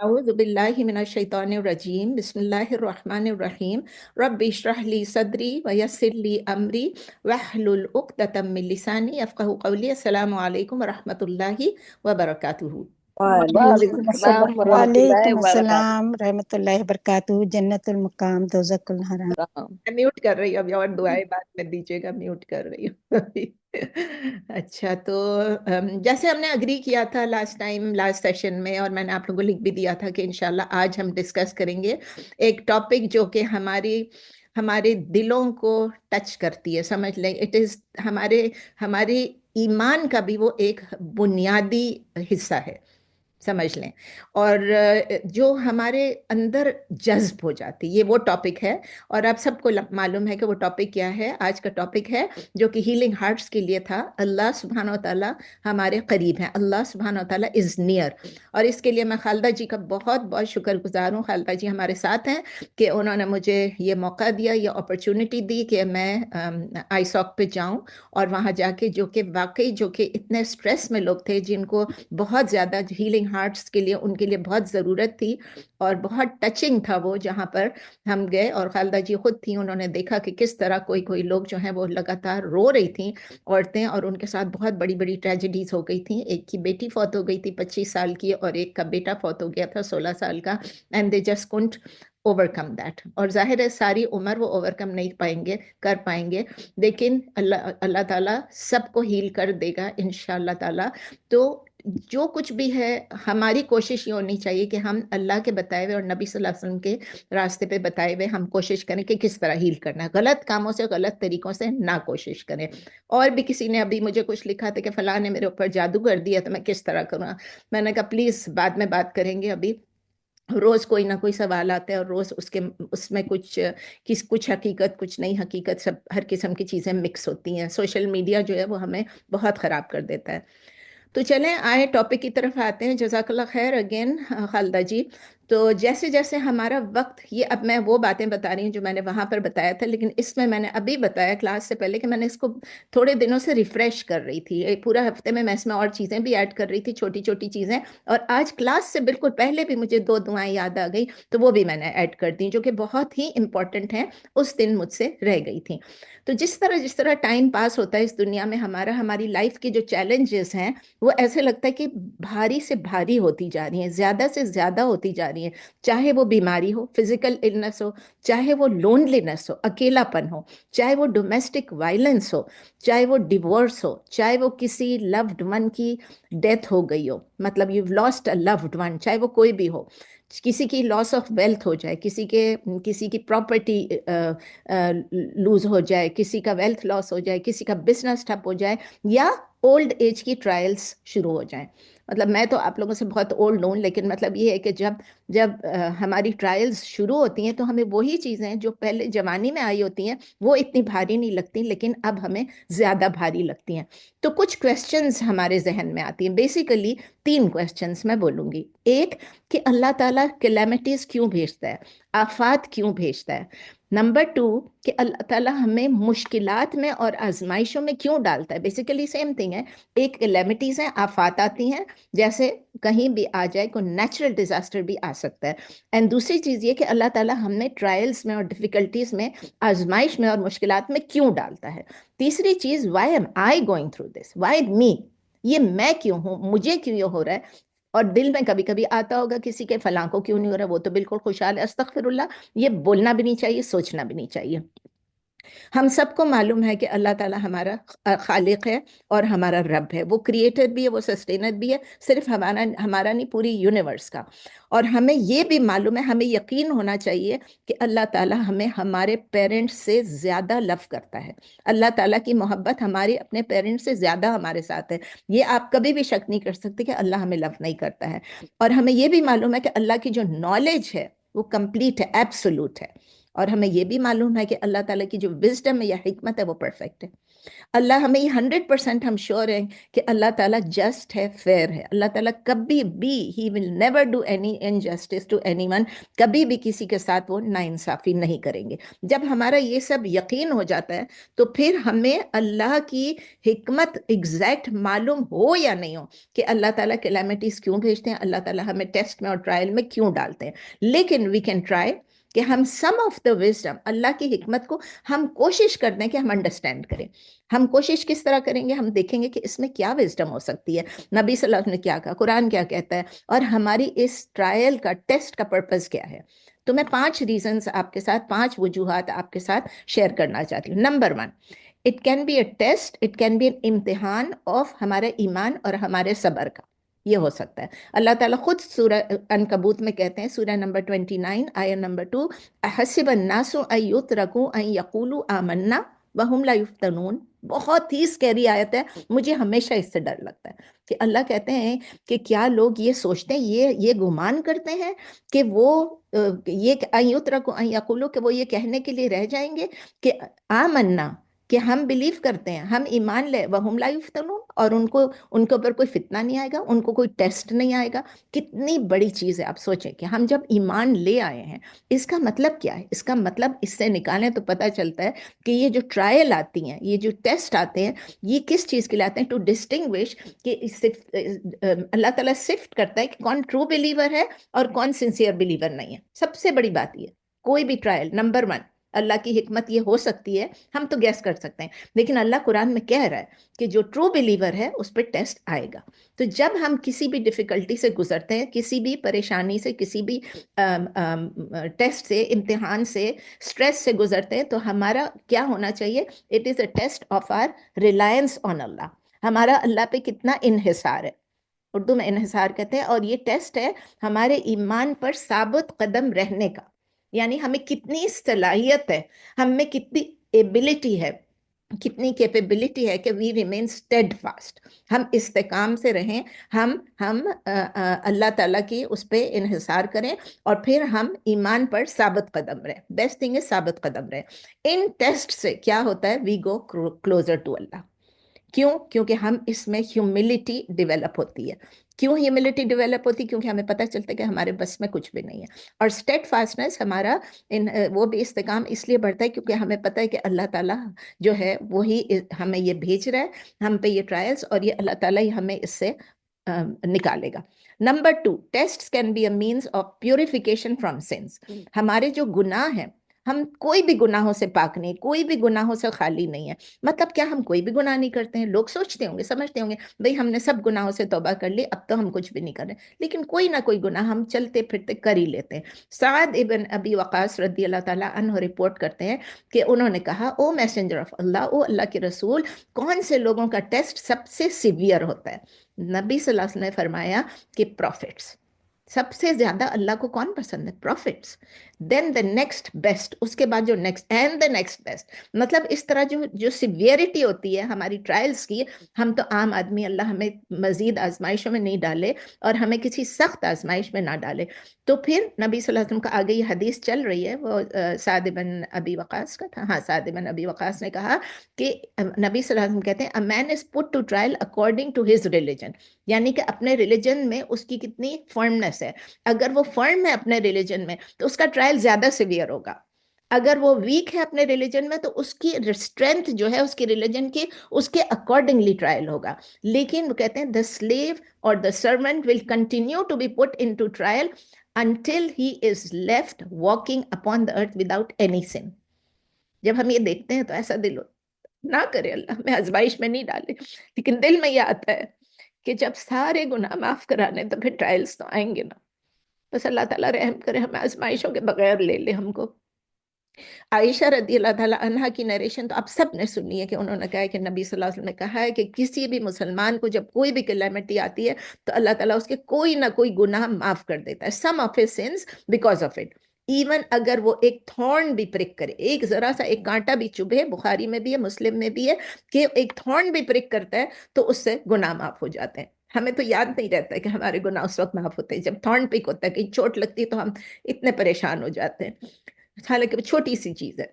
أعوذ بالله من الشيطان الرجيم بسم الله الرحمن الرحيم رب اشرح لي صدري ويسر لي أمري واحلل عقدة من لساني يفقهوا قولي السلام عليكم ورحمة الله وبركاته. وعلیکم السلام ورحمۃ اللہ وعلیکم وبرکاتہ۔ السلام رحمۃ اللہ وبرکاتہ۔ جنت المقام دوزخ الحرام۔ میں میوٹ کر رہی ہوں ابھی، اور دعائیں بات کر دیجیے گا، میوٹ کر رہی ہوں ابھی۔ اچھا، تو جیسے ہم نے اگری کیا تھا لاسٹ ٹائم، لاسٹ سیشن میں، اور میں نے آپ لوگوں کو لکھ بھی دیا تھا کہ انشاءاللہ آج ہم ڈسکس کریں گے ایک ٹاپک جو کہ ہمارے دلوں کو ٹچ کرتی ہے، سمجھ لیں اٹ از ہمارے ایمان کا بھی وہ ایک بنیادی حصہ ہے، سمجھ لیں، اور جو ہمارے اندر جذب ہو جاتی، یہ وہ ٹاپک ہے۔ اور آپ سب کو معلوم ہے کہ وہ ٹاپک کیا ہے۔ آج کا ٹاپک ہے جو کہ ہیلنگ ہارٹس کے لیے تھا، اللہ سبحانہ و تعالیٰ ہمارے قریب ہیں، اللہ سبحانہ و تعالیٰ از نیئر۔ اور اس کے لیے میں خالدہ جی کا بہت بہت شکر گزار ہوں، خالدہ جی ہمارے ساتھ ہیں کہ انہوں نے مجھے یہ موقع دیا، یہ اپرچونٹی دی کہ میں آئی ساک پہ جاؤں، اور وہاں جا کے جو کہ واقعی جو کہ اتنے سٹریس میں لوگ تھے، جن کو بہت زیادہ ہیلنگ ہارٹس کے لیے ان کے لیے بہت ضرورت تھی، اور بہت ٹچنگ تھا وہ جہاں پر ہم گئے۔ اور خالدہ جی خود تھیں، انہوں نے دیکھا کہ کس طرح کوئی لوگ جو ہیں وہ لگاتار رو رہی تھیں، عورتیں، اور ان کے ساتھ بہت بڑی بڑی ٹریجڈیز ہو گئی تھیں۔ ایک کی بیٹی فوت ہو گئی تھی 25 سال کی، اور ایک کا بیٹا فوت ہو گیا تھا 16 سال کا، and they just can't overcome that. اور ظاہر ہے ساری عمر وہ اوور کم نہیں کر پائیں گے، لیکن اللہ تعالیٰ سب کو ہیل کر دے گا انشاءاللہ تعالیٰ۔ تو جو کچھ بھی ہے، ہماری کوشش یہ ہونی چاہیے کہ ہم اللہ کے بتائے ہوئے اور نبی صلی اللہ علیہ وسلم کے راستے پہ بتائے ہوئے ہم کوشش کریں کہ کس طرح ہیل کرنا ہے، غلط کاموں سے، غلط طریقوں سے نہ کوشش کریں۔ اور بھی کسی نے ابھی مجھے کچھ لکھا تھا کہ فلاں نے میرے اوپر جادو کر دیا تو میں کس طرح کروں۔ میں نے کہا پلیز بعد میں بات کریں گے، ابھی روز کوئی نہ کوئی سوال آتا ہے، اور روز اس میں کچھ حقیقت، کچھ نئی حقیقت، سب ہر قسم کی چیزیں مکس ہوتی ہیں۔ سوشل میڈیا جو ہے وہ ہمیں بہت خراب کر دیتا ہے۔ تو چلیں آئے ٹاپک کی طرف آتے ہیں۔ جزاک اللہ خیر اگین خالدہ جی۔ تو جیسے جیسے ہمارا وقت، یہ اب میں وہ باتیں بتا رہی ہوں جو میں نے وہاں پر بتایا تھا، لیکن اس میں نے ابھی بتایا کلاس سے پہلے کہ میں نے اس کو تھوڑے دنوں سے ریفریش کر رہی تھی، ایک پورا ہفتے میں اس میں اور چیزیں بھی ایڈ کر رہی تھی، چھوٹی چھوٹی چیزیں، اور آج کلاس سے بالکل پہلے بھی مجھے 2 دعائیں یاد آ گئی، تو وہ بھی میں نے ایڈ کر دی جو کہ بہت ہی امپورٹنٹ ہیں، اس دن مجھ سے رہ گئی تھیں۔ تو جس طرح ٹائم پاس ہوتا ہے اس دنیا میں، ہماری لائف کے جو چیلنجز ہیں وہ ایسے لگتا ہے کہ بھاری سے بھاری ہوتی جا رہی ہیں، زیادہ سے زیادہ ہوتی جا رہی ہیں، چاہے وہ بیماری ہو، فزیکل النس ہو، چاہے وہ لونلینس ہو، اکیلا پن ہو، چاہے وہ ڈومیسٹک وائلنس ہو، چاہے وہ ڈیورس ہو، چاہے وہ کسی لوڈ ون کی ڈیتھ ہو گئی ہو، مطلب you last a loved one, چاہے وہ کوئی بھی ہو، کسی کی لاس آف ویلتھ ہو جائے، کسی کی پراپرٹی لوز ہو جائے، کسی کا ویلتھ لاس ہو جائے، کسی کا بزنس ٹھپ ہو جائے، یا اولڈ ایج کی ٹرائلز شروع ہو جائیں۔ مطلب میں تو آپ لوگوں سے بہت اولڈ ہوں، لیکن مطلب یہ ہے کہ جب ہماری ٹرائلز شروع ہوتی ہیں تو ہمیں وہی چیزیں جو پہلے جوانی میں آئی ہوتی ہیں وہ اتنی بھاری نہیں لگتی، لیکن اب ہمیں زیادہ بھاری لگتی ہیں۔ تو کچھ کویسچنز ہمارے ذہن میں آتی ہیں، بیسیکلی 3 کویسچنز میں بولوں گی۔ ایک کہ اللہ تعالیٰ کلیمٹیز کیوں بھیجتا ہے، آفات کیوں بھیجتا ہے۔ نمبر 2 کہ اللہ تعالیٰ ہمیں مشکلات میں اور آزمائشوں میں کیوں ڈالتا ہے۔ بیسیکلی سیم تھنگ ہے، ایک کلیمٹیز ہیں، آفات آتی ہیں، جیسے کہیں بھی آ جائے، کوئی نیچرل ڈیزاسٹر بھی آ سکتا ہے، اینڈ دوسری چیز یہ کہ اللہ تعالیٰ ہمیں ٹرائلز میں اور ڈیفیکلٹیز میں، آزمائش میں اور مشکلات میں کیوں ڈالتا ہے۔ تیسری چیز، why am I going through this, why me, یہ میں کیوں ہوں، مجھے کیوں یہ ہو رہا ہے۔ اور دل میں کبھی کبھی آتا ہوگا کسی کے فلاں کو کیوں نہیں ہو رہا، وہ تو بالکل خوشحال ہے، استغفر اللہ، یہ بولنا بھی نہیں چاہیے، سوچنا بھی نہیں چاہیے۔ ہم سب کو معلوم ہے کہ اللہ تعالیٰ ہمارا خالق ہے اور ہمارا رب ہے، وہ کریٹر بھی ہے، وہ سسٹینر بھی ہے، صرف ہمارا نہیں، پوری یونیورس کا۔ اور ہمیں یہ بھی معلوم ہے، ہمیں یقین ہونا چاہیے کہ اللہ تعالیٰ ہمیں ہمارے پیرنٹس سے زیادہ لو کرتا ہے۔ اللہ تعالیٰ کی محبت ہمارے اپنے پیرنٹس سے زیادہ ہمارے ساتھ ہے، یہ آپ کبھی بھی شک نہیں کر سکتے کہ اللہ ہمیں لو نہیں کرتا ہے۔ اور ہمیں یہ بھی معلوم ہے کہ اللہ کی جو نالج ہے وہ کمپلیٹ ہے، ایبسولوٹ ہے۔ اور ہمیں یہ بھی معلوم ہے کہ اللہ تعالیٰ کی جو وزڈم ہے یا حکمت ہے وہ پرفیکٹ ہے۔ اللہ ہمیں یہ 100% ہم شور ہیں کہ اللہ تعالیٰ جسٹ ہے، فیئر ہے. اللہ تعالیٰ کبھی بھی he will never do any injustice to anyone, کبھی بھی کسی کے ساتھ وہ ناانصافی نہیں کریں گے. جب ہمارا یہ سب یقین ہو جاتا ہے تو پھر ہمیں اللہ کی حکمت ایگزیکٹ معلوم ہو یا نہیں ہو کہ اللہ تعالیٰ کیلیمٹیز کیوں بھیجتے ہیں، اللہ تعالیٰ ہمیں ٹیسٹ میں اور ٹرائل میں کیوں ڈالتے ہیں، لیکن وی کین ٹرائی کہ ہم سم آف دا وزڈم، اللہ کی حکمت کو ہم کوشش کر دیں کہ ہم انڈرسٹینڈ کریں. ہم کوشش کس طرح کریں گے؟ ہم دیکھیں گے کہ اس میں کیا وزڈم ہو سکتی ہے، نبی صلی اللہ علیہ وسلم نے کیا کہا، قرآن کیا کہتا ہے، اور ہماری اس ٹرائل کا ٹیسٹ کا پرپز کیا ہے. تو میں 5 ریزنز آپ کے ساتھ، 5 وجوہات آپ کے ساتھ شیئر کرنا چاہتی ہوں. Number 1، it can be a test, it can be an امتحان آف ہمارے ایمان اور ہمارے صبر کا. یہ ہو سکتا ہے. اللہ تعالیٰ خود سورہ عنکبوت میں کہتے ہیں، سورہ نمبر 29 آیت نمبر 2، احسب الناس ان یترکوا ان یقولوا آمنا وہم لا یفتنون. بہت ہی اسکیری آیت ہے، مجھے ہمیشہ اس سے ڈر لگتا ہے کہ اللہ کہتے ہیں کہ کیا لوگ یہ سوچتے ہیں، یہ گمان کرتے ہیں کہ وہ یہ ان یترکوا ان یقولوا، کہ وہ یہ کہنے کے لیے رہ جائیں گے کہ آمنا، کہ ہم بلیو کرتے ہیں، ہم ایمان لے، وہم لا یفتنون، اور ان کے اوپر کوئی فتنہ نہیں آئے گا، ان کو کوئی ٹیسٹ نہیں آئے گا. کتنی بڑی چیز ہے. آپ سوچیں کہ ہم جب ایمان لے آئے ہیں، اس کا مطلب کیا ہے؟ اس کا مطلب اس سے نکالیں تو پتہ چلتا ہے کہ یہ جو ٹرائل آتی ہیں، یہ جو ٹیسٹ آتے ہیں، یہ کس چیز کے لیے آتے ہیں؟ ٹو ڈسٹنگوش کہ اللہ تعالیٰ سفٹ کرتا ہے کہ کون ٹرو بلیور ہے اور کون سنسیئر بلیور نہیں ہے. سب سے بڑی بات یہ، کوئی بھی ٹرائل، نمبر 1، اللہ کی حکمت یہ ہو سکتی ہے، ہم تو گیس کر سکتے ہیں، لیکن اللہ قرآن میں کہہ رہا ہے کہ جو ٹرو بلیور ہے اس پہ ٹیسٹ آئے گا. تو جب ہم کسی بھی ڈیفیکلٹی سے گزرتے ہیں، کسی بھی پریشانی سے، کسی بھی ٹیسٹ سے، امتحان سے، سٹریس سے گزرتے ہیں، تو ہمارا کیا ہونا چاہیے؟ It is a test of our reliance on Allah. ہمارا اللہ پہ کتنا انحصار ہے، اردو میں انحصار کہتے ہیں، اور یہ ٹیسٹ ہے ہمارے ایمان پر ثابت قدم رہنے کا. یعنی ہمیں کتنی صلاحیت ہے، ہم میں کتنی ایبلٹی ہے، کتنی کیپیبلٹی ہے کہ وی ریمین اسٹیڈ فاسٹ، ہم استحکام سے رہیں، ہم اللہ تعالیٰ کی اس پہ انحصار کریں، اور پھر ہم ایمان پر ثابت قدم رہیں. بیسٹ تھنگ ہے ثابت قدم رہیں. ان ٹیسٹ سے کیا ہوتا ہے؟ وی گو کلوزر ٹو اللہ. کیوں؟ کیونکہ ہم اس میں ہیوملٹی ڈیولپ ہوتی ہے. کیوں ہیوملٹی ڈیولپ ہوتی ہے؟ کیونکہ ہمیں پتہ چلتا ہے کہ ہمارے بس میں کچھ بھی نہیں ہے. اور اسٹیڈ فاسٹنس ہمارا وہ بھی استحکام اس لیے بڑھتا ہے کیونکہ ہمیں پتہ ہے کہ اللہ تعالیٰ جو ہے وہی ہمیں یہ بھیج رہا ہے، ہم پہ یہ ٹرائلز، اور یہ اللہ تعالیٰ ہی ہمیں اس سے نکالے گا. Number 2، test can be a means of purification from sins. ہمارے جو گناہ ہیں، ہم کوئی بھی گناہوں سے پاک نہیں، کوئی بھی گناہوں سے خالی نہیں ہے. مطلب کیا ہم کوئی بھی گناہ نہیں کرتے ہیں؟ لوگ سوچتے ہوں گے، سمجھتے ہوں گے بھئی ہم نے سب گناہوں سے توبہ کر لی، اب تو ہم کچھ بھی نہیں کر رہے، لیکن کوئی نہ کوئی گناہ ہم چلتے پھرتے کر ہی لیتے ہیں. سعد ابن ابی وقاص رضی اللہ تعالیٰ عنہ رپورٹ کرتے ہیں کہ انہوں نے کہا، او میسنجر آف اللہ، او اللہ کے رسول، کون سے لوگوں کا ٹیسٹ سب سے سیویئر ہوتا ہے؟ نبی صلی اللہ علیہ وسلم نے فرمایا کہ پروفٹس. سب سے زیادہ اللہ کو کون پسند ہے؟ Prophets. Then the next best, اس کے بعد جو next, and the next best. مطلب اس طرح جو سیویئرٹی ہوتی ہے ہماری ٹرائلز کی، ہم تو عام آدمی، اللہ ہمیں مزید آزمائشوں میں نہیں ڈالے اور ہمیں کسی سخت آزمائش میں نہ ڈالے. تو پھر نبی صلی اللہ علیہ وسلم کا آگے یہ حدیث چل رہی ہے، وہ سعد بن ابی وقاص کا تھا، ہاں سعد بن ابی وقاص نے کہا کہ نبی صلی اللہ علیہ وسلم کہتے ہیں، a man is put to trial according to his religion. یعنی کہ اپنے ریلیجن میں اس کی کتنی فرمنس ہے. اگر وہ فرم ہے اپنے ریلیجن میں تو اس کا ٹرائل زیادہ سیویئر ہوگا. اگر وہ ویک ہے اپنے ریلیجن میں تو اس کی اسٹرینتھ جو ہے اس کی ریلیجن کی، اس کے اکارڈنگلی ٹرائل ہوگا. لیکن وہ کہتے ہیں the slave or the servant will continue to be put into trial until he is left walking upon the earth without any sin. جب ہم یہ دیکھتے ہیں تو ایسا دل نہ کرے اللہ ہمیں آزمائش میں نہیں ڈالے، لیکن دل میں یہ آتا ہے کہ جب سارے گناہ معاف کرانے تو پھر ٹرائلز تو آئیں گے نا. بس اللہ تعالیٰ رحم کرے، ہمیں آزمائشوں کے بغیر لے لے ہم کو. عائشہ رضی اللہ تعالیٰ عنہ کی نیریشن تو آپ سب نے سنی ہے کہ انہوں نے کہا ہے کہ نبی صلی اللہ علیہ وسلم نے کہا ہے کہ کسی بھی مسلمان کو جب کوئی بھی کلیمٹی آتی ہے تو اللہ تعالیٰ اس کے کوئی نہ کوئی گناہ معاف کر دیتا ہے. Some of his sins because of it. Even اگر وہ ایک تھورن بھی پرک کرے، ایک ذرا سا ایک کانٹا بھی چبھے، بخاری میں بھی ہے، مسلم میں بھی ہے کہ ایک تھورن بھی پرک کرتا ہے تو اس سے گناہ معاف ہو جاتے ہیں. ہمیں تو یاد نہیں رہتا ہے کہ ہمارے گناہ اس وقت معاف ہوتے ہیں جب تھورن پک ہوتا ہے، کہیں چوٹ لگتی ہے تو ہم اتنے پریشان ہو جاتے ہیں، حالانکہ وہ چھوٹی سی چیز ہے.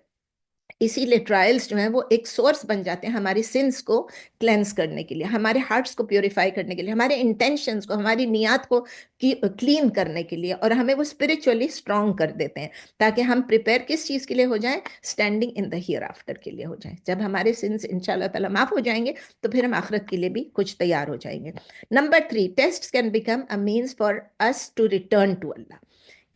اسی لیے ٹرائلز جو ہیں وہ ایک سورس بن جاتے ہیں ہماری سنس کو کلینس کرنے کے لیے، ہمارے ہارٹس کو پیوریفائی کرنے کے لیے، ہمارے انٹینشنز کو، ہماری نیات کو کلین کرنے کے لیے، اور ہمیں وہ اسپرچولی اسٹرانگ کر دیتے ہیں تاکہ ہم پریپیئر کس چیز کے لیے ہو جائیں، standing in the hereafter کے لیے ہو جائیں. جب ہمارے سنس انشاءاللہ تعالیٰ معاف ہو جائیں گے تو پھر ہم آخرت کے لیے بھی کچھ تیار ہو جائیں گے. Number 3، test can become a means for us to return to Allah.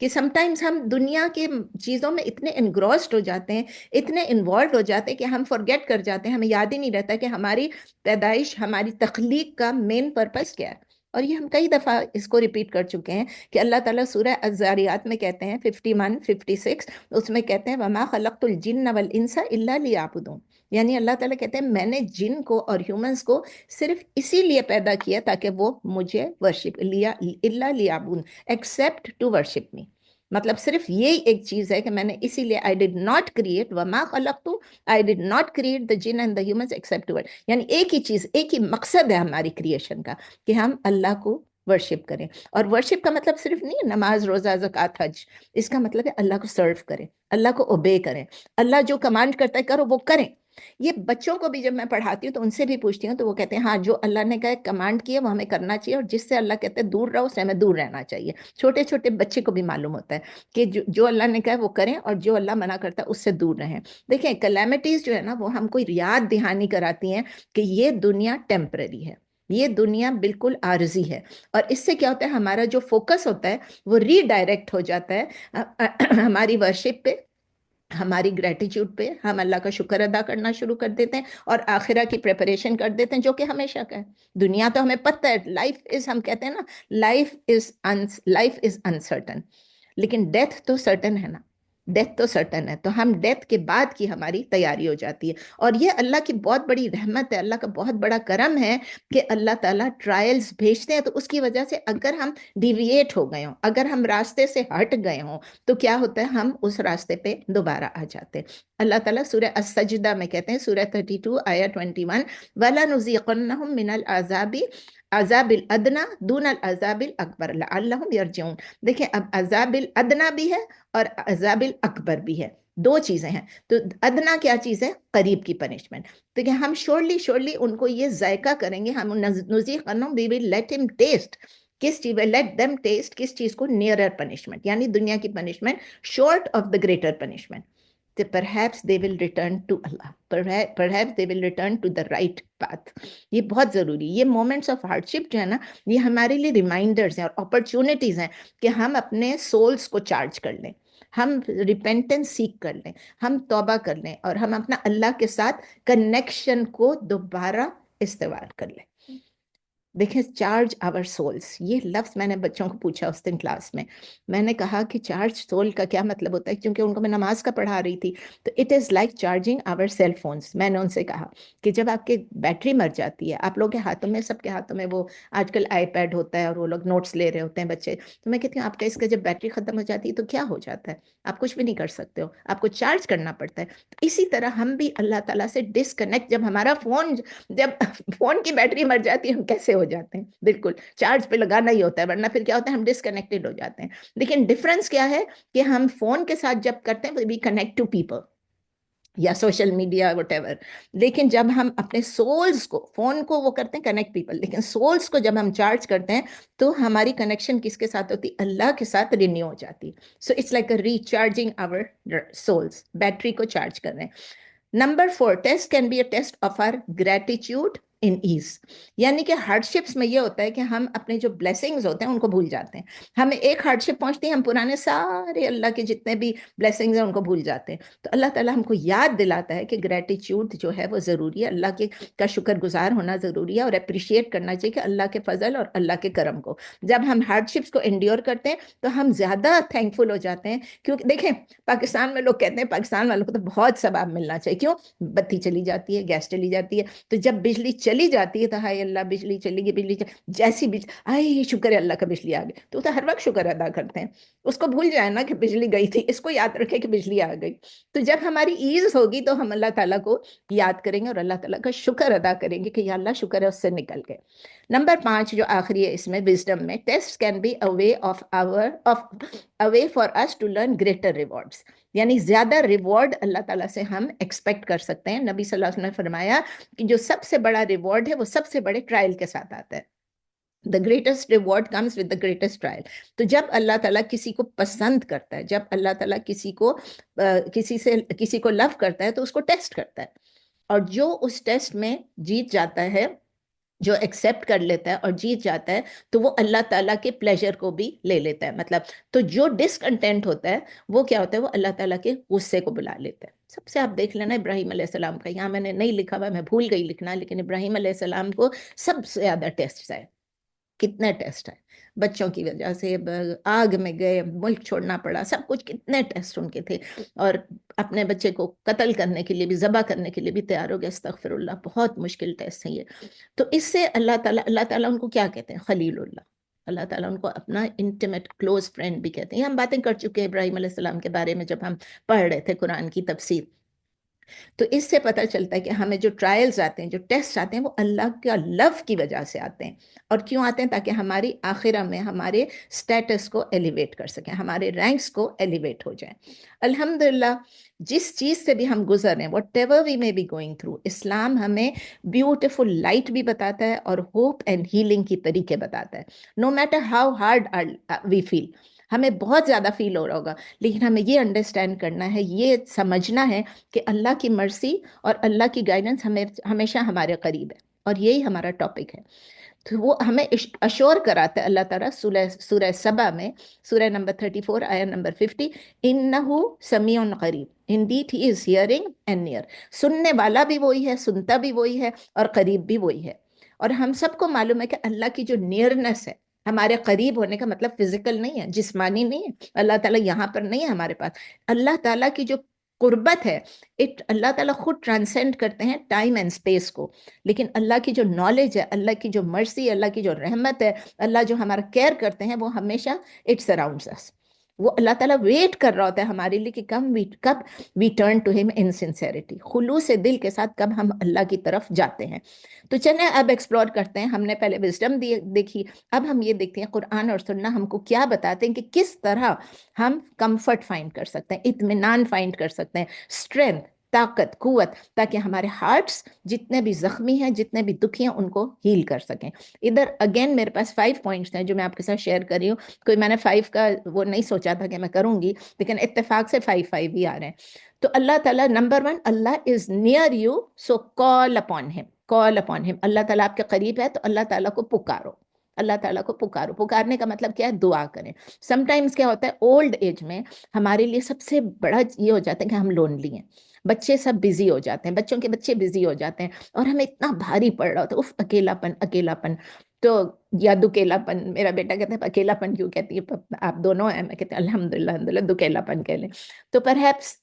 کہ سم ٹائمز ہم دنیا کے چیزوں میں اتنے انگروسڈ ہو جاتے ہیں، اتنے انوالوڈ ہو جاتے ہیں کہ ہم فورگیٹ کر جاتے ہیں، ہمیں یاد ہی نہیں رہتا کہ ہماری پیدائش، ہماری تخلیق کا مین پرپس کیا ہے. اور یہ ہم کئی دفعہ اس کو ریپیٹ کر چکے ہیں کہ اللہ تعالیٰ سورہ الذاریات میں کہتے ہیں 51 56، اس میں کہتے ہیں وَمَا خَلَقْتُ الْجِنَّ وَالْإِنسَ إِلَّا لِيَعْبُدُونِ. یعنی اللہ تعالیٰ کہتے ہیں میں نے جن کو اور ہیومنس کو صرف اسی لیے پیدا کیا تاکہ وہ مجھے ورشپ لیا، الا لیعبدون، ایکسیپٹ ٹو ورشپ می. مطلب صرف یہی ایک چیز ہے کہ میں نے اسی لیے I did not create وما خلقت I did not create the jinn and the humans except to worship. یعنی ایک ہی چیز، ایک ہی مقصد ہے ہماری کریشن کا کہ ہم اللہ کو ورشپ کریں. اور ورشپ کا مطلب صرف نہیں ہے نماز، روزہ، زکوٰۃ، حج. اس کا مطلب ہے اللہ کو سرو کریں، اللہ کو اوبے کریں، اللہ جو کمانڈ کرتا ہے کرو وہ کریں. یہ بچوں کو بھی جب میں پڑھاتی ہوں تو ان سے بھی پوچھتی ہوں تو وہ کہتے ہیں ہاں جو اللہ نے کہا کمانڈ کیا وہ ہمیں کرنا چاہیے، اور جس سے اللہ کہتے ہیں دور رہو اس سے ہمیں دور رہنا چاہیے. چھوٹے چھوٹے بچے کو بھی معلوم ہوتا ہے کہ جو اللہ نے کہا وہ کریں اور جو اللہ منع کرتا ہے اس سے دور رہیں. دیکھیں کلیمٹیز جو ہے نا وہ ہم کو یاد دہانی کراتی ہیں کہ یہ دنیا ٹیمپرری ہے، یہ دنیا بالکل عارضی ہے. اور اس سے کیا ہوتا ہے ہمارا جو فوکس ہوتا ہے وہ ری ڈائریکٹ ہو جاتا ہے ہماری ورشپ پہ، ہماری گریٹیچیوڈ پہ. ہم اللہ کا شکر ادا کرنا شروع کر دیتے ہیں اور آخرہ کی پریپریشن کر دیتے ہیں جو کہ ہمیشہ کا ہے. دنیا تو ہمیں پتہ ہے لائف از، ہم کہتے ہیں نا لائف از انسرٹن، لیکن ڈیتھ تو سرٹن ہے نا، ڈیتھ تو سرٹن ہے. تو ہم ڈیتھ کے بعد کی ہماری تیاری ہو جاتی ہے. اور یہ اللہ کی بہت بڑی رحمت ہے، اللہ کا بہت بڑا کرم ہے کہ اللہ تعالیٰ ٹرائلز بھیجتے ہیں. تو اس کی وجہ سے اگر ہم ڈیویٹ ہو گئے ہوں، اگر ہم راستے سے ہٹ گئے ہوں تو کیا ہوتا ہے ہم اس راستے پہ دوبارہ آ جاتے ہیں. اللہ تعالیٰ سورہ السجدہ میں کہتے ہیں، سورہ 32 آیہ 21، وَلَنُذِيقَنَّهُم مِّنَ الْعَذَابِ عذاب الادنا دون العذاب الاکبر لعلہم یرجعون. دیکھیں اب عذاب الادنا بھی ہے اور عذاب الاکبر بھی ہے، دو چیزیں ہیں. تو ادنا کیا چیز ہے؟ قریب کی پنشمنٹ. دیکھیں ہم شورلی ان کو یہ ذائقہ کریں گے، ہم نذیقنہم وی ول لیٹ ہم ٹیسٹ. کس چیز لیٹ دیم ٹیسٹ، کس چیز کو؟ نیئرر پنشمنٹ، یعنی دنیا کی punishment short of the greater punishment. perhaps they will return to Allah, perhaps they will return to the right path. یہ بہت ضروری، یہ مومنٹس آف ہارڈشپ جو ہے نا یہ ہمارے لیے ریمائنڈرز ہیں اور اپرچونٹیز ہیں کہ ہم اپنے سولز کو چارج کر لیں، ہم ریپینٹنس سیکھ کر لیں، ہم توبہ کر لیں اور ہم اپنا اللہ کے ساتھ کنیکشن کو دوبارہ استوار کر لیں. دیکھیں چارج آور سولز، یہ لفظ میں نے بچوں کو پوچھا اس دن کلاس میں نے کہا کہ چارج سول کا کیا مطلب ہوتا ہے، کیونکہ ان کو میں نماز کا پڑھا رہی تھی. تو it is like charging our cell phones. میں نے ان سے کہا کہ جب آپ کی بیٹری مر جاتی ہے، آپ لوگوں کے ہاتھوں میں، سب کے ہاتھوں میں وہ آج کل آئی پیڈ ہوتا ہے اور وہ لوگ نوٹس لے رہے ہوتے ہیں بچے، تو میں کہتی ہوں آپ کا اس کا جب بیٹری ختم ہو جاتی ہے تو کیا ہو جاتا ہے؟ آپ کچھ بھی نہیں کر سکتے ہو، آپ کو چارج کرنا پڑتا ہے. اسی طرح ہم بھی اللہ تعالیٰ سے ڈسکنیکٹ، جب ہمارا فون کی بیٹری مر جاتی ہے ہم کیسے ہو جاتے ہیں؟ بالکل چارج پہ لگانا ہی ہوتا ہے، ورنہ پھر کیا ہوتا ہے ہم ڈسکنیکٹڈ ہو جاتے ہیں. لیکن ڈفرنس کیا ہے کہ ہم فون کے ساتھ جب کرتے ہیں وی کنیکٹ ٹو پیپل یا سوشل میڈیا وٹ ایور، لیکن جب ہم اپنے سولز کو، فون کو وہ کرتے ہیں کنیکٹ پیپل، لیکن سولز کو جب ہم چارج کرتے ہیں تو ہماری کنیکشن کس کے ساتھ ہوتی؟ اللہ کے ساتھ رینیو ہو جاتی. So it's like recharging our souls, battery کو چارج کر رہے ہیں. Number 4، test can be a test of our gratitude in ease. یعنی کہ ہارڈشپس میں یہ ہوتا ہے کہ ہم اپنے جو بلیسنگز ہوتے ہیں ان کو بھول جاتے ہیں. ہمیں ایک ہارڈشپ پہنچتی ہے، ہم پرانے سارے اللہ کے جتنے بھی بلیسنگز ہیں ان کو بھول جاتے ہیں. تو اللہ تعالیٰ ہم کو یاد دلاتا ہے کہ گریٹیچیوڈ جو ہے وہ ضروری ہے، اللہ کے کا شکر گزار ہونا ضروری ہے اور اپریشیٹ کرنا چاہیے کہ اللہ کے فضل اور اللہ کے کرم کو. جب ہم ہارڈشپس کو انڈیور کرتے ہیں تو ہم زیادہ تھینکفل ہو جاتے ہیں. کیونکہ دیکھیں پاکستان میں لوگ کہتے ہیں پاکستان والوں کو تو بہت ثواب ملنا چاہیے. کیوں؟ بتی چلی جاتی ہے، گیس چلی جاتی ہے، تو جب بجلی چلی جاتی ہے تو ہائے اللہ بجلی چلی گئی، جیسی بجلی آئی شکر ہے اللہ کا بجلی آ گئی، تو ہر وقت شکر ادا کرتے ہیں. اس کو بھول جائے نا کہ بجلی گئی تھی، اس کو یاد رکھے کہ بجلی آ گئی. تو جب ہماری ایز ہوگی تو ہم اللہ تعالیٰ کو یاد کریں گے اور اللہ تعالیٰ کا شکر ادا کریں گے کہ یا اللہ شکر ہے اس سے نکل گئے. نمبر 5 جو آخری ہے اس میں وزڈم میں، test can be a way for us to learn greater rewards. یعنی زیادہ ریوارڈ اللہ تعالیٰ سے ہم ایکسپیکٹ کر سکتے ہیں. نبی صلی اللہ علیہ وسلم نے فرمایا کہ جو سب سے بڑا ریوارڈ ہے وہ سب سے بڑے ٹرائل کے ساتھ آتا ہے. The greatest reward comes with the greatest trial. تو جب اللہ تعالیٰ کسی کو پسند کرتا ہے, جب اللہ تعالیٰ کسی کو لو کرتا ہے تو اس کو ٹیسٹ کرتا ہے, اور جو اس ٹیسٹ میں جیت جاتا ہے, جو ایکسیپٹ کر لیتا ہے اور جیت جاتا ہے, تو وہ اللہ تعالیٰ کے پلیجر کو بھی لے لیتا ہے. مطلب تو جو ڈسکنٹینٹ ہوتا ہے وہ کیا ہوتا ہے, وہ اللہ تعالیٰ کے غصے کو بلا لیتا ہے. سب سے آپ دیکھ لینا ابراہیم علیہ السلام کا, یہاں میں نے نہیں لکھا ہوا, میں بھول گئی لکھنا, لیکن ابراہیم علیہ السلام کو سب سے زیادہ ٹیسٹ آئے. کتنے ٹیسٹ آئے, بچوں کی وجہ سے آگ میں گئے, ملک چھوڑنا پڑا, سب کچھ, کتنے ٹیسٹ ان کے تھے, اور اپنے بچے کو قتل کرنے کے لیے بھی, ذبح کرنے کے لیے بھی تیار ہو گئے. استغفر اللہ, بہت مشکل ٹیسٹ ہیں یہ. تو اس سے اللہ تعالیٰ ان کو کیا کہتے ہیں, خلیل اللہ. اللہ تعالیٰ ان کو اپنا انٹیمیٹ کلوز فرینڈ بھی کہتے ہیں. یہ ہم باتیں کر چکے ہیں ابراہیم علیہ السلام کے بارے میں جب ہم پڑھ رہے تھے قرآن کی تفسیر. تو اس سے پتہ چلتا ہے کہ ہمیں جو ٹرائلز آتے ہیں, جو ٹیسٹ آتے ہیں, وہ اللہ کا لو کی وجہ سے آتے ہیں. اور کیوں آتے ہیں؟ تاکہ ہماری آخرہ میں ہمارے سٹیٹس کو ایلیویٹ کر سکیں, ہمارے رینکس کو ایلیویٹ ہو جائیں. الحمدللہ جس چیز سے بھی ہم گزر رہے ہیں, whatever we may be going through, اسلام ہمیں بیوٹیفل لائٹ بھی بتاتا ہے اور ہوپ اینڈ ہیلنگ کی طریقے بتاتا ہے. No matter how hard we feel, ہمیں بہت زیادہ فیل ہو رہا ہوگا, لیکن ہمیں یہ انڈرسٹینڈ کرنا ہے, یہ سمجھنا ہے کہ اللہ کی مرسی اور اللہ کی گائیڈنس ہمیشہ ہمارے قریب ہے, اور یہی ہمارا ٹاپک ہے. تو وہ ہمیں اشور کراتا ہے اللہ تعالیٰ سورہ سبا میں, سورہ نمبر 34 آیت نمبر 50, انہو سمیع قریب, indeed he is hearing and near. سننے والا بھی وہی ہے, سنتا بھی وہی ہے, اور قریب بھی وہی ہے. اور ہم سب کو معلوم ہے کہ اللہ کی جو نیئرنس ہے, ہمارے قریب ہونے کا مطلب فزیکل نہیں ہے, جسمانی نہیں ہے. اللہ تعالیٰ یہاں پر نہیں ہے ہمارے پاس. اللہ تعالیٰ کی جو قربت ہے, اللہ تعالیٰ خود ٹرانسینڈ کرتے ہیں ٹائم اینڈ اسپیس کو, لیکن اللہ کی جو نالج ہے, اللہ کی جو مرسی, اللہ کی جو رحمت ہے, اللہ جو ہمارا کیئر کرتے ہیں, وہ ہمیشہ اٹ سراؤنڈز اس. وہ اللہ تعالیٰ ویٹ کر رہا ہوتا ہے ہمارے لیے کہ کب وی ٹرن ٹو ہم ان سنسیریٹی, خلوص دل کے ساتھ کب ہم اللہ کی طرف جاتے ہیں. تو چلیں اب ایکسپلور کرتے ہیں. ہم نے پہلے وزڈم دیکھی, اب ہم یہ دیکھتے ہیں قرآن اور سننا ہم کو کیا بتاتے ہیں کہ کس طرح ہم کمفرٹ فائنڈ کر سکتے ہیں, اطمینان فائنڈ کر سکتے ہیں, اسٹرینتھ, طاقت, قوت, تاکہ ہمارے ہارٹس جتنے بھی زخمی ہیں, جتنے بھی دکھی ہیں, ان کو ہیل کر سکیں. ادھر اگین میرے پاس 5 پوائنٹس ہیں جو میں آپ کے ساتھ شیئر کر رہی ہوں. کوئی میں نے 5 کا وہ نہیں سوچا تھا کہ میں کروں گی, لیکن اتفاق سے 5 ہی آ رہے ہیں. تو اللہ تعالیٰ number 1, Allah is near you, so call upon him, call upon him. اللہ تعالیٰ آپ کے قریب ہے تو اللہ تعالیٰ کو پکارو, اللہ تعالیٰ کو پکارو. پکارنے کا مطلب کیا ہے؟ دعا کریں. سم ٹائمز کیا ہوتا ہے, اولڈ ایج میں ہمارے لیے سب سے بڑا یہ ہو جاتا ہے کہ ہم لونلی ہیں. بچے سب بزی ہو جاتے ہیں, بچوں کے بچے بزی ہو جاتے ہیں, اور ہمیں اتنا بھاری پڑ رہا ہوتا ہے, اف اکیلاپن. تو یا دکیلاپن, میرا بیٹا کہتا ہے اکیلاپن کیوں کہتی ہے, آپ دونوں ہیں. میں کہتے ہیں الحمدللہ دکیلاپن کہہ لیں. تو پرہیپس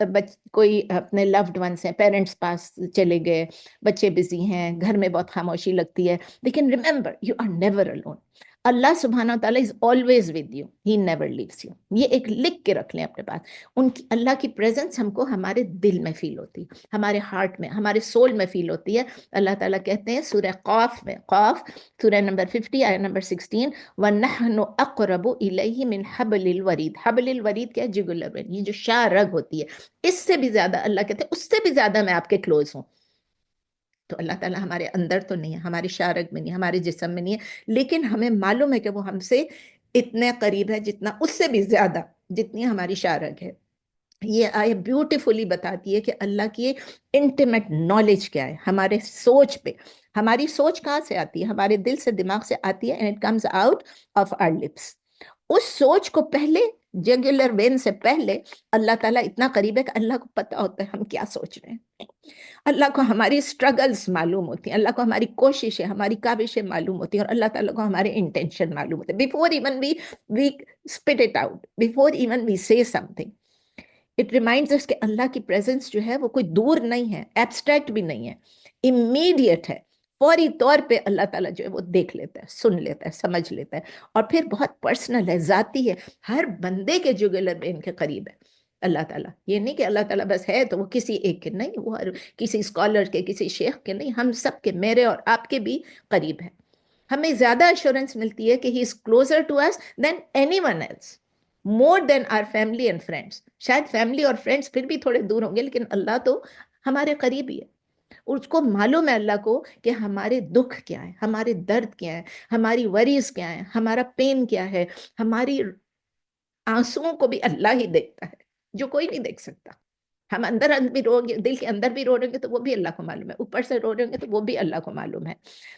کوئی اپنے لوڈ ونس ہیں, پیرنٹس پاس چلے گئے, بچے بزی ہیں, گھر میں بہت خاموشی لگتی ہے, لیکن remember you are never alone. Allah سبحانہ وتعالیٰ is always with you, he never leaves you. یہ ایک لکھ کے رکھ لیں اپنے پاس. اللہ کی پریزنس ہم کو ہمارے دل میں فیل ہوتی ہے, ہمارے ہارٹ میں, ہمارے سول میں فیل ہوتی ہے. اللہ تعالیٰ کہتے ہیں سورہ قاف میں, قاف سورہ نمبر 50 آیت نمبر 16, وَنَحْنُ أَقْرَبُ إِلَيْهِ مِنْ حَبْلِ الْوَرِيدِ. حبل الورید کیا ہے؟ جگل الورید, یہ جو شاہ رگ ہوتی ہے, اس سے بھی زیادہ اللہ کہتے ہیں اس سے بھی زیادہ میں آپ کے کلوز ہوں. تو اللہ تعالیٰ ہمارے اندر تو نہیں ہے, ہماری شارگ میں نہیں, ہمارے جسم میں نہیں ہے, لیکن ہمیں معلوم ہے کہ وہ ہم سے اتنے قریب ہے جتنا, اس سے بھی زیادہ جتنی ہماری شارگ ہے. یہ آیت بیوٹیفلی بتاتی ہے کہ اللہ کی انٹیمیٹ نالج کیا ہے ہمارے سوچ پہ. ہماری سوچ کہاں سے آتی ہے؟ ہمارے دل سے, دماغ سے آتی ہے, and it comes out of our lips. اس سوچ کو پہلے, جگولر وین سے پہلے, اللہ تعالیٰ اتنا قریب ہے کہ اللہ کو پتہ ہوتا ہے ہم کیا سوچ رہے ہیں. اللہ کو ہماری سٹرگلز معلوم ہوتی ہیں, اللہ کو ہماری کوششیں, ہماری کاوشیں معلوم ہوتی ہیں, اور اللہ تعالیٰ کو ہمارے انٹینشن معلوم ہوتے ہیں. Before even we spit it out, before even we say something. It reminds us کہ اللہ کی پریزنس جو ہے وہ کوئی دور نہیں ہے, ایبسٹریکٹ بھی نہیں ہے, امیڈیٹ ہے. فوری طور پہ اللہ تعالیٰ جو ہے وہ دیکھ لیتا ہے, سن لیتا ہے, سمجھ لیتا ہے, اور پھر بہت پرسنل ہے, ذاتی ہے, ہر بندے کے جگلر برین کے قریب ہے اللہ تعالیٰ. یہ نہیں کہ اللہ تعالیٰ بس ہے تو وہ کسی ایک کے نہیں, وہ کسی اسکالر کے, کسی شیخ کے نہیں, ہم سب کے, میرے اور آپ کے بھی قریب ہے. ہمیں زیادہ ایشورنس ملتی ہے کہ he is closer to us than anyone else. more than our family and friends. شاید فیملی اور فرینڈس پھر بھی تھوڑے دور ہوں گے، لیکن اللہ تو ہمارے قریب ہی ہے. اس کو معلوم ہے اللہ کو کہ ہمارے دکھ کیا ہے، ہمارے درد کیا ہے، ہماری وریز کیا ہے، ہمارا پین کیا ہے. ہماری آنسوؤں کو بھی اللہ ہی دیکھتا ہے، جو کوئی نہیں دیکھ سکتا. ہم اندر بھی رو گے، دل کے اندر بھی رو رہے ہوں گے تو وہ بھی اللہ کو معلوم ہے، اوپر سے رو رہے ہوں گے تو وہ بھی اللہ کو معلوم ہے.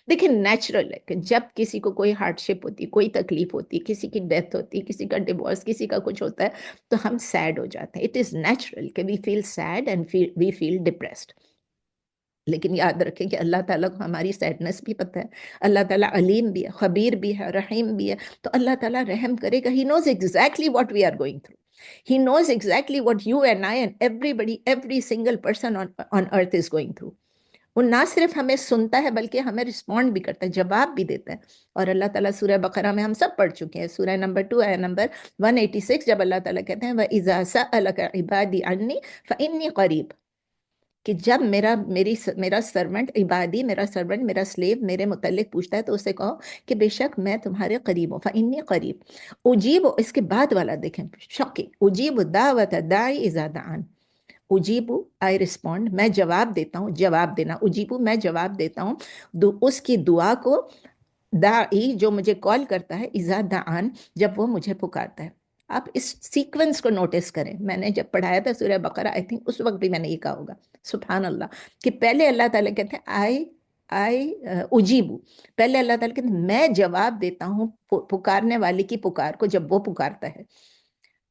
دیکھیں نیچرل ہے کہ جب کسی کو کوئی ہارڈ شپ ہوتی، کوئی تکلیف ہوتی، کسی کی ڈیتھ ہوتی، کسی کا ڈیورس، کسی کا کچھ ہوتا ہے تو ہم سیڈ ہو جاتے ہیں. اٹ از نیچرل کہ we feel sad and we feel depressed. لیکن یاد رکھیں کہ اللہ تعالیٰ کو ہماری سیڈنس بھی پتہ ہے. اللہ تعالیٰ علیم بھی ہے، خبیر بھی ہے، رحیم بھی ہے. تو اللہ تعالیٰ رحم کرے گا. He knows exactly what we are going through. He knows exactly what you and I and everybody, every single person on earth is going through. وہ نہ صرف ہمیں سنتا ہے بلکہ ہمیں رسپونڈ بھی کرتا ہے، جواب بھی دیتا ہے. اور اللہ تعالیٰ سورہ بقرہ میں ہم سب پڑھ چکے ہیں، سورہ نمبر 2 آیت نمبر 186، جب اللہ تعالیٰ کہتے ہیں وَإِذَا سَأَلَكَ عِبَادِي عَنِّي فَإِنِّي قَرِيبٌ، کہ جب میرا سرونٹ عبادی، میرا سرونٹ، میرا سلیو میرے متعلق پوچھتا ہے تو اسے کہو کہ بے شک میں تمہارے قریب ہوں. فَإِنِّي قریب اجیب. اس کے بعد والا دیکھیں، شوقی، اجیب دعوت داعی اذا دعان. اجیبو آئی رسپونڈ، میں جواب دیتا ہوں. جواب دینا، اجیبو میں جواب دیتا ہوں اس کی دعا کو. داعی جو مجھے کال کرتا ہے، اذا دعان جب وہ مجھے پکارتا ہے. آپ اس سیکوینس کو نوٹس کریں. میں نے جب پڑھایا تھا سورہ بقرہ، آئی تھنک اس وقت بھی میں نے یہ کہا ہوگا، سبحان اللہ، کہ پہلے اللہ تعالیٰ کہتے ہیں آئی اجیبو. پہلے اللہ تعالیٰ کہتے ہیں میں جواب دیتا ہوں پکارنے والے کی پکار کو جب وہ پکارتا ہے.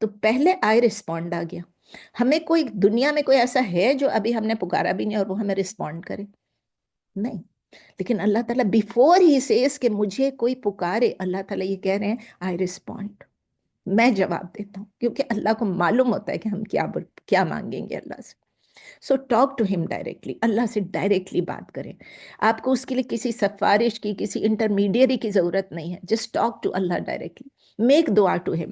تو پہلے آئی رسپونڈ آ گیا. ہمیں کوئی دنیا میں کوئی ایسا ہے جو ابھی ہم نے پکارا بھی نہیں اور وہ ہمیں رسپونڈ کرے؟ نہیں. لیکن اللہ تعالیٰ بیفور ہی سیز کہ مجھے کوئی پکارے، اللہ تعالیٰ یہ کہہ رہے ہیں آئی رسپونڈ، میں جواب دیتا ہوں. کیونکہ اللہ کو معلوم ہوتا ہے کہ ہم کیا مانگیں گے اللہ سے. سو ٹاک ٹو ہم ڈائریکٹلی. اللہ سے ڈائریکٹلی بات کریں. آپ کو اس کے لیے کسی سفارش کی، کسی انٹرمیڈیری کی ضرورت نہیں ہے. Just talk to Allah directly. Make دعا ٹو ہم.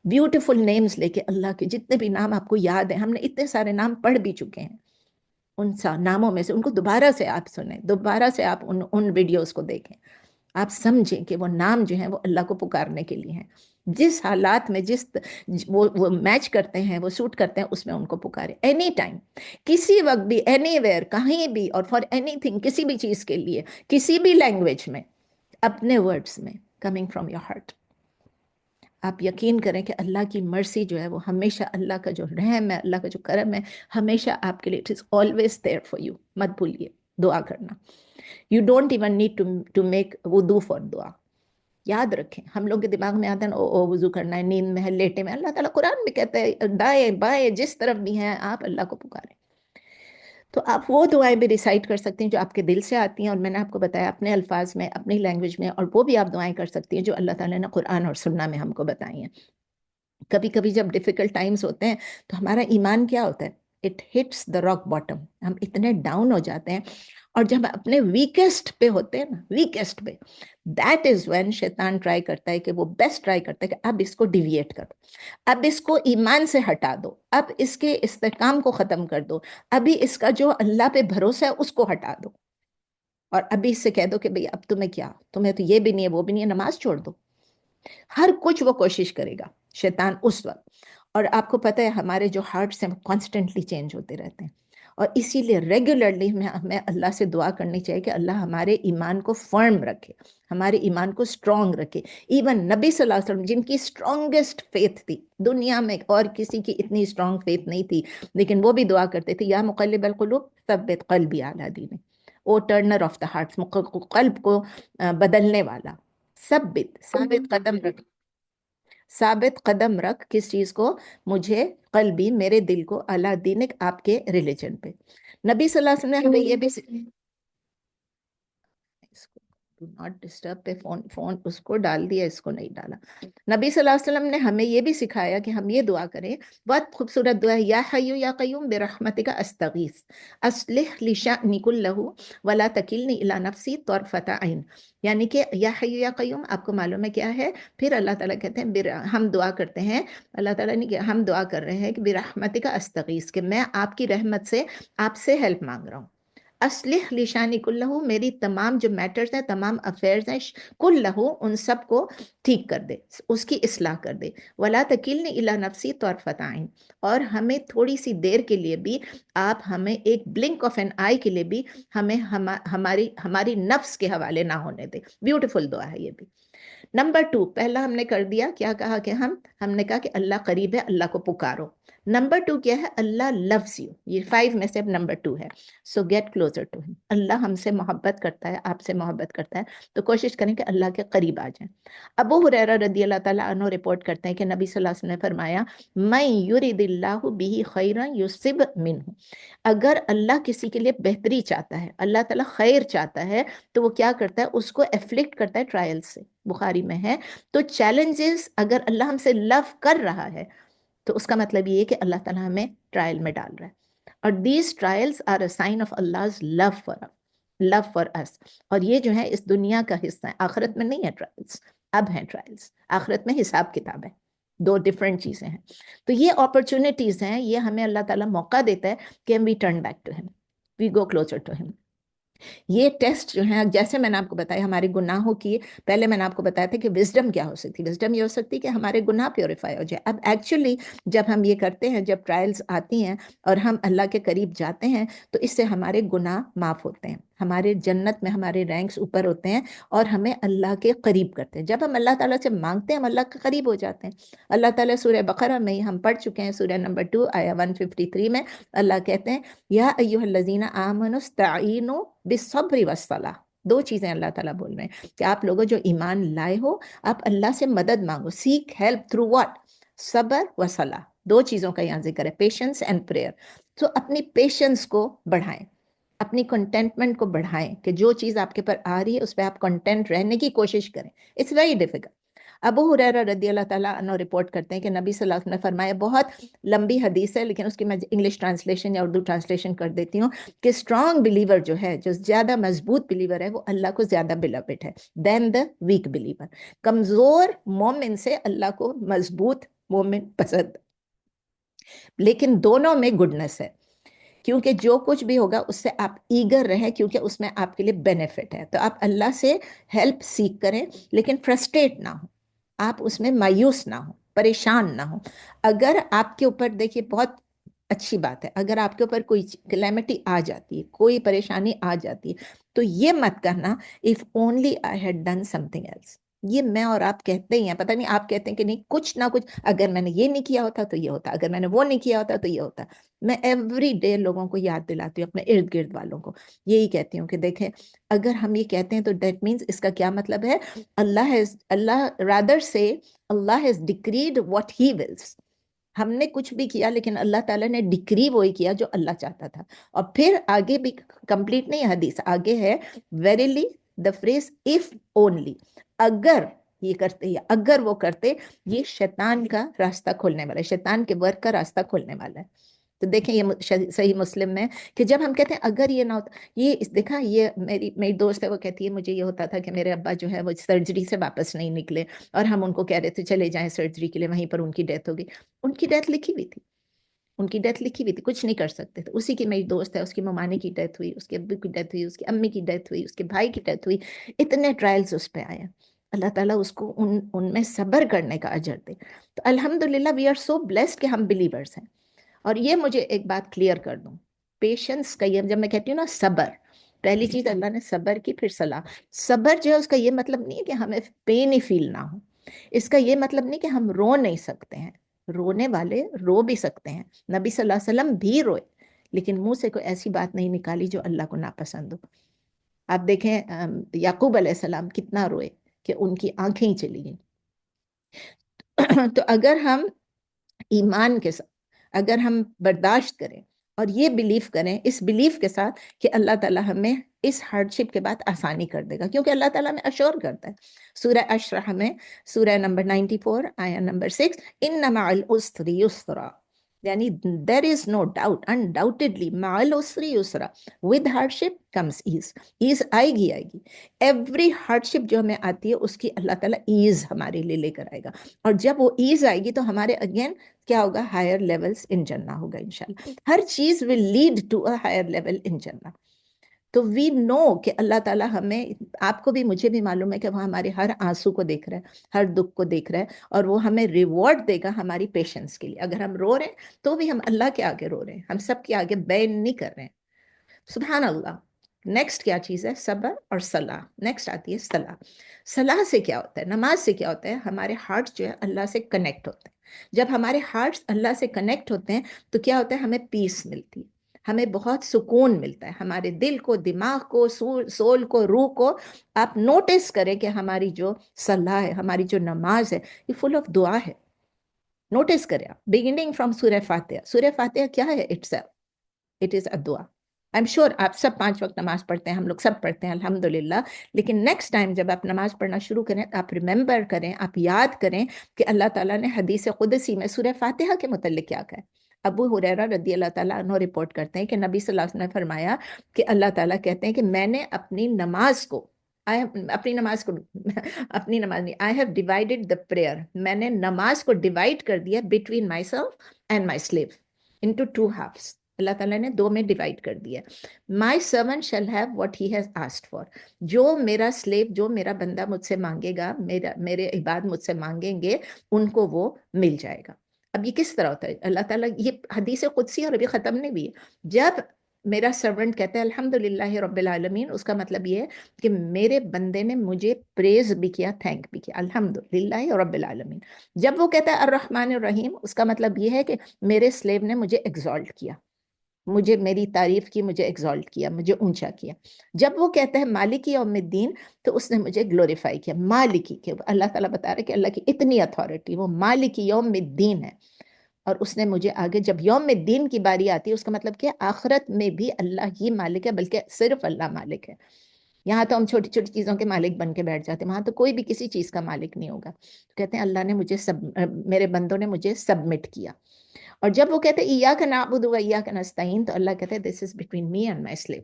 بیوٹیفل نیمز لے کے، اللہ کے جتنے بھی نام آپ کو یاد ہیں، ہم نے اتنے سارے نام پڑھ بھی چکے ہیں، ان ناموں میں سے ان کو دوبارہ سے آپ سنیں، دوبارہ سے آپ ان ویڈیوز کو دیکھیں. آپ سمجھیں کہ وہ نام جو ہیں وہ اللہ کو پکارنے کے لیے ہیں. جس حالات میں وہ میچ کرتے ہیں، وہ سوٹ کرتے ہیں، اس میں ان کو پکاریں. اینی ٹائم، کسی وقت بھی، اینی ویئر، کہیں بھی، اور فار اینی تھنگ، کسی بھی چیز کے لیے، کسی بھی لینگویج میں، اپنے ورڈز میں، کمنگ فرام یور ہارٹ. آپ یقین کریں کہ اللہ کی مرسی جو ہے وہ ہمیشہ، اللہ کا جو رحم ہے، اللہ کا جو کرم ہے، ہمیشہ آپ کے لیے it is always there for you. مت بھولیے دعا کرنا. You don't even need to make وضو فار دعا. یاد رکھیں، ہم لوگ کے دماغ میں آتا ہے نا وضو کرنا ہے، نیند میں ہے، لیٹے میں. اللہ تعالیٰ قرآن میں کہتا ہے دائیں بائیں جس طرف بھی ہیں آپ اللہ کو پکاریں. تو آپ وہ دعائیں بھی ریسائٹ کر سکتی ہیں جو آپ کے دل سے آتی ہیں، اور میں نے آپ کو بتایا اپنے الفاظ میں، اپنی لینگویج میں، اور وہ بھی آپ دعائیں کر سکتی ہیں جو اللہ تعالیٰ نے قرآن اور سنہ میں ہم کو بتائی ہیں. کبھی کبھی جب ڈیفیکلٹ ٹائمز ہوتے ہیں تو ہمارا ایمان کیا ہوتا ہے؟ It hits the rock bottom. ہم اتنے ڈاؤن ہو جاتے ہیں، اور جب اپنے ویکسٹ پہ ہوتے ہیں نا، ویکسٹ پہ، دیٹ از وین شیطان ٹرائی کرتا ہے، کہ وہ بیسٹ ٹرائی کرتا ہے کہ اب اس کو ڈیویٹ کرو، اب اس کو ایمان سے ہٹا دو، اب اس کے استحکام کو ختم کر دو، ابھی اس کا جو اللہ پہ بھروسہ ہے اس کو ہٹا دو، اور ابھی اس سے کہہ دو کہ بھئی اب تمہیں تو یہ بھی نہیں ہے، وہ بھی نہیں ہے، نماز چھوڑ دو. ہر کچھ وہ کوشش کرے گا شیطان اس وقت. اور آپ کو پتہ ہے ہمارے جو ہارٹس ہیں وہ کانسٹنٹلی چینج ہوتے رہتے ہیں، اور اسی لیے ریگولرلی ہمیں اللہ سے دعا کرنی چاہیے کہ اللہ ہمارے ایمان کو فرم رکھے، ہمارے ایمان کو اسٹرانگ رکھے. ایون نبی صلی اللہ علیہ وسلم جن کی اسٹرانگسٹ فیتھ تھی دنیا میں، اور کسی کی اتنی اسٹرانگ فیتھ نہیں تھی، لیکن وہ بھی دعا کرتے تھے، یا مقلب القلوب ثبت قلبی علی دینے. او ٹرنر آف دا ہارٹس، قلب کو بدلنے والا. ثابت قدم رکھ، ثابت قدم رکھ کس چیز کو؟ مجھے، قلبی، میرے دل کو، اللہ دینک، آپ کے ریلیجن پہ. نبی صلی اللہ علیہ وسلم نے ہمیں یہ بھی اس کو ڈو ناٹ ڈسٹرب پہ فون اس کو ڈال دیا، اس کو نہیں ڈالا. نبی صلی اللہ علیہ وسلم نے ہمیں یہ بھی سکھایا کہ ہم یہ دعا کریں. بہت خوبصورت دعا ہے، یا حی یا قیوم برحمتک استغیث اصلح لی شأنی کلہ ولا تکلنی الی نفسی طرفۃ عین. یعنی کہ یا حی یا قیوم آپ کو معلوم ہے کیا ہے؟ پھر اللہ تعالیٰ کہتے ہیں ہم دعا کرتے ہیں، اللہ تعالیٰ نے ہم دعا کر رہے ہیں کہ برحمتک استغیث، کہ میں آپ کی رحمت سے آپ سے ہیلپ مانگ رہا ہوں. اسلح لشانی کلہو، میری تمام جو میٹرز ہیں، تمام افیئرز ہیں، کلہو ان سب کو ٹھیک کر دے، اس کی اصلاح کر دے. ولا تکلنی الی نفسی طرفۃ عین، اور ہمیں تھوڑی سی دیر کے لیے بھی آپ ہمیں ایک بلنک آف این آئی کے لیے بھی ہمیں ہماری نفس کے حوالے نہ ہونے دے. بیوٹیفل دعا ہے یہ بھی. نمبر 2، پہلا ہم نے کر دیا، کیا کہا کہ ہم نے کہا کہ اللہ قریب ہے، اللہ کو پکارو. نمبر 2 کیا ہے؟ اللہ لوز یو. یہ 5 میں سے اب نمبر 2 ہے. سو گیٹ کلوزر ٹو ہم. اللہ ہم سے محبت کرتا ہے، آپ سے محبت کرتا ہے، تو کوشش کریں کہ اللہ کے قریب آ جائیں. ابو ہریرہ رضی اللہ تعالیٰ عنہ رپورٹ کرتے ہیں کہ نبی صلی اللہ علیہ وسلم نے فرمایا، من یرد اللہ بہ خیرا یصب منہ، اگر اللہ کسی کے لیے بہتری چاہتا ہے، اللہ تعالیٰ خیر چاہتا ہے، تو وہ کیا کرتا ہے؟ اس کو افلکٹ کرتا ہے ٹرائل سے. بخاری میں ہے. تو چیلنجز اگر اللہ ہم سے لو کر رہا ہے تو اس کا مطلب یہ ہے کہ اللہ تعالیٰ ہمیں ٹرائل میں ڈال رہا ہے. اور these trials are a sign of Allah's love for us. اور یہ جو ہے اس دنیا کا حصہ ہے، آخرت میں نہیں ہے ٹرائلز، اب ہیں ٹرائلز. آخرت میں حساب کتاب ہے، دو ڈیفرنٹ چیزیں ہیں. تو یہ اپرچونٹیز ہیں، یہ ہمیں اللہ تعالیٰ موقع دیتا ہے کہ we turn back to him, we go closer to him. یہ ٹیسٹ جو ہیں، جیسے میں نے آپ کو بتایا ہمارے گناہوں کی، پہلے میں نے آپ کو بتایا تھا کہ وزڈم کیا ہو سکتی، وزڈم یہ ہو سکتی کہ ہمارے گناہ پیوریفائی ہو جائے. اب ایکچولی جب ہم یہ کرتے ہیں، جب ٹرائلز آتی ہیں اور ہم اللہ کے قریب جاتے ہیں، تو اس سے ہمارے گناہ معاف ہوتے ہیں، ہمارے جنت میں ہمارے رینکس اوپر ہوتے ہیں اور ہمیں اللہ کے قریب کرتے ہیں. جب ہم اللہ تعالیٰ سے مانگتے ہیں ہم اللہ کے قریب ہو جاتے ہیں. اللہ تعالیٰ سورہ بقرہ میں ہی ہم پڑھ چکے ہیں، سورہ نمبر 2 آیہ 153 میں اللہ کہتے ہیں، یا ایھا الذین آمنوا استعینوا بالصبر والصلاۃ. دو چیزیں اللہ تعالیٰ بول رہے ہیں کہ آپ لوگوں جو ایمان لائے ہو، آپ اللہ سے مدد مانگو. Seek help through what? صبر و صلاح. دو چیزوں کا یہاں ذکر ہے، پیشنس اینڈ پریئر. تو اپنی پیشنس کو بڑھائیں، اپنی کنٹینٹمنٹ کو بڑھائیں کہ جو چیز آپ کے پر آ رہی ہے اس پہ آپ کنٹینٹ رہنے کی کوشش کریں. It's very difficult. ابو ہریرہ رضی اللہ تعالیٰ عنہ رپورٹ کرتے ہیں کہ نبی صلی اللہ علیہ وسلم نے فرمایا، بہت لمبی حدیث ہے لیکن اس کی میں انگلش ٹرانسلیشن یا اردو ٹرانسلیشن کر دیتی ہوں، کہ اسٹرانگ بلیور جو ہے، جو زیادہ مضبوط بلیور ہے، وہ اللہ کو زیادہ بلیوڈ ہے دین دا ویک بلیور. کمزور مومن سے اللہ کو مضبوط مومن پسند، لیکن دونوں میں گڈنس ہے، کیونکہ جو کچھ بھی ہوگا اس سے آپ ایگر رہیں، کیونکہ اس میں آپ کے لیے بینیفٹ ہے. تو آپ اللہ سے ہیلپ سیکھ کریں لیکن فرسٹریٹ نہ ہو، آپ اس میں مایوس نہ ہو، پریشان نہ ہو. اگر آپ کے اوپر، دیکھیے بہت اچھی بات ہے، اگر آپ کے اوپر کوئی کلیمٹی آ جاتی ہے، کوئی پریشانی آ جاتی ہے، تو یہ مت کہنا if only I had done something else. یہ میں اور آپ کہتے ہی ہیں، پتہ نہیں آپ کہتے ہیں کہ نہیں، کچھ نہ کچھ، اگر میں نے یہ نہیں کیا ہوتا تو یہ ہوتا، اگر میں نے وہ نہیں کیا ہوتا تو یہ ہوتا. میں ایوری ڈے لوگوں کو یاد دلاتی ہوں، اپنے ارد گرد والوں کو یہی کہتی ہوں کہ دیکھیں، اگر ہم یہ کہتے ہیں تو دیٹ مینس اس کا کیا مطلب ہے؟ اللہ رادر سے اللہ ہیز ڈکریڈ واٹ ہی ولس. ہم نے کچھ بھی کیا لیکن اللہ تعالیٰ نے ڈکری وہی کیا جو اللہ چاہتا تھا. اور پھر آگے بھی کمپلیٹ نہیں حدیث، آگے ہے verily the phrase of only, اگر یہ کرتے یا اگر وہ کرتے، یہ شیطان کا راستہ کھولنے والا ہے، شیطان کے ورک کا راستہ کھولنے والا ہے. تو دیکھیں یہ صحیح مسلم میں کہ جب ہم کہتے ہیں اگر یہ نہ ہوتا، یہ دیکھا، یہ میری دوست ہے، وہ کہتی ہے مجھے یہ ہوتا تھا کہ میرے ابا جو ہے وہ سرجری سے واپس نہیں نکلے، اور ہم ان کو کہہ رہے تھے چلے جائیں سرجری کے لیے، وہیں پر ان کی ڈیتھ ہو گئی. ان کی ڈیتھ لکھی ہوئی تھی، ان کی ڈیتھ لکھی ہوئی تھی، کچھ نہیں کر سکتے تھے. اسی کی میری دوست ہے، اس کی ممانی کی ڈیتھ ہوئی، اس کے ابو کی ڈیتھ ہوئی، اس کی امی کی ڈیتھ ہوئی، اس کے بھائی کی ڈیتھ ہوئی. اتنے ٹرائلز اس پہ آئے. اللہ تعالیٰ اس کو ان میں صبر کرنے کا اجر دے. تو الحمدللہ وی آر سو بلیسڈ کہ ہم بلیورز ہیں. اور یہ مجھے ایک بات کلیئر کر دوں، پیشنس کا، یہ جب میں کہتی ہوں نا صبر، پہلی چیز اللہ نے صبر کی، پھر صلاح. صبر جو ہے اس کا یہ مطلب نہیں ہے کہ ہمیں پین ہی فیل نہ ہو، اس کا یہ مطلب نہیں کہ ہم رو نہیں سکتے ہیں، رونے والے رو بھی سکتے ہیں. نبی صلی اللہ علیہ وسلم بھی روئے لیکن منہ سے کوئی ایسی بات نہیں نکالی جو اللہ کو ناپسند ہو. آپ دیکھیں یعقوب علیہ السلام کتنا روئے کہ ان کی آنکھیں ہی چلی گئیں. تو اگر ہم ایمان کے ساتھ، اگر ہم برداشت کریں اور یہ بلیف کریں، اس بلیف کے ساتھ کہ اللہ تعالیٰ ہمیں اس ہارڈشپ کے بعد آسانی کر دے گا، کیونکہ اللہ تعالیٰ ہمیں اشور کرتا ہے. سورہ اشرح میں، سورہ نمبر 94 آیہ نمبر 6، ان مع العسر یسرا، یعنی there is no doubt, undoubtedly مع العسر یسرا، with hardship comes ease. As آئے گی. ایوری ہارڈشپ جو ہمیں آتی ہے اس کی اللہ تعالیٰ ایز ہمارے لیے لے کر آئے گا. اور جب وہ ایز آئے گی تو ہمارے اگین کیا ہوگا؟ ہائر لیولز ان جنہ ہوگا انشاءاللہ. ہر چیز will lead to a higher level in جنہ. تو وی نو کہ اللہ تعالیٰ ہمیں، آپ کو بھی مجھے بھی معلوم ہے کہ وہ ہمارے ہر آنسو کو دیکھ رہا ہے، ہر دکھ کو دیکھ رہا ہے، اور وہ ہمیں ریوارڈ دے گا ہماری پیشنس کے لیے. اگر ہم رو رہے ہیں تو بھی ہم اللہ کے آگے رو رہے ہیں، ہم سب کے آگے بین نہیں کر رہے ہیں. سبحان اللہ. نیکسٹ کیا چیز ہے؟ صبر اور صلاح. نیکسٹ آتی ہے صلاح. صلاح سے کیا ہوتا ہے؟ نماز سے کیا ہوتا ہے؟ ہمارے ہارٹ جو ہے اللہ سے کنیکٹ ہوتے ہیں. جب ہمارے ہارٹ اللہ سے کنیکٹ ہوتے ہیں تو کیا ہوتا ہے؟ ہمیں پیس ملتی ہے، ہمیں بہت سکون ملتا ہے، ہمارے دل کو، دماغ کو، سول کو، روح کو. آپ نوٹس کریں کہ ہماری جو صلاح ہے، ہماری جو نماز ہے، یہ فل آف دعا ہے. نوٹس کریں آپ، بگننگ فرام سورہ فاتحہ. سورہ فاتحہ کیا ہے؟ اٹ از اے دعا. آئی ایم شیور آپ سب 5 وقت نماز پڑھتے ہیں، ہم لوگ سب پڑھتے ہیں الحمدللہ. لیکن نیکسٹ ٹائم جب آپ نماز پڑھنا شروع کریں، آپ ریممبر کریں، آپ یاد کریں کہ اللہ تعالیٰ نے حدیث قدسی میں سورہ فاتحہ کے متعلق کیا کہا ہے. ابو ہریرہ رضی اللہ تعالیٰ عنہ رپورٹ کرتے ہیں کہ نبی صلی اللہ علیہ وسلم نے فرمایا کہ اللہ تعالیٰ کہتے ہیں کہ میں نے اپنی نماز کو، اپنی نماز نہیں، I have divided the prayer. میں نے نماز کو ڈیوائڈ کر دیا between myself and my slave into 2 halves. Allah تعالیٰ نے 2 میں ڈیوائڈ کر دیا. My servant shall have what he has asked for. جو میرا سلیو، جو میرا بندہ مجھ سے مانگے گا، میرے عباد مجھ سے مانگیں گے، ان کو وہ مل جائے گا. اب یہ کس طرح ہوتا ہے؟ اللہ تعالیٰ، یہ حدیث قدسی اور ابھی ختم نہیں ہوئی ہے. جب میرا سرونٹ کہتا ہے الحمدللہ رب العالمین، اس کا مطلب یہ ہے کہ میرے بندے نے مجھے پریز بھی کیا، تھینک بھی کیا، الحمدللہ رب العالمین. جب وہ کہتا ہے الرحمن الرحیم، اس کا مطلب یہ ہے کہ میرے سلیو نے مجھے ایگزالٹ کیا، مجھے میری تعریف کی، مجھے ایگزالٹ کیا، مجھے اونچا کیا. جب وہ کہتا ہے مالک یوم الدین، تو اس نے مجھے گلوریفائی کیا. مالکی، کہ اللہ تعالیٰ بتا رہے کہ اللہ کی اتنی اتھارٹی، وہ مالک یوم الدین ہے. اور اس نے مجھے آگے، جب یوم الدین کی باری آتی ہے، اس کا مطلب کہ آخرت میں بھی اللہ ہی مالک ہے، بلکہ صرف اللہ مالک ہے. یہاں تو ہم چھوٹی چھوٹی چیزوں کے مالک بن کے بیٹھ جاتے ہیں، وہاں تو کوئی بھی کسی چیز کا مالک نہیں ہوگا. کہتے ہیں اللہ نے مجھے میرے بندوں نے مجھے سبمٹ کیا. اور جب وہ کہتے ہیں ایاک نعبد و ایاک نستعین، تو اللہ کہتے ہیں this is between me and my slave.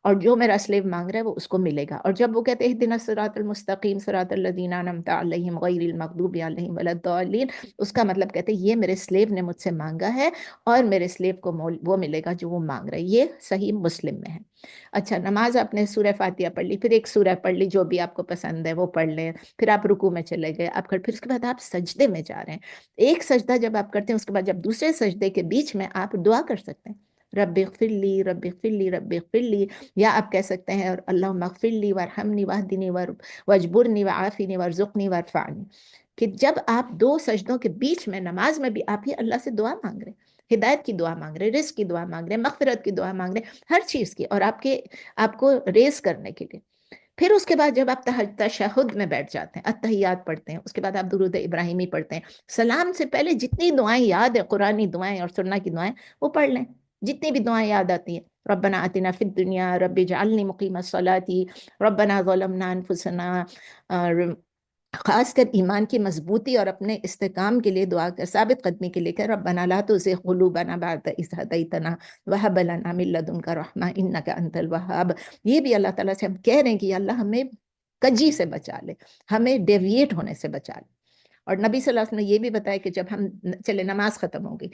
اور جو میرا سلیو مانگ رہا ہے وہ اس کو ملے گا. اور جب وہ کہتے ہیں اہدنا الصراط المستقیم صراط الذین انعمت علیہم غیر المغضوب علیہم ولا الضالین، اس کا مطلب کہتے ہیں یہ میرے سلیو نے مجھ سے مانگا ہے، اور میرے سلیو کو وہ ملے گا جو وہ مانگ رہا ہے. یہ صحیح مسلم میں ہے. اچھا، نماز آپ نے سورہ فاتحہ پڑھ لی، پھر ایک سورہ پڑھ لی جو بھی آپ کو پسند ہے وہ پڑھ لیں، پھر آپ رکوع میں چلے گئے، آپ پھر اس کے بعد آپ سجدے میں جا رہے ہیں. ایک سجدہ جب آپ کرتے ہیں، اس کے بعد جب دوسرے سجدے کے بیچ میں آپ دعا کر سکتے ہیں، رب اغفر لی رب اغفر لی رب اغفر لی، یا آپ کہہ سکتے ہیں اللہم اغفر لی وارحمنی واہدنی واجبرنی وعافنی وارزقنی وارفعنی. کہ جب آپ 2 سجدوں کے بیچ میں نماز میں بھی آپ ہی اللہ سے دعا مانگ رہے ہیں، ہدایت کی دعا مانگ رہے ہیں، رزق کی دعا مانگ رہے ہیں، مغفرت کی دعا مانگ رہے ہیں، ہر چیز کی، اور آپ کو ریز کرنے کے لیے. پھر اس کے بعد جب آپ تشہد میں بیٹھ جاتے ہیں، اتحیات پڑھتے ہیں، اس کے بعد آپ درود ابراہیمی پڑھتے ہیں. سلام سے پہلے جتنی دعائیں یاد ہیں، قرآنی دعائیں اور سنہ کی دعائیں، وہ پڑھ لیں. جتنی بھی دعائیں یاد آتی ہیں، ربنا آتنا فی الدنیا، رب اجعلنی مقیم الصلاۃ، ربنا ظلمنا انفسنا، خاص کر ایمان کی مضبوطی اور اپنے استحکام کے لیے دعا کر، ثابت قدمی کے لیے کہ ربنا لا تزغ قلوبنا بعد اذ ہدیتنا وہب لنا من لدنک رحمہ انک انت الوہاب. یہ بھی اللہ تعالیٰ سے ہم کہہ رہے ہیں کہ یا اللہ ہمیں کجی سے بچا لے، ہمیں ڈیویٹ ہونے سے بچا لے. اور نبی صلی اللہ علیہ وسلم نے یہ بھی بتایا کہ جب ہم چلے نماز ختم ہوگی،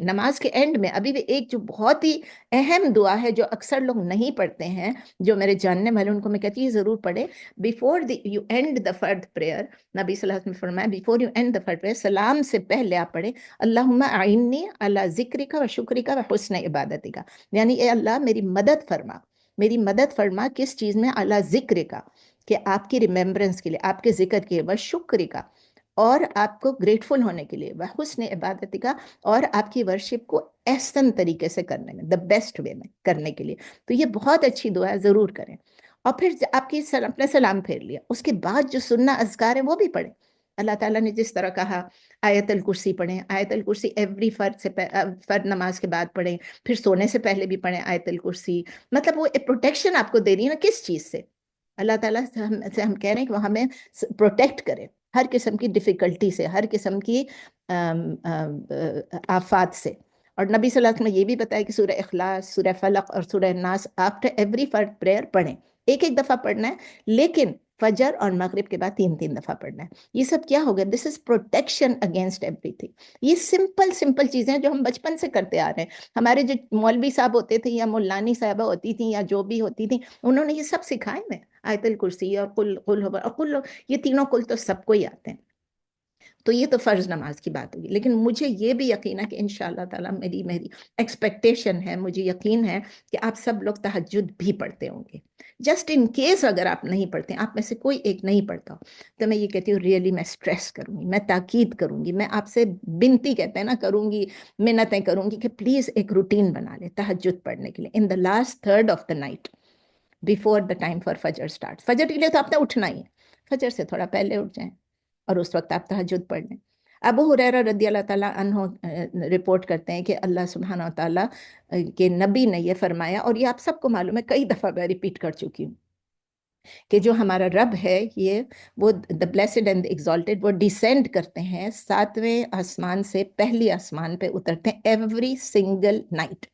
نماز کے اینڈ میں ابھی بھی ایک جو بہت ہی اہم دعا ہے جو اکثر لوگ نہیں پڑھتے ہیں، جو میرے جاننے والے ان کو میں کہتی ہوں ضرور پڑھے. بیفور یو اینڈ دا فرد پریئر، نبی صلی اللہ علیہ وسلم نے فرمایا بیفور یو اینڈ دا فرد پریئر، سلام سے پہلے آپ پڑھیں اللہم اعنی علی ذکرک و شکرک و حسن عبادتک. یعنی اے اللہ میری مدد فرما، میری مدد فرما کس چیز میں؟ اعلیٰ ذکر کا، کہ آپ کی ریممبرنس کے لیے، آپ کے ذکر کے، وہ شکر کا، اور آپ کو گریٹفل ہونے کے لیے، وہ حسن عبادت کا، اور آپ کی ورشپ کو احسن طریقے سے کرنے میں، دا بیسٹ وے میں کرنے کے لیے. تو یہ بہت اچھی دعا ہے، ضرور کریں. اور پھر آپ کی اپنا سلام پھیر لیا، اس کے بعد جو سننا اذکار ہیں وہ بھی پڑھیں. اللہ تعالیٰ نے جس طرح کہا آیت الکرسی پڑھیں، آیت الکرسی ایوری فرد نماز کے بعد پڑھیں، پھر سونے سے پہلے بھی پڑھیں آیت الکرسی. مطلب وہ پروٹیکشن آپ کو دے رہی ہے نا، کس چیز سے؟ اللہ تعالیٰ سے ہم کہہ رہے ہیں کہ وہ ہمیں پروٹیکٹ کرے ہر قسم کی ڈیفیکلٹی سے، ہر قسم کی آفات سے. اور نبی صلی اللہ علیہ وسلم نے یہ بھی بتایا کہ سورہ اخلاص، سورہ فلق اور سورہ ناس آفٹر ایوری فرد پریئر پڑھیں. ایک دفعہ پڑھنا ہے، لیکن فجر اور مغرب کے بعد 3 دفعہ پڑھنا ہے. یہ سب کیا ہو گیا؟ دس از پروٹیکشن اگینسٹ ایوری تھنگ. یہ سمپل چیزیں جو ہم بچپن سے کرتے آ رہے ہیں. ہمارے جو مولوی صاحب ہوتے تھے یا مولانی صاحبہ ہوتی تھیں یا جو بھی ہوتی تھیں، انہوں نے یہ سب سکھائے میں، آیت الکرسی اور قل یہ تینوں قل تو سب کو ہی آتے ہیں. تو یہ تو فرض نماز کی بات ہوگی. لیکن مجھے یہ بھی یقین ہے کہ انشاءاللہ تعالیٰ میری ایکسپیکٹیشن ہے، مجھے یقین ہے کہ آپ سب لوگ تہجد بھی پڑھتے ہوں گے. جسٹ ان کیس اگر آپ نہیں پڑھتے، آپ میں سے کوئی ایک نہیں پڑھتا ہو، تو میں یہ کہتی ہوں ریئلی میں سٹریس کروں گی، میں تاکید کروں گی، میں آپ سے بنتی کہتے ہیں نا کروں گی، منتیں کروں گی کہ پلیز ایک روٹین بنا لیں تہجد پڑھنے کے لیے in the last third of the night before the time for فجر سٹارٹ. فجر کے لیے تو آپ نے اٹھنا ہی ہے، فجر سے تھوڑا پہلے اٹھ جائیں اور اس وقت آپ تہجد پڑھ لیں. ابو ہریرہ رضی اللہ تعالیٰ عنہ رپورٹ کرتے ہیں کہ اللہ سبحانہ و تعالیٰ کے نبی نے یہ فرمایا، اور یہ آپ سب کو معلوم ہے، کئی دفعہ میں ریپیٹ کر چکی ہوں، کہ جو ہمارا رب ہے یہ وہ دا بلیسڈ اینڈ ایگزالٹڈ، وہ ڈیسینڈ کرتے ہیں 7ویں آسمان سے پہلی آسمان پہ اترتے ہیں ایوری سنگل نائٹ.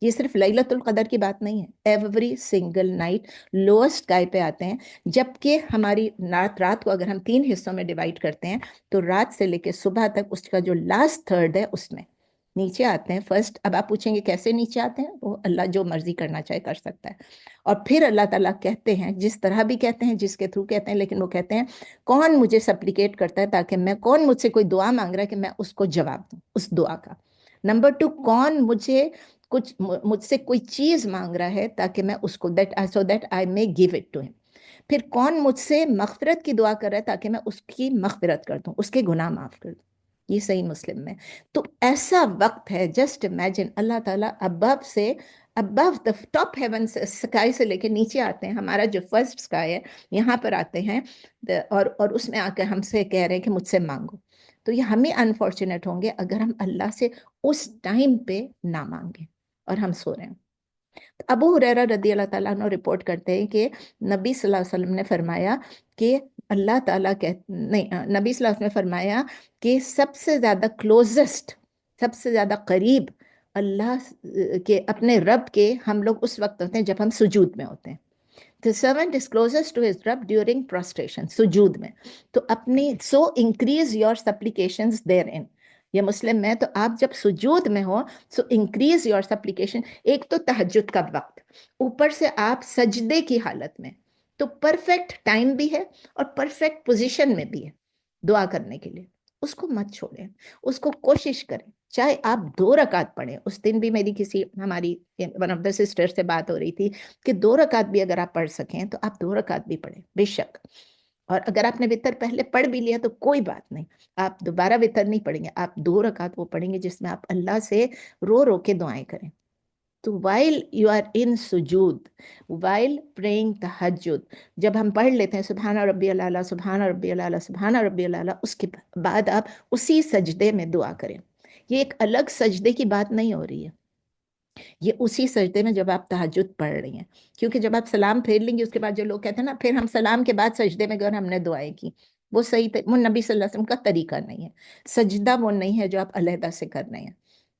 یہ صرف لیلۃ القدر کی بات نہیں ہے، every single night lowest sky پہ آتے ہیں. جبکہ ہماری رات کو اگر ہم 3 حصوں میں ڈیوائڈ کرتے ہیں تو رات سے لے کے صبح تک اس کا جو لاسٹ تھرڈ ہے اس میں نیچے آتے ہیں فرسٹ. اب آپ پوچھیں گے کیسے نیچے آتے ہیں؟ وہ اللہ جو مرضی کرنا چاہے کر سکتا ہے. اور پھر اللہ تعالیٰ کہتے ہیں، جس طرح بھی کہتے ہیں، جس کے تھرو کہتے ہیں، لیکن وہ کہتے ہیں کون مجھے سپلیکیٹ کرتا ہے تاکہ میں، کون مجھ سے کوئی دعا مانگ رہا ہے کہ میں اس کو جواب دوں اس دعا کا. نمبر 2، کون مجھ سے کوئی چیز مانگ رہا ہے تاکہ میں اس کو so that I may give it to him. پھر کون مجھ سے مغفرت کی دعا کر رہا ہے تاکہ میں اس کی مغفرت کر دوں، اس کے گناہ معاف کر دوں. یہ صحیح مسلم میں. تو ایسا وقت ہے، جسٹ امیجن اللہ تعالیٰ ابو دا ٹاپ ہیون سکائی سے لے کے نیچے آتے ہیں، ہمارا جو فرسٹ سکائی ہے یہاں پر آتے ہیں، اور اس میں آ کے ہم سے کہہ رہے ہیں کہ مجھ سے مانگو. تو یہ ہمیں انفارچونیٹ ہوں گے اگر ہم اللہ سے اس ٹائم پہ نہ مانگیں اور ہم سو رہے ہیں. ابو ہریرہ رضی اللہ تعالیٰ عنہ رپورٹ کرتے ہیں کہ نبی صلی اللہ علیہ وسلم نے فرمایا کہ اللہ تعالیٰ نبی صلی اللہ علیہ وسلم نے فرمایا کہ سب سے زیادہ کلوزسٹ، سب سے زیادہ قریب اللہ کے، اپنے رب کے ہم لوگ اس وقت ہوتے ہیں جب ہم سجود میں ہوتے ہیں. The servant is closest to his Rabb during prostration, سجود میں. تو اپنی so increase your supplications therein. یہ مسلم میں. تو آپ جب سجود میں ہو so increase your supplication. ایک تو تہجد کا وقت، اوپر سے آپ سجدے کی حالت میں، تو پرفیکٹ ٹائم بھی ہے اور پرفیکٹ پوزیشن میں بھی ہے دعا کرنے کے لیے. اس کو مت چھوڑیں، اس کو کوشش کریں. چاہے آپ 2 رکعت پڑھیں. اس دن بھی میری ہماری ون آف دا سسٹر سے بات ہو رہی تھی کہ 2 رکعت بھی اگر آپ پڑھ سکیں تو آپ 2 رکعت بھی پڑھیں بے شک. اور اگر آپ نے وتر پہلے پڑھ بھی لیا تو کوئی بات نہیں، آپ دوبارہ وتر نہیں پڑھیں گے، آپ 2 رکعت وہ پڑھیں گے جس میں آپ اللہ سے رو رو کے دعائیں کریں. تو while you are in سجود، while praying تہجد، جب ہم پڑھ لیتے ہیں سبحان ربی الاعلیٰ سبحان ربی الاعلیٰ سبحان ربی الاعلیٰ، اس کے بعد آپ اسی سجدے میں دعا کریں. یہ ایک الگ سجدے کی بات نہیں ہو رہی ہے، یہ اسی سجدے میں جب آپ تہجد پڑھ رہی ہیں. کیونکہ جب آپ سلام پھیر لیں گے اس کے بعد جو لوگ کہتے ہیں نا پھر ہم سلام کے بعد سجدے میں گئے اور ہم نے دعائیں کی، وہ صحیح وہ نبی صلی اللہ علیہ وسلم کا طریقہ نہیں ہے. سجدہ وہ نہیں ہے جو آپ علیحدہ سے کر رہے ہیں.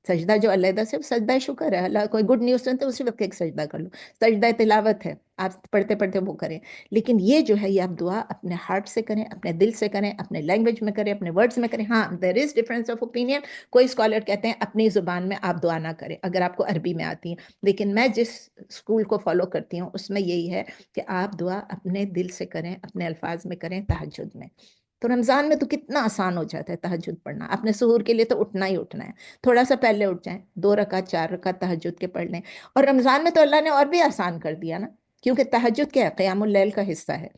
سجدہ جو علیحدہ سے، سجدہ شکر ہے، اللہ کوئی گڈ نیوز سنتے اسی وقت ایک سجدہ کر لو. سجدہ تلاوت ہے، آپ پڑھتے پڑھتے وہ کریں. لیکن یہ جو ہے یہ آپ دعا اپنے ہارٹ سے کریں، اپنے دل سے کریں، اپنے لینگویج میں کریں، اپنے ورڈز میں کریں. ہاں دیر از ڈفرینس آف اوپینین. کوئی اسکالر کہتے ہیں اپنی زبان میں آپ دعا نہ کریں اگر آپ کو عربی میں آتی ہے، لیکن میں جس اسکول کو فالو کرتی ہوں اس میں یہی ہے کہ آپ دعا اپنے دل سے کریں، اپنے الفاظ میں کریں تہجد میں. تو رمضان میں تو کتنا آسان ہو جاتا ہے تہجد پڑھنا. آپ نے سحور کے لیے تو اٹھنا ہی اٹھنا ہے، تھوڑا سا پہلے اٹھ جائیں، 2 رکعت 4 رکعت تہجد کے پڑھ لیں. اور رمضان میں تو اللہ نے اور بھی آسان کر دیا نا، کیونکہ تہجد کیا ہے؟ قیام اللیل کا حصہ ہے.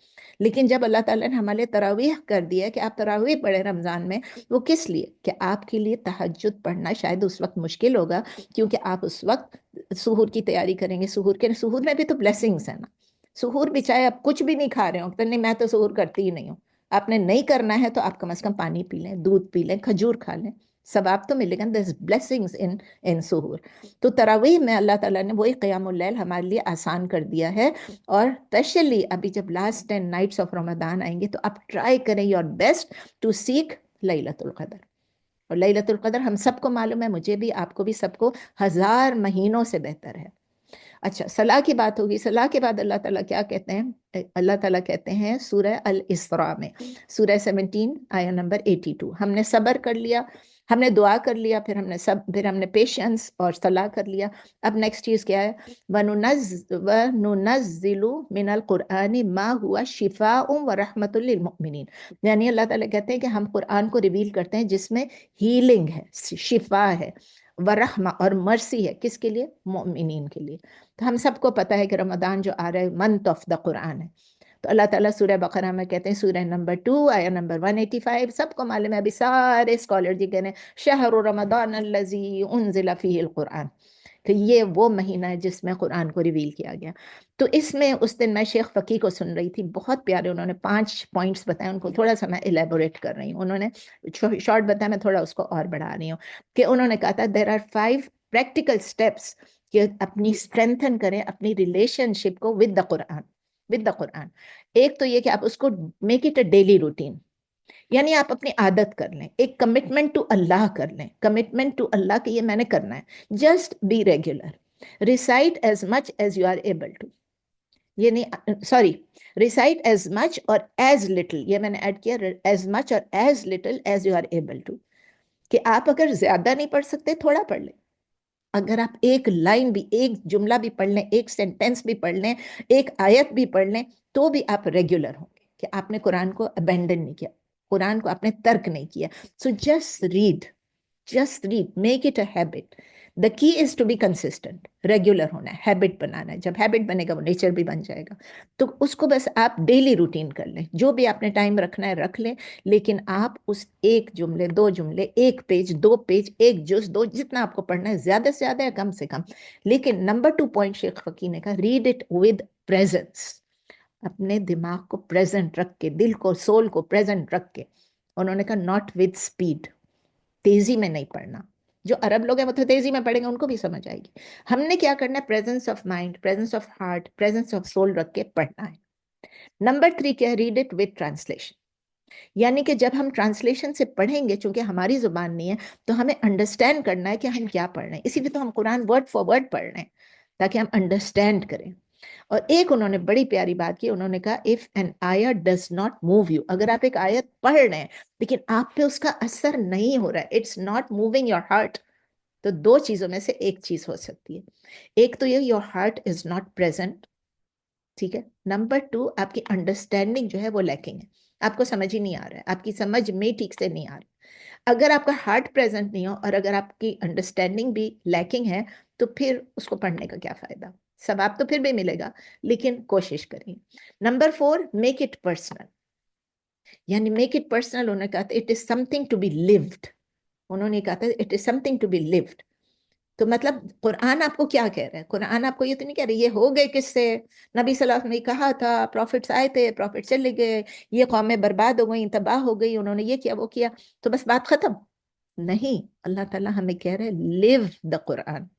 لیکن جب اللہ تعالیٰ نے ہمارے تراویح کر دیا کہ آپ تراویح پڑھیں رمضان میں، وہ کس لیے؟ کہ آپ کے لیے تہجد پڑھنا شاید اس وقت مشکل ہوگا، کیونکہ آپ اس وقت سحور کی تیاری کریں گے. سحور میں بھی تو بلیسنگز ہیں نا. سحور بھی چاہے آپ کچھ بھی نہیں کھا رہے ہوں تو نہیں میں تو سحور کرتی ہی نہیں ہوں، آپ نے نہیں کرنا ہے تو آپ کم از کم پانی پی لیں، دودھ پی لیں، کھجور کھا لیں، ثواب تو ملے گا. there's blessings in سحور. تو تراویح میں اللہ تعالیٰ نے وہی قیام اللیل ہمارے لیے آسان کر دیا ہے. اور اسپیشلی ابھی جب لاسٹ 10 نائٹس آف رمضان آئیں گے تو آپ ٹرائی کریں یور بیسٹ ٹو سیک لیلۃ القدر. اور لیلۃ القدر ہم سب کو معلوم ہے، مجھے بھی، آپ کو بھی، سب کو 1000 مہینوں سے بہتر ہے. اچھا صلاح کی بات ہوگی. صلاح کے بعد اللہ تعالیٰ کیا کہتے ہیں؟ اللہ تعالیٰ کہتے ہیں سورہ الاسراء میں، سورہ 17 آیا نمبر 82، ہم نے صبر کر لیا، ہم نے دعا کر لیا، پھر ہم نے پیشنس اور صلاح کر لیا. اب نیکسٹ چیز کیا ہے؟ وَنُنَزِّلُ مِنَ الْقُرْآنِ مَا هُوَ شِفَاءٌ وَرَحْمَةٌ لِّلْمُؤْمِنِينَ، یعنی اللہ تعالیٰ کہتے ہیں کہ ہم قرآن کو ریویل کرتے ہیں جس میں ہیلنگ ہے، شفا ہے، ورحمہ اور مرسی ہے. کس کے لیے؟ مومنین کے لیے. تو ہم سب کو پتہ ہے کہ رمضان جو آ رہا ہے منتھ آف دا قرآن ہے. تو اللہ تعالیٰ سورہ بقرہ میں کہتے ہیں سورہ نمبر 2 آیا نمبر 185، سب کو معلوم ہے، ابھی سارے اسکالر جی کہنے شہر رمضان الذی انزل فیہ القرآن، کہ یہ وہ مہینہ ہے جس میں قرآن کو ریویل کیا گیا. تو اس میں اس دن میں شیخ فقی کو سن رہی تھی، بہت پیارے انہوں نے 5 پوائنٹس بتائے، ان کو تھوڑا سا میں الیبوریٹ کر رہی ہوں. انہوں نے شارٹ بتایا، میں تھوڑا اس کو اور بڑھا رہی ہوں، کہ انہوں نے کہا تھا دیر آر 5 پریکٹیکل اسٹیپس کہ اپنی اسٹرینتھن کریں اپنی ریلیشن شپ کو ود دا قرآن. ایک تو یہ کہ آپ اس کو make it a daily routine, یعنی آپ اپنی عادت کر لیں، ایک کمٹمنٹ ٹو اللہ کر لیں، کمٹمنٹ ٹو اللہ کہ یہ میں نے کرنا ہے. Just be regular, recite as much as you are able to, یہ نہیں سوری، ریسائٹ ایز مچ اور ایز لٹل، یہ میں نے ایڈ کیا، ایز مچ اور as little as you are able to, کہ آپ اگر زیادہ نہیں پڑھ سکتے تھوڑا پڑھ لیں. اگر آپ ایک لائن بھی، ایک جملہ بھی پڑھ لیں، ایک سینٹینس بھی پڑھ لیں، ایک آیت بھی پڑھ لیں، تو بھی آپ ریگولر ہوں گے کہ آپ نے قرآن کو ابینڈن نہیں کیا، قرآن کو آپ نے ترک نہیں کیا. So just read, make it a habit. The key is to be consistent, regular ہونا ہے، ہیبٹ بنانا ہے. جب ہیبٹ بنے گا وہ نیچر بھی بن جائے گا. تو اس کو بس آپ ڈیلی روٹین کر لیں، جو بھی آپ نے ٹائم رکھنا ہے رکھ لیں، لیکن آپ اس ایک جملے، 2 جملے، 1 پیج، 2 پیج، 1 جز، 2 جتنا آپ کو پڑھنا ہے، زیادہ سے زیادہ یا کم سے کم. لیکن نمبر 2 پوائنٹ شیخ فقی نے کہا ریڈ اٹ ود پریزنس، اپنے دماغ کو پریزنٹ رکھ کے، دل کو، سول کو پریزنٹ رکھ کے. انہوں نے کہا ناٹ ود اسپیڈ، تیزی میں نہیں پڑھنا. جو عرب لوگ ہیں وہ تو تیزی میں پڑھیں گے، ان کو بھی سمجھ آئے گی. ہم نے کیا کرنا ہے؟ Presence of mind, presence of heart, presence of civil رکھ کے پڑھنا ہے. نمبر 3 کیا ہے؟ ریڈ اٹ ود ٹرانسلیشن، یعنی کہ جب ہم ٹرانسلیشن سے پڑھیں گے، چونکہ ہماری زبان نہیں ہے تو ہمیں انڈرسٹینڈ کرنا ہے کہ ہم کیا پڑھ رہے ہیں. اسی لیے تو ہم قرآن ورڈ فار ورڈ پڑھ رہے ہیں تاکہ ہم انڈرسٹینڈ کریں. اور ایک انہوں نے بڑی پیاری بات کی، انہوں نے کہا if an ayat does not move you، اگر آپ ایک آیت پڑھ رہے ہیں لیکن آپ پہ اس کا اثر نہیں ہو رہا ہے، it's not moving your heart، تو 2 چیزوں میں سے ایک چیز ہو سکتی ہے. ایک تو یہ your heart is not present، ٹھیک ہے. نمبر 2 آپ کی انڈرسٹینڈنگ جو ہے وہ لیکنگ ہے، آپ کو سمجھ ہی نہیں آ رہا ہے، آپ کی سمجھ میں ٹھیک سے نہیں آ رہا. اگر آپ کا ہارٹ پریزنٹ نہیں ہو اور اگر آپ کی انڈرسٹینڈنگ بھی لیکنگ ہے تو پھر اس کو پڑھنے کا کیا فائدہ؟ ثواب تو پھر بھی ملے گا لیکن کوشش کریں. نمبر 4 میک اٹ پرسنل، یعنی میک اٹ پرسنل. انہوں نے کہا تھا it is something to be loved, انہوں نے کہا تھا it is something to be loved. تو مطلب قرآن آپ کو کیا کہہ رہا ہے؟ قرآن آپ کو یہ تو نہیں کہہ رہا یہ ہو گئے کس سے، نبی صلی اللہ علیہ وسلم نے کہا تھا، پروفٹس آئے تھے، پروفٹ چلے گئے، یہ قومیں برباد ہو گئیں، تباہ ہو گئی، انہوں نے یہ کیا وہ کیا تو بس بات ختم. نہیں، اللہ تعالیٰ ہمیں کہہ رہے لیو دا قرآن.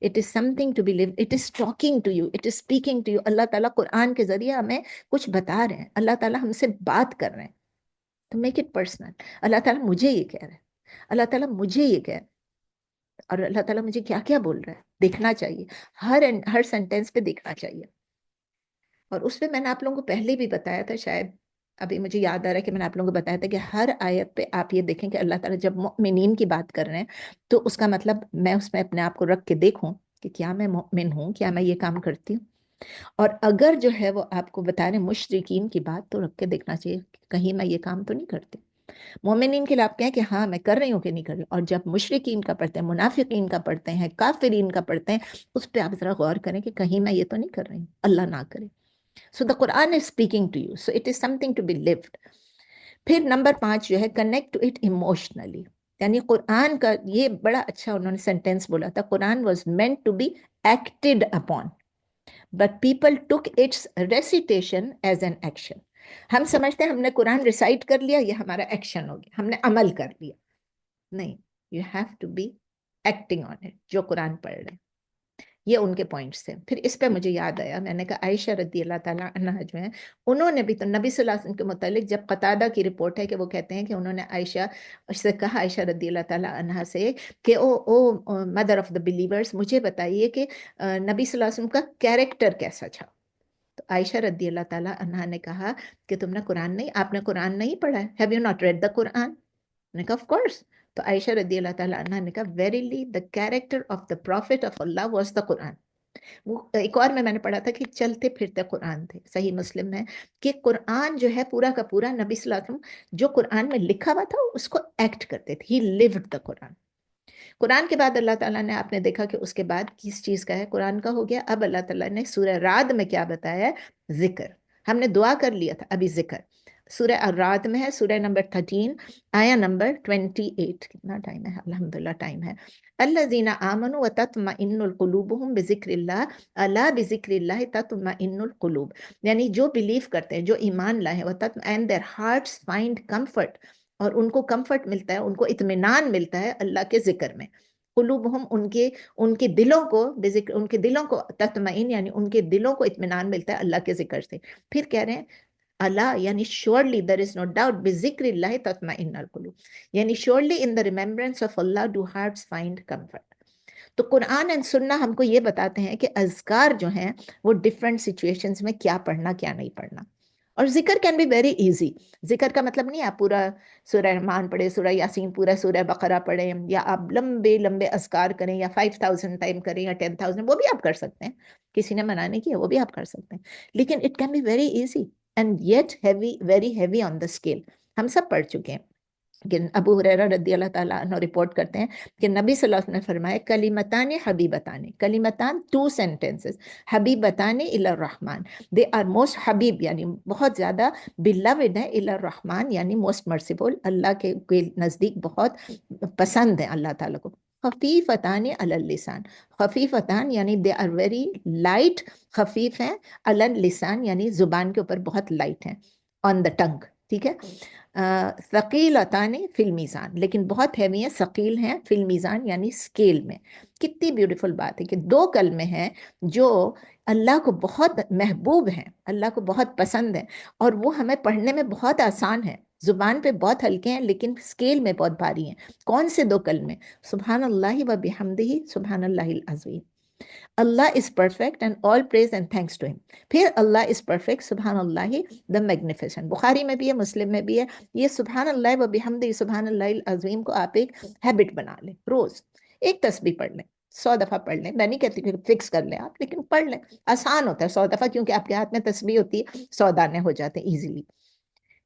It is something to be lived. It is talking to you. It is speaking to you. اللہ تعالیٰ قرآن کے ذریعے ہمیں کچھ بتا رہے ہیں، اللہ تعالیٰ ہم سے بات کر رہے ہیں. تو میک اٹ پرسنل. اللہ تعالیٰ مجھے یہ کہہ رہے ہیں، اللہ تعالیٰ مجھے یہ کہہ رہے ہیں، اور اللہ تعالیٰ مجھے کیا کیا بول رہا ہے دیکھنا چاہیے، ہر سینٹینس پہ دیکھنا چاہیے. اور اس پہ میں نے آپ لوگوں کو پہلے بھی بتایا تھا، شاید ابھی مجھے یاد آ رہا ہے کہ میں نے آپ لوگوں کو بتایا تھا کہ ہر آیت پہ آپ یہ دیکھیں کہ اللہ تعالیٰ جب مؤمنین کی بات کر رہے ہیں تو اس کا مطلب میں اس میں اپنے آپ کو رکھ کے دیکھوں کہ کیا میں مؤمن ہوں، کیا میں یہ کام کرتی ہوں. اور اگر جو ہے وہ آپ کو بتا رہے ہیں مشرکین کی بات، تو رکھ کے دیکھنا چاہیے کہ کہیں میں یہ کام تو نہیں کرتی. مومنین کے لیے آپ کہیں کہ ہاں میں کر رہی ہوں کہ نہیں کر رہی ہوں. اور جب مشرکین کا پڑھتے ہیں، منافقین کا پڑھتے ہیں، کافرین کا پڑھتے ہیں، اس پہ آپ ذرا غور کریں کہ کہیں میں یہ تو نہیں کر رہی ہوں، اللہ نہ کرے. So the Quran is speaking to you. So it is something to be lived. پھر نمبر 5 جو ہے connect to it emotionally، یعنی قرآن کا یہ بڑا اچھا انہوں نے سینٹینس بولا تھا، قرآن was meant to be acted upon but people took its recitation as an action. ہم سمجھتے ہیں ہم نے قرآن ریسائٹ کر لیا، یہ ہمارا ایکشن ہو گیا، ہم نے عمل کر لیا. نہیں، you have to be acting on it، جو قرآن پڑھ رہے ہیں. یہ ان کے پوائنٹس تھے. پھر اس پہ مجھے یاد آیا, میں نے کہا عائشہ رضی اللہ تعالیٰ عنہا جو ہیں, انہوں نے بھی تو نبی صلی اللہ علیہ وسلم کے متعلق, جب قتادہ کی رپورٹ ہے کہ وہ کہتے ہیں کہ انہوں نے عائشہ سے کہا, عائشہ رضی اللہ تعالیٰ عنہا سے, کہ او مدر آف دا بلیورس, مجھے بتائیے کہ نبی صلی اللہ علیہ وسلم کا کیریکٹر کیسا تھا. تو عائشہ رضی اللہ تعالیٰ عنہا نے کہا کہ تم نے قرآن نہیں, آپ نے قرآن نہیں پڑھا ہے, have you not read the Quran? نے کہا آف کورس. تو عائشہ رضی اللہ تعالیٰ عنہ نے کہا verily the character of the prophet of Allah was the Quran. وہ ایک اور میں نے پڑھا تھا کہ چلتے پھرتے قرآن تھے, صحیح مسلم میں, کہ قرآن جو ہے پورا کا پورا نبی صلی اللہ علیہ وسلم جو قرآن میں لکھا ہوا تھا اس کو ایکٹ کرتے تھے. ہی لیوڈ دا قرآن. قرآن کے بعد اللہ تعالیٰ نے, آپ نے دیکھا کہ اس کے بعد کس چیز کا ہے, قرآن کا ہو گیا. اب اللہ تعالیٰ نے سورہ رعد میں کیا بتایا ہے, ذکر. ہم نے دعا کر لیا تھا, ابھی ذکر. سورہ الرعد میں ہے, سورہ نمبر 13 آیا نمبر 28. کتنا ٹائم ہے؟ الحمدللہ ٹائم ہے. الذین آمنوا وتطمئن قلوبہم بذکر اللہ الا بذکر اللہ تطمئن القلوب. یعنی جو بلیو کرتے ہیں, جو ایمان لائے ہیں, وتطمئن their hearts find comfort, اور ان کو کمفرٹ ملتا ہے, ان کو اطمینان ملتا ہے اللہ کے ذکر میں. قلوبہم, ان کے دلوں کو بذکر, ان کے دلوں کو تطمئن یعنی ان کے دلوں کو اطمینان ملتا ہے اللہ کے ذکر سے. پھر کہہ رہے ہیں اللہ یعنی surely there is no doubt بذکر اللہ تطمئن القلوب, یعنی surely in the remembrance of Allah do hearts find comfort. تو قرآن اینڈ سننا ہم کو یہ بتاتے ہیں کہ اذکار جو ہیں وہ ڈفرینٹ سچویشنز میں کیا پڑھنا کیا نہیں پڑھنا. اور ذکر کین بی ویری ایزی. ذکر کا مطلب نہیں آپ پورا سورہ رحمان پڑھیں, سورہ یاسین, پورا سورہ بقرہ پڑھیں, یا آپ لمبے لمبے اذکار کریں, یا 5000 ٹائم کریں, یا 10,000, وہ بھی آپ کر سکتے ہیں, کسی نے منع نہیں کیا, وہ بھی آپ کر سکتے ہیں. لیکن it can be very easy and yet heavy, very heavy on the scale. ہم سب پڑھ چکے ہیں کہ ابو ہریرہ رضی اللہ تعالیٰ عنہ رپورٹ کرتے ہیں کہ نبی صلی اللہ علیہ وسلم نے فرمایا کلمتان حبیبتان, کلمتان 2 sentences, حبیبتان الی الرحمن, دے آر موسٹ حبیب یعنی بہت زیادہ beloved ہیں, الی الرحمن یعنی موسٹ مرسیفل, اللہ کے نزدیک بہت پسند ہیں اللہ تعالیٰ کو. خفیفتان علی اللسان, خفیفتان یعنی دے آر ویری لائٹ, خفیف ہیں, علی اللسان یعنی زبان کے اوپر بہت لائٹ ہیں, آن دا ٹنگ, ٹھیک ہے. ثقیلتان فی المیزان, لیکن بہت ہیوی ہیں, ثقیل ہیں فی المیزان یعنی اسکیل میں. کتنی بیوٹیفل بات ہے کہ 2 کلمے ہیں جو اللہ کو بہت محبوب ہیں, اللہ کو بہت پسند ہیں, اور وہ ہمیں پڑھنے میں بہت آسان ہے, زبان پہ بہت ہلکے ہیں لیکن اسکیل میں بہت بھاری ہیں. کون سے 2 کلمے؟ سبحان اللہ و بحمدہ سبحان اللہ العظیم. Allah is perfect and all praise and thanks to him. پھر اللہ از پرفیکٹ, سبحان اللہ دا میگنیفیسنٹ. بخاری میں بھی ہے, مسلم میں بھی ہے. یہ سبحان اللہ و بحمدہ سبحان اللہ العظیم کو آپ ایک ہیبٹ بنا لیں, روز ایک تسبیح پڑھ لیں, 100 دفعہ پڑھ لیں. میں نہیں کہتی کہ فکس کر لیں آپ, لیکن پڑھ لیں. آسان ہوتا ہے 100 دفعہ, کیونکہ آپ کے ہاتھ میں تسبیح ہوتی ہے, 100 دانے ہو جاتے ہیں ایزیلی.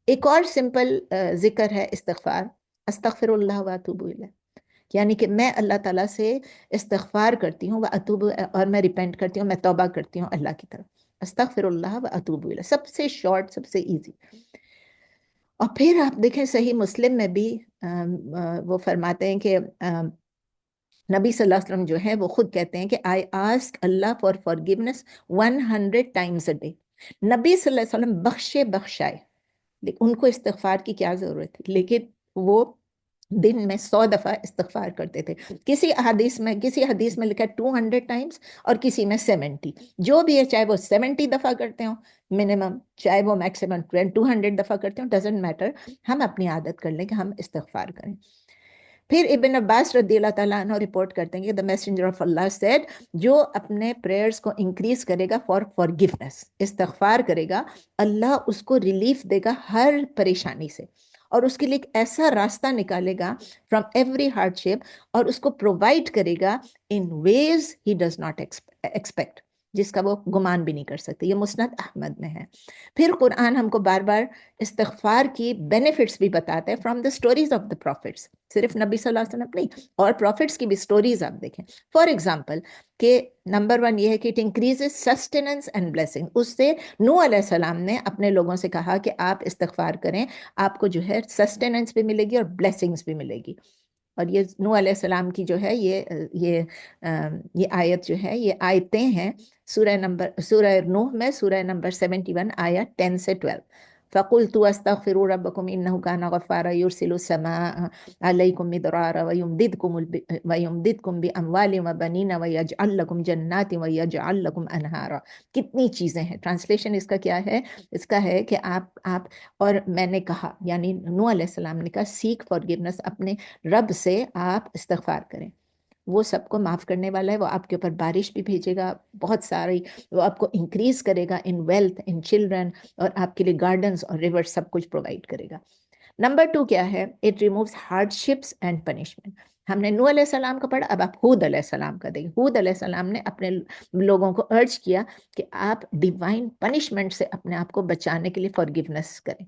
ایک اور سمپل ذکر ہے استغفار, استغفر اللہ و اتوب الیہ, یعنی کہ میں اللہ تعالیٰ سے استغفار کرتی ہوں, واتوب, اور میں ریپینٹ کرتی ہوں, میں توبہ کرتی ہوں اللہ کی طرف. استغفر اللہ واتوب الیہ, سب سے شارٹ, سب سے ایزی. اور پھر آپ دیکھیں صحیح مسلم میں بھی وہ فرماتے ہیں کہ نبی صلی اللہ علیہ وسلم جو ہے وہ خود کہتے ہیں کہ I ask Allah for forgiveness 100 times a day. نبی صلی اللہ علیہ وسلم بخشے بخشائے, ان کو استغفار کی کیا ضرورت تھی, لیکن وہ دن میں 100 دفعہ استغفار کرتے تھے. کسی حدیث میں لکھا 200 ٹائمز, اور کسی میں 70. جو بھی ہے, چاہے وہ 70 دفعہ کرتے ہوں منیمم, چاہے وہ میکسیمم 200 دفعہ کرتے ہوں, ڈزنٹ میٹر. ہم اپنی عادت کر لیں کہ ہم استغفار کریں. پھر ابن عباس رضی اللہ تعالیٰ عنہ رپورٹ کرتے ہیں کہ the messenger of Allah said, جو اپنے پریئرز کو انکریز کرے گا فار forgiveness, استغفار کرے گا, اللہ اس کو ریلیف دے گا ہر پریشانی سے, اور اس کے لیے ایک ایسا راستہ نکالے گا فرام ایوری ہارڈ شپ, اور اس کو پرووائڈ کرے گا ان ویز ہی ڈز ناٹ ایکسپیکٹ, جس کا وہ گمان بھی نہیں کر سکتے. یہ مسند احمد میں ہے. پھر قرآن ہم کو بار بار استغفار کی بینیفٹس بھی بتاتا ہے from the stories of the prophets, صرف نبی صلی اللہ علیہ وسلم نہیں, اور پروفٹس کی بھی اسٹوریز آپ دیکھیں. فار ایگزامپل کہ نمبر 1 یہ ہے کہ it increases sustenance and blessing. اس سے نوح علیہ السلام نے اپنے لوگوں سے کہا کہ آپ استغفار کریں, آپ کو جو ہے سسٹیننس بھی ملے گی اور بلیسنگس بھی ملے گی. اور یہ نوح علیہ السلام کی جو ہے یہ آیت جو ہے, یہ آیتیں ہیں سورہ نوح میں, سورہ نمبر 71 آیت 10 سے 12. فقلت استغفروا ربكم انه كان غفارا يرسل السماء عليكم مدرارا ويمددكم باموال وبنين ويجعل لكم جنات ويجعل لكم انہارا. کتنی چیزیں ہیں. ٹرانسلیشن اس کا کیا ہے؟ اس کا ہے کہ آپ اور میں نے کہا، یعنی نوح علیہ السلام نے کہا سیک فارگیونس، اپنے رب سے آپ استغفار کریں، وہ سب کو معاف کرنے والا ہے. وہ آپ کے اوپر بارش بھی بھیجے گا بہت ساری، وہ آپ کو انکریز کرے گا ان ویلتھ، ان چلڈرن، اور آپ کے لیے گارڈنز اور ریورس سب کچھ پرووائڈ کرے گا. نمبر 2 کیا ہے؟ It removes hardships and punishment. ہم نے نوح علیہ السلام کا پڑھا، اب آپ ہود علیہ السلام کا دیکھیں. ہود علیہ السلام نے اپنے لوگوں کو ارج کیا کہ آپ ڈیوائن پنشمنٹ سے اپنے آپ کو بچانے کے لیے فارگیونس کریں.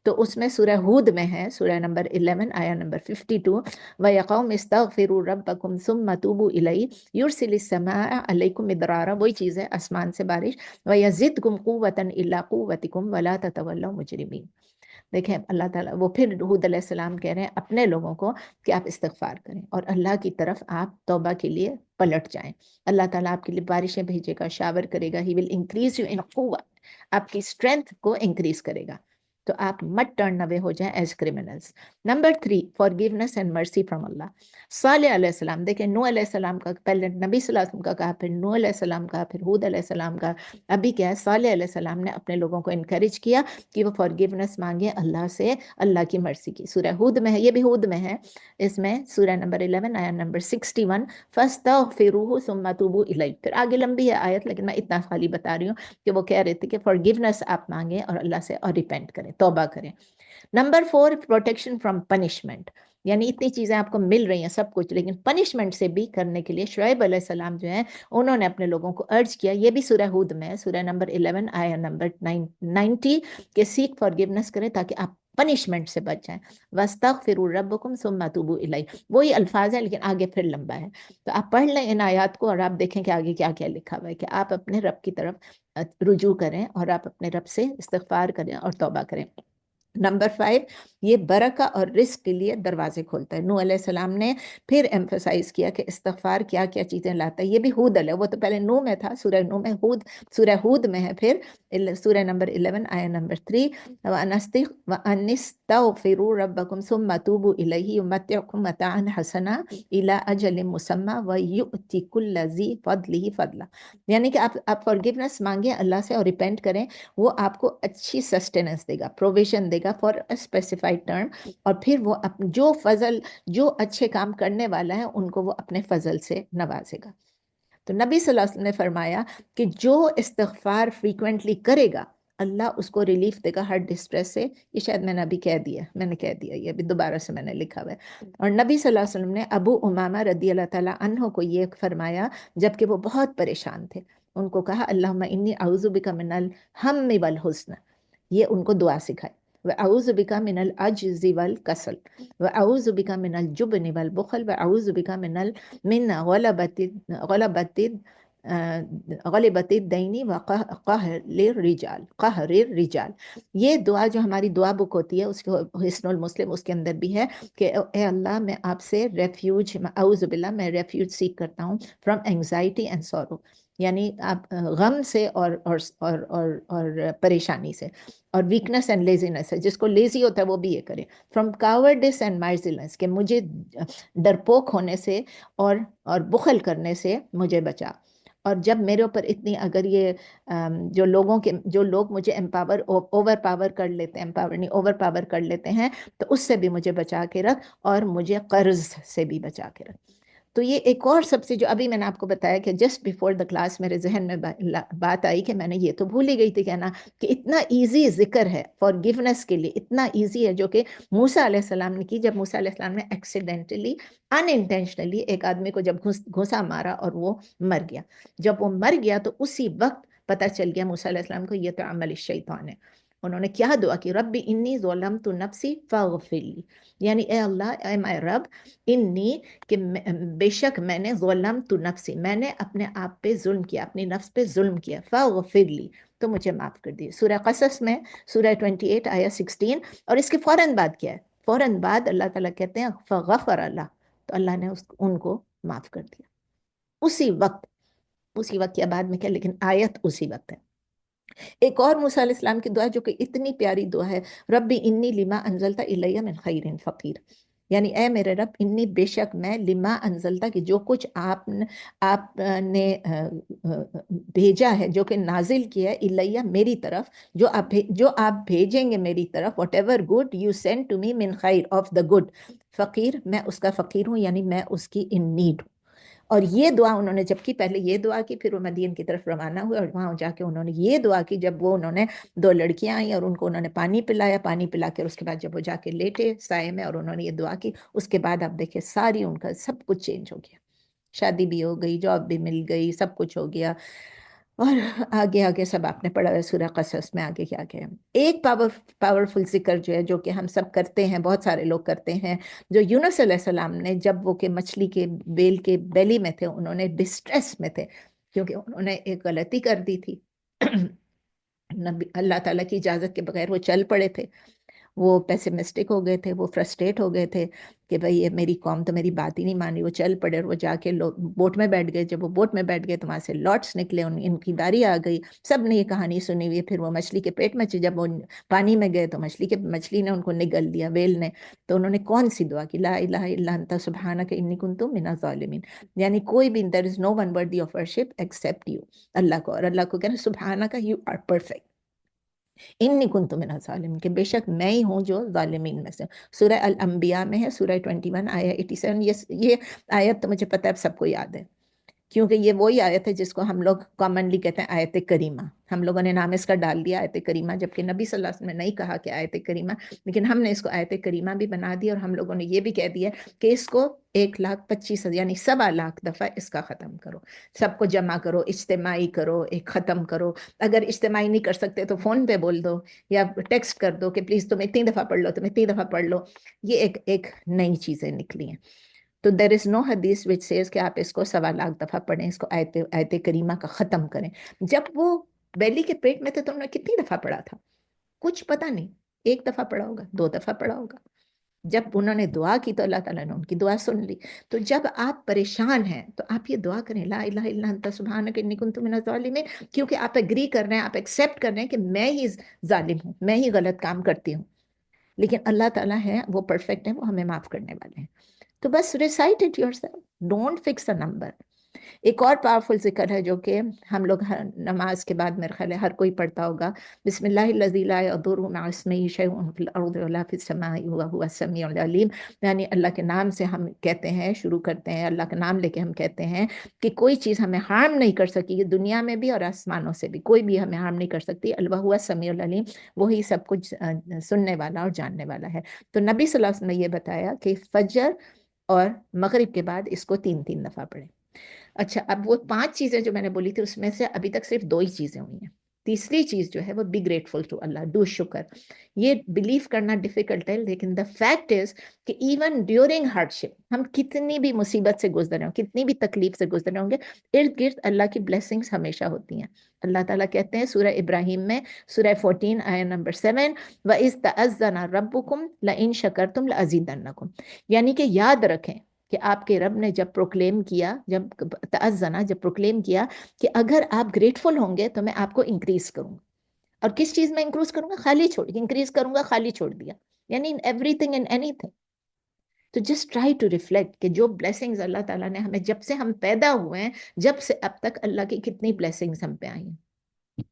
تو اس میں سورہ ہود میں ہے، سورہ نمبر 11 آیا نمبر 52، وَيَا قَوْمِ اسْتَغْفِرُوا رَبَّكُمْ ثُمَّ تُوبُوا إِلَيْهِ يُرْسِلِ السَّمَاءَ عَلَيْكُمْ مِدْرَارًا، وہی چیز ہے آسمان سے بارش، وَيَزِدْكُمْ قُوَّةً إِلَّا قُوَّتِكُمْ وَلَا تَتَوَلَّوْا مُجْرِمِينَ. دیکھیں اللہ تعالیٰ وہ پھر ہود علیہ السلام کہہ رہے ہیں اپنے لوگوں کو کہ آپ استغفار کریں اور اللہ کی طرف آپ توبہ کے لیے پلٹ جائیں. اللہ تعالیٰ آپ کے لیے بارشیں بھیجے گا، شاور کرے گا. ہی ول انکریز یو ان قوت، آپ کی اسٹرینتھ کو انکریز کرے گا. تو آپ مت ٹرن اوے ہو جائیں as criminals. Number 3 forgiveness and mercy from Allah. صالح علیہ السلام، دیکھیں نوح علیہ السلام کا پہلے نبی صلی اللہ علیہ وسلم کا کہا، پھر نوح علیہ السلام کا، پھر ہود علیہ السلام کا، ابھی کیا ہے؟ صالح علیہ السلام نے اپنے لوگوں کو انکریج کیا کہ وہ فارگیونیس مانگے اللہ سے، اللہ کی مرسی کی. سورہ ہود میں ہے، یہ بھی ہود میں ہے، اس میں سورہ نمبر 11 آیا نمبر 61، فَاسْتَغْفِرُوهُ ثُمَّ تُوبُوا إِلَيْهِ. پھر آگے لمبی ہے آیت، لیکن میں اتنا خالی بتا رہی ہوں کہ وہ کہہ رہے تھے کہ فارگیونیس آپ مانگیں اور اللہ سے اور ریپینٹ کریں، توبہ کریں. نمبر 4 پروٹیکشن فرام پنشمنٹ، یعنی اتنی چیزیں آپ کو مل رہی ہیں سب کچھ، لیکن پنشمنٹ سے بھی کرنے کے لیے شعیب علیہ السلام جو ہیں انہوں نے اپنے لوگوں کو ارج کیا. یہ بھی سورہ ہود میں ہے، سورہ نمبر 11 آیا نمبر 90، کہ سیک فارگیونیس کریں تاکہ آپ پنشمنٹ سے بچ جائیں. وَاسْتَغْفِرُوا رَبَّكُمْ ثُمَّ تُوبُوا إِلَيْهِ، وہی الفاظ ہیں لیکن آگے پھر لمبا ہے. تو آپ پڑھ لیں ان آیات کو اور آپ دیکھیں کہ آگے کیا کیا لکھا ہوا ہے، کہ آپ اپنے رب کی طرف رجوع کریں اور آپ اپنے رب سے استغفار کریں اور توبہ کریں. نمبر 5 یہ برکہ اور رزق کے لیے دروازے کھولتا ہے. نوح علیہ السلام نے پھر ایمفسائز کیا کہ استغفار کیا کیا چیزیں لاتا ہے. یہ بھی ہود علیہ، وہ تو پہلے نوح میں تھا، سورہ نوح میں، سورہ ہود میں ہے، پھر سورہ نمبر 11 آیا نمبر 3، وَأَنِ اسْتَغْفِرُوا رَبَّكُمْ ثُمَّ تُوبُوا إِلَيْهِ يُمَتِّعْكُمْ مَتَاعًا حَسَنًا إِلَىٰ أَجَلٍ مُّسَمًّى وَيُؤْتِ كُلَّ ذِي فَضْلٍ فَضْلًا. یعنی کہ آپ فارگیونیس مانگیں اللہ سے اور ریپینٹ کریں، وہ آپ کو اچھی سسٹیننس دے گا، پروویژن دے گا فار اے اسپیسیفائڈ ٹرم، اور پھر وہ جو فضل، جو اچھے کام کرنے والا ہے ان کو وہ اپنے فضل سے نوازے گا. تو نبی صلی اللہ علیہ وسلم نے فرمایا کہ جو استغفار فریکوینٹلی کرے گا اللہ اس کو ریلیف دے گا ہر ڈسٹریس سے. یہ شاید میں نے ابھی کہہ دیا، یہ ابھی دوبارہ سے میں نے لکھا ہوا ہے. اور نبی صلی اللہ علیہ وسلم نے ابو امامہ رضی اللہ تعالیٰ عنہ کو یہ فرمایا جب کہ وہ بہت پریشان تھے. ان کو کہا اللہم انی اعوذ بک من الہم والحزن، یہ ان کو دعا سکھائی. وَأَعُوذُ بِكَ مِنَ الْعَجْزِ وَالْكَسَلِ وَأَعُوذُ بِكَ مِنَ الْجُبْنِ وَالْبُخْلِ وَأَعُوذُ بِكَ من غلبت الدین قہر الرجال. یہ دعا جو ہماری دعا بک ہوتی ہے، اس کو حسن المسلم اس کے اندر بھی ہے کہ اے اللہ میں آپ سے ریفیوج، اعوذ باللہ، میں ریفیوج سیک کرتا ہوں فرام اینگزائٹی اینڈ سورو، یعنی آپ غم سے اور پریشانی سے، اور ویکنس اینڈ لیزینس ہے، جس کو لیزی ہوتا ہے وہ بھی یہ کرے. فرام کاورڈس اینڈ مائزلنس، کہ مجھے ڈرپوک ہونے سے اور بخل کرنے سے مجھے بچا. اور جب میرے اوپر اتنی، اگر یہ جو لوگ مجھے اوور پاور کر لیتے ہیں، امپاور نہیں، اوور پاور کر لیتے ہیں، تو اس سے بھی مجھے بچا کے رکھ، اور مجھے قرض سے بھی بچا کے رکھ. تو یہ ایک اور سب سے، جو ابھی میں نے آپ کو بتایا کہ جسٹ بیفور دا کلاس میرے ذہن میں بات آئی کہ میں نے یہ تو بھول ہی گئی تھی کہنا کہ اتنا ایزی ذکر ہے فارگیونیس کے لیے، اتنا ایزی ہے، جو کہ موسیٰ علیہ السلام نے کی. جب موسیٰ علیہ السلام نے ایکسیڈنٹلی، ان انٹینشنلی ایک آدمی کو جب گھسا مارا اور وہ مر گیا، جب وہ مر گیا تو اسی وقت پتہ چل گیا موسیٰ علیہ السلام کو یہ تو عمل الشیطان ہے. انہوں نے کیا دعا کی؟ رب انی ظلمت نفسی فاغفر لی، یعنی اے اللہ، اے مائی رب، انی، کہ بے شک میں نے ظلمت نفسی، میں نے اپنے آپ پہ ظلم کیا، اپنی نفس پہ ظلم کیا، فاغفر لی، تو مجھے معاف کر دی. سورہ قصص میں سورہ 28 آیا 16، اور اس کے فوراً بعد کیا ہے؟ فوراً بعد اللہ تعالیٰ کہتے ہیں فغفر اللہ، تو اللہ نے ان کو معاف کر دیا اسی وقت. کیا بعد میں کیا، لیکن آیت اسی وقت ہے. ایک اور موسیٰ علیہ السلام کی دعا جو کہ اتنی پیاری دعا ہے، ربی انی لما انزلتا الیہ من خیر فقیر، یعنی اے میرے رب انی بے شک میں لما انزلتا کہ جو کچھ آپ نے بھیجا ہے، جو کہ نازل کیا ہے، الیہ میری طرف، جو آپ بھیجیں گے میری طرف، whatever good you send to me من خیر آف دا گڈ، فقیر میں اس کا فقیر ہوں، یعنی میں اس کی ان نیڈ ہوں۔ اور یہ دعا انہوں نے جب کی، پہلے یہ دعا کی، پھر وہ مدین کی طرف روانہ ہوئے اور وہاں جا کے انہوں نے یہ دعا کی، جب وہ انہوں نے 2 لڑکیاں آئیں اور ان کو انہوں نے پانی پلایا، پانی پلا کے اس کے بعد جب وہ جا کے لیٹے سائے میں اور انہوں نے یہ دعا کی، اس کے بعد آپ دیکھیں ساری ان کا سب کچھ چینج ہو گیا، شادی بھی ہو گئی، جاب بھی مل گئی، سب کچھ ہو گیا۔ اور آگے آگے سب آپ نے پڑھا ہے سورہ قصص میں، آگے کیا کیا ہے۔ ایک پاورفل ذکر جو ہے، جو کہ ہم سب کرتے ہیں، بہت سارے لوگ کرتے ہیں، جو یونس علیہ السلام نے جب وہ کہ مچھلی کے بیل کے بیلی میں تھے، انہوں نے ڈسٹریس میں تھے کیونکہ انہوں نے ایک غلطی کر دی تھی اللہ تعالیٰ کی اجازت کے بغیر وہ چل پڑے تھے، وہ پیسمسٹک ہو گئے تھے، وہ فرسٹریٹ ہو گئے تھے کہ بھئی یہ میری قوم تو میری بات ہی نہیں مانی، وہ چل پڑے اور وہ جا کے بوٹ میں بیٹھ گئے۔ جب وہ بوٹ میں بیٹھ گئے تو وہاں سے لوٹس نکلے، ان کی باری آ گئی، سب نے یہ کہانی سنی ہوئی ہے۔ پھر وہ مچھلی کے پیٹ میں جب وہ پانی میں گئے تو مچھلی نے ان کو نگل دیا، ویل نے، تو انہوں نے کون سی دعا کی؟ لا الہ الا انت سبحانک انی کنت من الظالمین، یعنی کوئی بھی there is no one worthy of worship except you، اللہ کو، اور اللہ کو کہنا سبحانک you are perfect، انی کنت من الظالمین، کہ بے شک میں ہی ہوں جو ظالمین میں سے۔ سورہ الانبیاء میں ہے، سورہ 21 آیہ 87۔ یہ آیت تو مجھے پتہ ہے سب کو یاد ہے، کیونکہ یہ وہی آیت ہے جس کو ہم لوگ کامنلی کہتے ہیں آیت کریمہ۔ ہم لوگوں نے نام اس کا ڈال دیا آیت کریمہ، جبکہ نبی صلی اللہ علیہ وسلم نے نہیں کہا کہ آیت کریمہ، لیکن ہم نے اس کو آیت کریمہ بھی بنا دیا، اور ہم لوگوں نے یہ بھی کہہ دیا کہ اس کو 1,25,000 یعنی 1,25,000 دفعہ اس کا ختم کرو، سب کو جمع کرو، اجتماعی کرو، ایک ختم کرو۔ اگر اجتماعی نہیں کر سکتے تو فون پہ بول دو یا ٹیکسٹ کر دو کہ پلیز تم اتنی دفعہ پڑھ لو، تم اتنی دفعہ پڑھ لو۔ یہ ایک نئی چیزیں نکلی ہیں۔ تو دیر از نو حدیث وچ سیز کہ آپ اس کو 1,25,000 دفعہ پڑھیں، اس کو آیت کریمہ کا ختم کریں۔ جب وہ بیلی کے پیٹ میں تھے تو انہوں نے کتنی دفعہ پڑھا تھا؟ کچھ پتہ نہیں، 1 دفعہ پڑھا ہوگا، 2 دفعہ پڑھا ہوگا۔ جب انہوں نے دعا کی تو اللہ تعالیٰ نے ان کی دعا سن لی۔ تو جب آپ پریشان ہیں تو آپ یہ دعا کریں، لا الہ الا انت سبحانک انی کنت من الظالمین، کیونکہ آپ ایگری کر رہے ہیں، آپ ایکسیپٹ کر رہے ہیں کہ میں ہی ظالم ہوں، میں ہی غلط کام کرتی ہوں، لیکن اللہ تعالیٰ ہے، وہ پرفیکٹ ہے، وہ ہمیں معاف کرنے والے ہیں۔ تو بس recite it your self, don't fix a number. ایک اور پاورفل ذکر ہے جو کہ ہم لوگ نماز کے بعد میرے خیال ہے ہر کوئی پڑھتا ہوگا، بسم اللہ الذی لا یضر مع اسمہ شیء فی الارض ولا فی السماء وهو السمیع العلیم، یعنی اللہ کے نام سے ہم کہتے ہیں، شروع کرتے ہیں، اللہ کا نام لے کے ہم کہتے ہیں کہ کوئی چیز ہمیں ہارم نہیں کر سکی، دنیا میں بھی اور آسمانوں سے بھی کوئی بھی ہمیں ہارم نہیں کر سکتی، وہو السمیع العلیم، وہی سب کچھ سننے والا اور جاننے والا ہے۔ تو نبی صلی اللہ علیہ وسلم نے یہ بتایا کہ فجر اور مغرب کے بعد اس کو 3 دفعہ پڑھیں۔ اچھا، اب وہ 5 چیزیں جو میں نے بولی تھی اس میں سے ابھی تک صرف 2 ہی چیزیں ہوئی ہیں۔ تیسری چیز جو ہے وہ be grateful to Allah, do شکر۔ یہ بلیو کرنا ڈیفیکلٹ ہے، لیکن دا فیکٹ از کہ ایون ڈیورنگ ہارڈ شپ، ہم کتنی بھی مصیبت سے گزرے ہوں، کتنی بھی تکلیف سے گزرے ہوں گے، ارد گرد اللہ کی بلیسنگز ہمیشہ ہوتی ہیں۔ اللہ تعالیٰ کہتے ہیں سورہ ابراہیم میں، سورہ 14 آیہ نمبر 7، وَإِذْ تَأَذَّنَ رَبُّكُمْ لَإِن شَكَرْتُمْ لَأَزِيدَنَّكُمْ، یعنی کہ یاد رکھیں کہ آپ کے رب نے جب پروکلیم کیا، جب تأذنا، جب پروکلیم کیا کہ اگر آپ گریٹفل ہوں گے تو میں آپ کو انکریز کروں گا۔ اور کس چیز میں انکریز کروں گا؟ خالی چھوڑ، انکریز کروں گا، خالی چھوڑ دیا، یعنی in every thing in any thing. تو جسٹ ٹرائی ٹو ریفلیکٹ کہ جو بلیسنگز اللہ تعالیٰ نے ہمیں جب سے ہم پیدا ہوئے ہیں، جب سے اب تک اللہ کی کتنی بلیسنگز ہم پہ آئی ہیں۔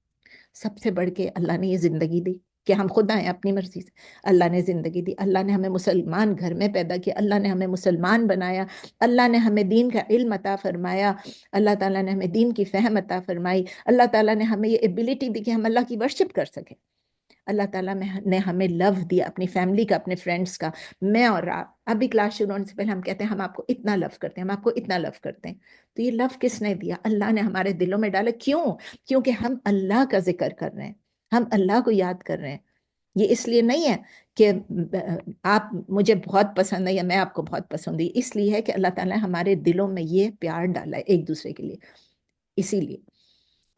سب سے بڑھ کے اللہ نے یہ زندگی دی کہ ہم خود آئیں اپنی مرضی سے، اللہ نے زندگی دی، اللہ نے ہمیں مسلمان گھر میں پیدا کیا، اللہ نے ہمیں مسلمان بنایا، اللہ نے ہمیں دین کا علم عطا فرمایا، اللہ تعالیٰ نے ہمیں دین کی فہم عطا فرمائی، اللہ تعالیٰ نے ہمیں یہ ایبیلٹی دی کہ ہم اللہ کی ورشپ کر سکیں، اللہ تعالیٰ نے ہمیں لو دیا اپنی فیملی کا، اپنے فرینڈس کا۔ میں اور آپ ابھی کلاس شروع ہونے سے پہلے ہم کہتے ہیں ہم آپ کو اتنا لو کرتے ہیں، ہم آپ کو اتنا لو کرتے ہیں، تو یہ لو کس نے دیا؟ اللہ نے ہمارے دلوں میں ڈالا۔ کیوں؟ کیونکہ ہم اللہ کا ذکر کر رہے ہیں، ہم اللہ کو یاد کر رہے ہیں۔ یہ اس لیے نہیں ہے کہ آپ مجھے بہت پسند ہے یا میں آپ کو بہت پسند ہے، اس لیے ہے کہ اللہ تعالیٰ نے ہمارے دلوں میں یہ پیار ڈالا ہے ایک دوسرے کے لیے، اسی لیے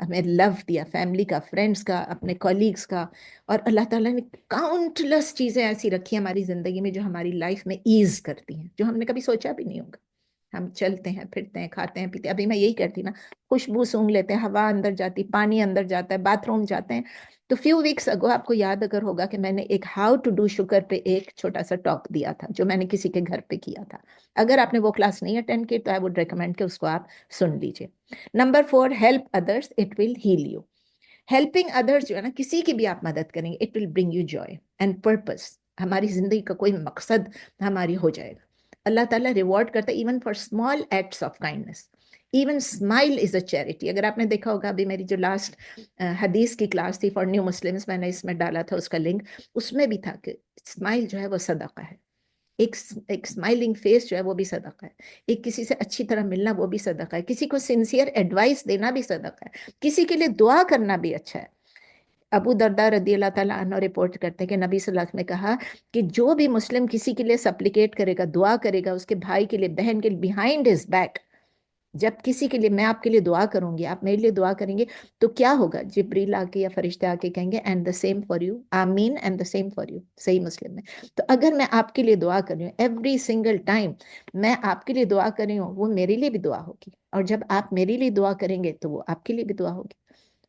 ہمیں لو دیا، فیملی کا، فرینڈس کا، اپنے کولیگز کا۔ اور اللہ تعالیٰ نے کاؤنٹ لیس چیزیں ایسی رکھی ہیں ہماری زندگی میں جو ہماری لائف میں ایز کرتی ہیں، جو ہم نے کبھی سوچا بھی نہیں ہوگا۔ ہم چلتے ہیں پھرتے ہیں کھاتے ہیں پیتے ہیں. ابھی میں یہی کرتی نا, خوشبو سونگ لیتے ہیں, ہوا اندر جاتی, پانی اندر جاتا ہے, باتھ روم جاتے ہیں. تو فیو ویکس اگو آپ کو یاد اگر ہوگا کہ میں نے ایک ہاؤ ٹو ڈو شوگر پہ ایک چھوٹا سا ٹاک دیا تھا جو میں نے کسی کے گھر پہ کیا تھا. اگر آپ نے وہ کلاس نہیں اٹینڈ کی تو آئی وڈ ریکمینڈ کہ اس کو آپ سن لیجیے. Number 4, help others, it will heal you. Helping others جو ہے نا, کسی کی بھی آپ مدد کریں گے, it will bring you joy and purpose. ہماری زندگی کا کوئی مقصد ہماری ہو جائے گا. اللہ تعالیٰ ریوارڈ کرتا ہے even for small acts of kindness. Even smile is a charity. اگر آپ نے دیکھا ہوگا ابھی میری جو لاسٹ حدیث کی کلاس تھی فار نیو مسلمس, میں نے اس میں ڈالا تھا اس کا لنک, اس میں بھی تھا کہ اسمائل جو ہے وہ صدقہ ہے. ایک اسمائلنگ فیس جو ہے وہ بھی صدقہ ہے. ایک کسی سے اچھی طرح ملنا وہ بھی صدقہ ہے. کسی کو سنسیئر ایڈوائس دینا بھی صدقہ ہے. کسی کے لیے دعا کرنا بھی اچھا ہے. ابو درداء رضی اللہ تعالیٰ عنہ رپورٹ کرتے ہیں کہ نبی صلی اللہ علیہ وسلم نے کہا کہ جو بھی مسلم کسی کے لیے سپلیکیٹ کرے گا, دعا کرے گا اس کے بھائی کے لیے, بہن کے لیے, بیہائنڈ ہز بیک, جب کسی کے لیے میں آپ کے لیے دعا کروں گی, آپ میرے لیے دعا کریں گے, تو کیا ہوگا؟ جبریل آ کے یا فرشتے آ کے کہیں گے and the same for you, آمین and the same for you. صحیح مسلم میں. تو اگر میں آپ کے لیے دعا کر رہی ہوں ایوری سنگل ٹائم میں آپ کے لیے دعا کر رہی ہوں, وہ میرے لیے بھی دعا ہوگی. اور جب آپ میرے لیے دعا کریں گے تو وہ آپ کے لیے بھی دعا ہوگی.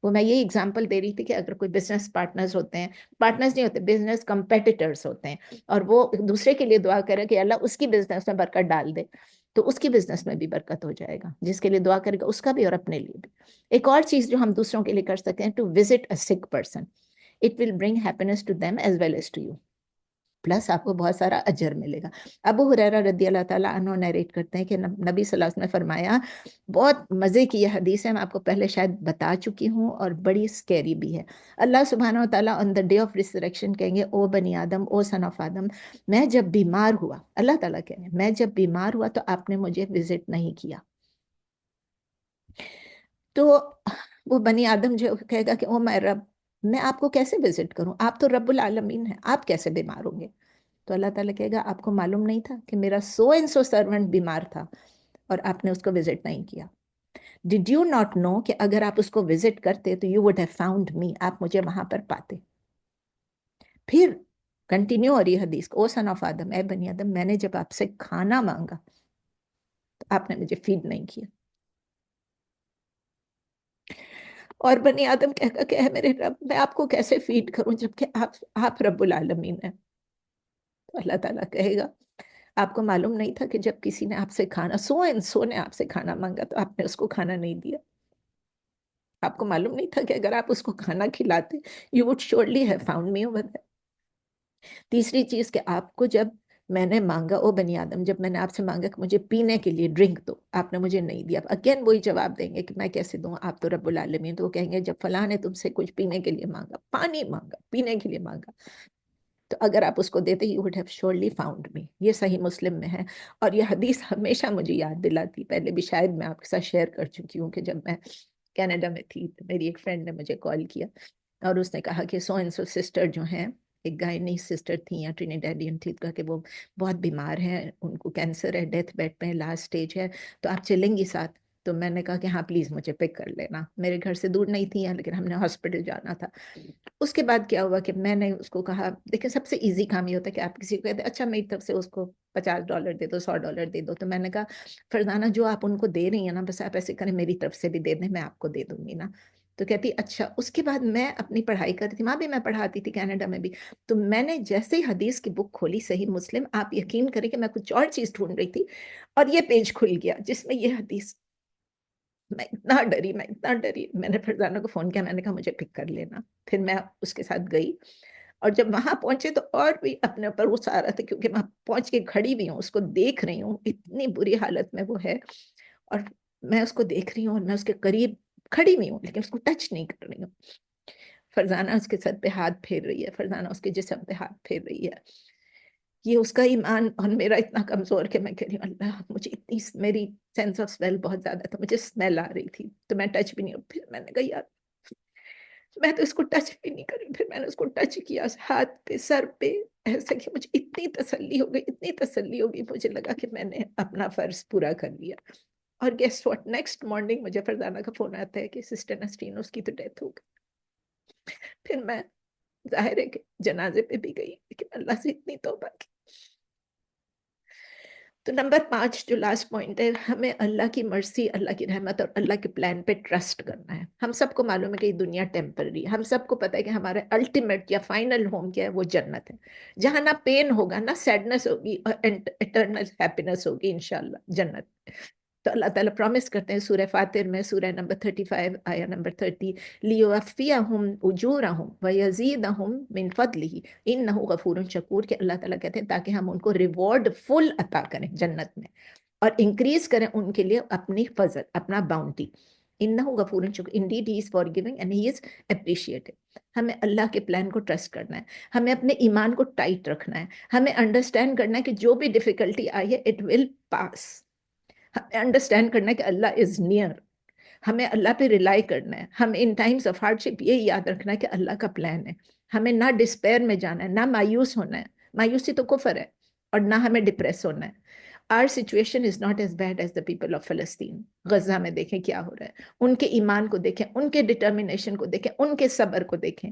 وہ میں یہی اگزامپل دے رہی تھی کہ اگر کوئی بزنس پارٹنرز ہوتے ہیں, پارٹنرز نہیں ہوتے, بزنس کمپیٹیٹرز ہوتے ہیں, اور وہ دوسرے کے لیے دعا کرے کہ اللہ اس کی بزنس میں برکت ڈال دے, تو اس کی بزنس میں بھی برکت ہو جائے گا. جس کے لیے دعا کرے گا اس کا بھی اور اپنے لیے بھی. ایک اور چیز جو ہم دوسروں کے لیے کر سکتے ہیں, to visit a sick person, it will bring happiness to them as well as to you. Plus آپ کو بہت سارا اجر ملے گا. ابو ہریرہ رضی اللہ تعالیٰ عنہ نیریٹ کرتے ہیں کہ نبی صلی اللہ علیہ وسلم نے فرمایا, بہت مزے کی یہ حدیث ہے, میں آپ کو پہلے شاید بتا چکی ہوں اور بڑی سکیری بھی ہے. اللہ سبحانہ و تعالیٰ آن دا ڈے آف ریسریکشن کہیں گے, او بنی آدم, او سن آف آدم, میں جب بیمار ہوا, اللہ تعالیٰ کہیں گے میں جب بیمار ہوا تو آپ نے مجھے وزٹ نہیں کیا. تو وہ بنی آدم جو کہے گا کہ او میں رب, میں آپ کو کیسے وزٹ کروں, آپ تو رب العالمین ہیں, آپ کیسے بیمار ہوں گے؟ تو اللہ تعالیٰ کہے گا آپ کو معلوم نہیں تھا کہ میرا سو اینڈ سو سرونٹ بیمار تھا اور آپ نے اس کو وزٹ نہیں کیا. ڈیڈ یو ناٹ نو کہ اگر آپ اس کو وزٹ کرتے تو یو وڈ ہیو فاؤنڈ می, آپ مجھے وہاں پر پاتے. پھر کنٹینیو ہو رہی حدیث, او سن آف آدم, اے بنی آدم, میں نے جب آپ سے کھانا مانگا تو آپ نے مجھے فیڈ نہیں کیا. اور بنی آدم کہے گا کہ اے میرے رب, میں آپ کو کیسے فیڈ کروں جبکہ آپ رب العالمین ہیں. تو اللہ تعالیٰ کہے گا آپ کو معلوم نہیں تھا کہ جب کسی نے آپ سے کھانا, سو اینڈ سو نے آپ سے کھانا مانگا تو آپ نے اس کو کھانا نہیں دیا. آپ کو معلوم نہیں تھا کہ اگر آپ اس کو کھانا کھلاتے you would surely have found me over there. تیسری چیز کہ آپ کو جب میں نے مانگا, او بنی آدم, جب میں نے آپ سے مانگا کہ مجھے پینے کے لیے ڈرنک دو, آپ نے مجھے نہیں دیا. اگین وہی جواب دیں گے کہ میں کیسے دوں, آپ تو رب العالمین. تو وہ کہیں گے جب فلاں نے تم سے کچھ پینے کے لیے مانگا, پانی مانگا, پینے کے لیے مانگا, تو اگر آپ اس کو دیتے you would have surely found me. یہ صحیح مسلم میں ہے. اور یہ حدیث ہمیشہ مجھے یاد دلاتی, پہلے بھی شاید میں آپ کے ساتھ شیئر کر چکی ہوں کہ جب میں کینیڈا میں تھی تو میری ایک فرینڈ نے مجھے کال کیا اور اس نے کہا کہ سو اینڈ سو سسٹر جو ہیں, ایک گائنی سسٹر تھیں یا ٹرینیڈیڈین تھی, کہا کہ وہ بہت بیمار ہیں, ان کو کینسر ہے, ڈیتھ بیڈ پہ, لاسٹ سٹیج ہے, تو آپ چلیں گی ساتھ؟ تو میں نے کہا کہ ہاں پلیز مجھے پک کر لینا. میرے گھر سے دور نہیں تھی لیکن ہم نے ہاسپٹل جانا تھا. اس کے بعد کیا ہوا کہ میں نے اس کو کہا, دیکھیں سب سے ایزی کام یہ ہوتا ہے کہ آپ کسی کو کہتے ہیں اچھا میری طرف سے اس کو $50 دے دو, $100 دے دو. تو میں نے کہا فرزانہ جو آپ ان کو دے رہی ہیں نا, بس آپ ایسے کریں میری طرف سے بھی دے دیں, میں آپ کو دے دوں گی نا. تو کہتی اچھا. اس کے بعد میں اپنی پڑھائی کرتی تھی, وہاں بھی میں پڑھاتی تھی کینیڈا میں بھی. تو میں نے جیسے ہی حدیث کی بک کھولی, صحیح مسلم, آپ یقین کریں کہ میں کچھ اور چیز ڈھونڈ رہی تھی اور یہ پیج کھل گیا جس میں یہ حدیث. میں اتنا ڈری, میں نے فرزانہ کو فون کیا, میں نے کہا مجھے پک کر لینا. پھر میں اس کے ساتھ گئی اور جب وہاں پہنچے تو اور بھی اپنے اوپر غصہ آ رہا تھا کیونکہ وہاں پہنچ کے کھڑی بھی ہوں, اس کو دیکھ رہی ہوں, اتنی بری حالت میں وہ ہے, اور میں اس کو دیکھ رہی ہوں اور میں اس کے قریب کھڑی بھی ہوں لیکن اس کو ٹچ نہیں کر رہی ہوں. فرزانہ اس کے سر پہ ہاتھ پھیر رہی ہے, فرزانہ اس کے جسم پہ ہاتھ پھیر رہی ہے. یہ اس کا ایمان اور میرا اتنا کمزور کہ میں کہہ رہی ہوں اللہ, مجھے اتنی, میری سینس آف اسمیل بہت زیادہ تھا, مجھے اسمیل آ رہی تھی, تو میں ٹچ بھی نہیں. پھر میں نے کہا یار میں تو اس کو ٹچ بھی نہیں کر رہی. پھر میں نے اس کو ٹچ کیا ہاتھ پہ, سر پہ, ایسا کہ مجھے اتنی تسلی ہو گئی, مجھے لگا کہ میں نے اپنا فرض پورا کر لیا. اور گیس واٹ, نیکسٹ مارننگ مجھے فرزانہ کا فون آتا ہے کہ سسٹر نسرین اس کی تو ڈیتھ ہو گئی. پھر میں ظاہر ہے کہ جنازے پہ بھی گئی لیکن اللہ سے اتنی توبہ کی. تو نمبر 5 جو لاسٹ پوائنٹ ہے، ہمیں اللہ کی مرسی، اللہ کی رحمت اور اللہ کے پلان پہ ٹرسٹ کرنا ہے. ہم سب کو معلوم ہے کہ یہ دنیا ٹیمپرری ہے. ہم سب کو پتہ ہے کہ ہمارا الٹیمیٹ یا فائنل ہوم کیا ہے، وہ جنت ہے، جہاں نہ پین ہوگا نہ سیڈنس ہوگی اور اٹرنل ہیپینس ہوگی انشاءاللہ جنت. تو اللہ تعالیٰ پرومس کرتے ہیں سورہ فاتر میں، سورہ نمبر 35 آیا نمبر 30، لیوفیہم اجورہم ویزیدہم من فضلہ انہ غفور شکور، کہ اللہ تعالیٰ کہتے ہیں تاکہ ہم ان کو ریوارڈ فل عطا کریں جنت میں، اور انکریز کریں ان کے لیے اپنی فضل، اپنا باؤنٹی. انہ غفور شکور، indeed he is forgiving and he is appreciated. ہمیں اللہ کے پلان کو ٹرسٹ کرنا ہے، ہمیں اپنے ایمان کو ٹائٹ رکھنا ہے، ہمیں انڈرسٹینڈ کرنا ہے کہ جو بھی ڈیفیکلٹی آئی ہے اٹ ول پاس. ہمیں انڈرسٹینڈ کرنا ہے کہ اللہ از نیئر، ہمیں اللہ پہ ریلائی کرنا ہے. ہمیں ان ٹائمز آف ہارڈ شپ یہی یاد رکھنا ہے کہ اللہ کا پلان ہے. ہمیں نہ ڈسپیئر میں جانا ہے، نہ مایوس ہونا ہے، مایوسی تو کفر ہے، اور نہ ہمیں ڈپریس ہونا ہے. Our situation is not as bad as the people of Palestine. Gaza میں دیکھیں کیا ہو رہا ہے، ان کے ایمان کو دیکھیں، ان کے ڈٹرمنیشن کو دیکھیں، ان کے صبر کو دیکھیں.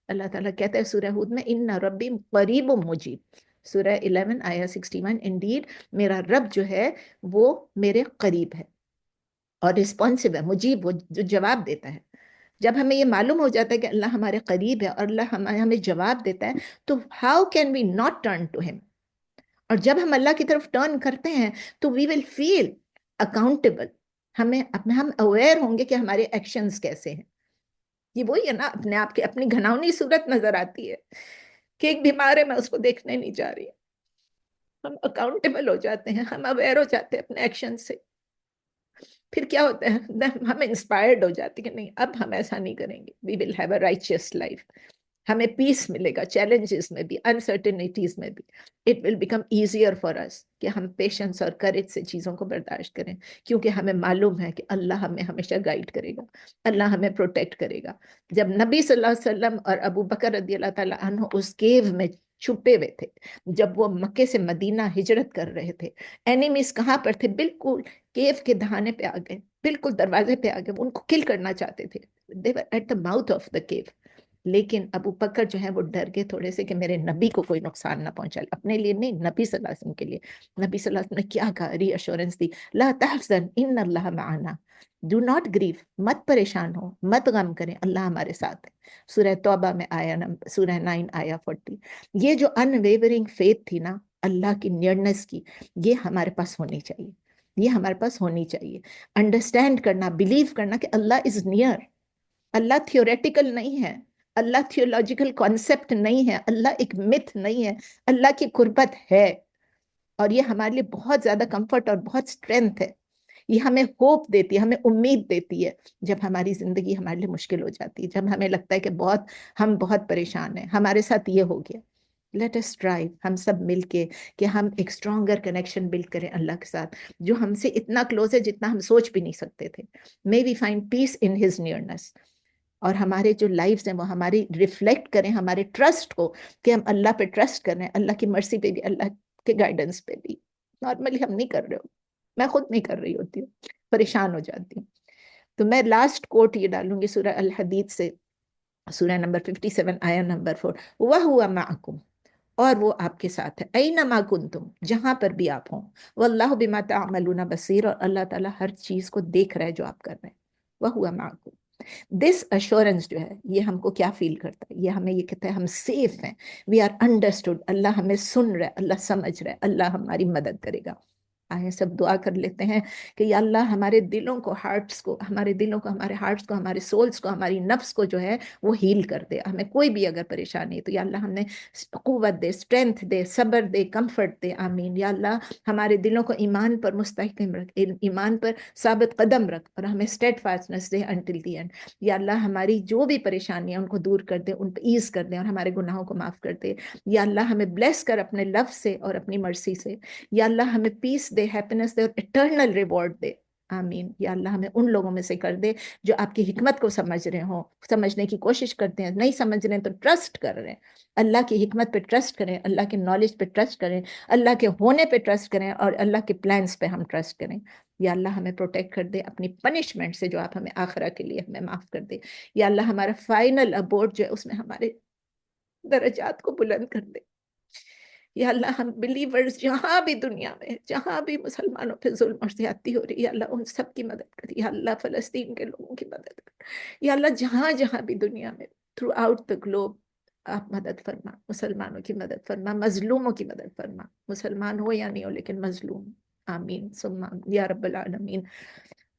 اللہ تعالیٰ کہتا ہے سورہ ہود میں، ان ربی قریب مجیب، سورہ 11 آیا 61، انڈیڈ میرا رب جو ہے وہ میرے قریب ہے اور رسپانسو ہے، مجیب، وہ جو جواب دیتا ہے. جب ہمیں یہ معلوم ہو جاتا ہے کہ اللہ ہمارے قریب ہے اور اللہ ہمیں جواب دیتا ہے، تو how can we not turn to him? اور جب ہم اللہ کی طرف ٹرن کرتے ہیں تو وی ول فیل اکاؤنٹیبل. ہم اویئر ہوں گے کہ ہمارے ایکشنز کیسے ہیں. یہ وہی ہے نا، اپنے آپ کی اپنی گھناؤنی صورت نظر آتی ہے کہ ایک بیمار ہے، میں اس کو دیکھنے نہیں جا رہی. ہم اکاؤنٹیبل ہو جاتے ہیں، ہم اویئر ہو جاتے ہیں اپنے ایکشن سے. پھر کیا ہوتا ہے، ہم انسپائرڈ ہو جاتے ہیں کہ نہیں، اب ہم ایسا نہیں کریں گے. We will have a righteous life. ہمیں پیس ملے گا چیلنجز میں بھی، انسرٹنیٹیز میں بھی. It will become easier for us کہ ہم پیشنس اور کریج سے چیزوں کو برداشت کریں، کیونکہ ہمیں معلوم ہے کہ اللہ ہمیں ہمیشہ گائیڈ کرے گا، اللہ ہمیں پروٹیکٹ کرے گا. جب نبی صلی اللہ علیہ وسلم اور ابو بکر رضی اللہ تعالیٰ عنہ اس کیو میں چھپے ہوئے تھے، جب وہ مکے سے مدینہ ہجرت کر رہے تھے، اینیمیز کہاں پر تھے؟ بالکل کیو کے دہانے پہ آ گئے، بالکل دروازے پہ آ گئے، ان کو کل کرنا چاہتے تھے. they were at the mouth of the cave. لیکن ابو بکر جو ہے وہ ڈر گئے تھوڑے سے کہ میرے نبی کو کوئی نقصان نہ پہنچائے، اپنے لیے نہیں، نبی صلی اللہ علیہ وسلم کے لیے. نبی صلی اللہ علیہ وسلم نے کیا کہا؟ ری ایشورنس دی، لا تحزن ان اللہ معنا، ڈو ناٹ گریو، مت پریشان ہو، مت غم کریں، اللہ ہمارے ساتھ ہے. سورہ توبہ میں آیا سورہ 9 آیا 40. یہ جو ان ویورنگ فیتھ تھی نا اللہ کی نیئرنس کی، یہ ہمارے پاس ہونی چاہیے، یہ ہمارے پاس ہونی چاہیے. انڈرسٹینڈ کرنا، بلیو کرنا کہ اللہ از نیئر. اللہ تھیوریٹیکل نہیں ہے، اللہ تھیولوجیکل کانسیپٹ نہیں ہے، اللہ ایک متھ نہیں ہے، اللہ کی قربت ہے. اور یہ ہمارے لیے بہت زیادہ کمفرٹ اور بہت اسٹرینتھ ہے. یہ ہمیں ہوپ دیتی ہے، ہمیں امید دیتی ہے جب ہماری زندگی ہمارے لیے مشکل ہو جاتی ہے، جب ہمیں لگتا ہے کہ ہم بہت پریشان ہیں، ہمارے ساتھ یہ ہو گیا. لیٹ اس ٹرائی، ہم سب مل کے کہ ہم ایک اسٹرانگر کنیکشن بلڈ کریں اللہ کے ساتھ، جو ہم سے اتنا کلوز ہے جتنا ہم سوچ بھی نہیں سکتے تھے. may we find peace in his nearness. اور ہمارے جو لائفز ہیں وہ ہماری ریفلیکٹ کریں ہمارے ٹرسٹ کو، کہ ہم اللہ پہ ٹرسٹ کر رہے ہیں، اللہ کی مرسی پہ بھی، اللہ کے گائیڈنس پہ بھی. نارملی ہم نہیں کر رہے ہو، میں خود نہیں کر رہی ہوتی ہوں، پریشان ہو جاتی ہوں. تو میں لاسٹ کوٹ یہ ڈالوں گی سورہ الحدید سے، سورہ نمبر 57 آیا نمبر 4، وَهُوَ مَعَكُمْ، اور وہ آپ کے ساتھ ہے، اَيْنَمَا كُنْتُمْ، جہاں پر بھی آپ ہوں، وَاللَّهُ بِمَا تَعْمَلُونَ بَصِيرٌ، اور اللہ تعالیٰ ہر چیز کو دیکھ رہا ہے جو آپ کر رہے ہیں. وَهُوَ مَعَكُمْ. دس ایشورنس جو ہے یہ ہم کو کیا فیل کرتا ہے؟ یہ ہمیں یہ کہتا ہے ہم سیف ہیں، وی آر انڈرسٹوڈ، اللہ ہمیں سن رہا ہے، اللہ سمجھ رہا ہے، اللہ ہماری مدد کرے گا. آئیں سب دعا کر لیتے ہیں کہ یا اللہ ہمارے دلوں کو، ہارٹس کو، ہمارے دلوں کو، ہمارے ہارٹس کو، ہمارے سولز کو، ہماری نفس کو جو ہے وہ ہیل کر دے. ہمیں کوئی بھی اگر پریشانی ہے تو یا اللہ ہمیں قوت دے، اسٹرینتھ دے، صبر دے، کمفرٹ دے. آمین. یا اللہ ہمارے دلوں کو ایمان پر مستحکم رکھ، ایمان پر ثابت قدم رکھ، اور ہمیں اسٹیڈ فاسٹنس دے انٹل دی اینڈ. یا اللہ ہماری جو بھی پریشانیاں ان کو دور کر دے، ان پہ ایز کر دے، اور ہمارے گناہوں کو معاف کر دے. یا اللہ ہمیں بلیس کر اپنے لو سے اور اپنی مرسی سے. یا اللہ ہمیں پیس دے، ہیپینس دے، اور اٹرنل ریوارڈ دے. آمین. یا اللہ ہمیں ان لوگوں میں سے کر دے جو آپ کی حکمت کو سمجھ رہے ہوں، سمجھنے کی کوشش کرتے ہیں، نہیں سمجھ رہے ہیں تو ٹرسٹ کر رہے ہیں. اللہ کی حکمت پہ ٹرسٹ کریں، اللہ کے نالج پہ ٹرسٹ کریں، اللہ کے ہونے پہ ٹرسٹ کریں، اور اللہ کے پلانس پہ ہم ٹرسٹ کریں. یا اللہ ہمیں پروٹیکٹ کر دے اپنی پنشمنٹ سے جو آپ ہمیں آخرہ کے لیے ہمیں معاف کر دے. یا اللہ ہمارا فائنل ابورڈ جو ہے اس میں ہمارے درجات کو بلند کر دے. یا اللہ ہم بلیورز جہاں بھی دنیا میں جہاں بھی مسلمانوں پہ ظلم اور زیادتی ہو رہی ہے یا اللہ ان سب کی مدد کر، یا اللہ فلسطین کے لوگوں کی مدد کر، یا اللہ جہاں جہاں بھی دنیا میں تھرو آؤٹ دا گلوب آپ مدد فرما، مسلمانوں کی مدد فرما، مظلوموں کی مدد فرما، مسلمان ہو یا نہیں ہو لیکن مظلوم. آمین ثم آمین یا رب العالمین.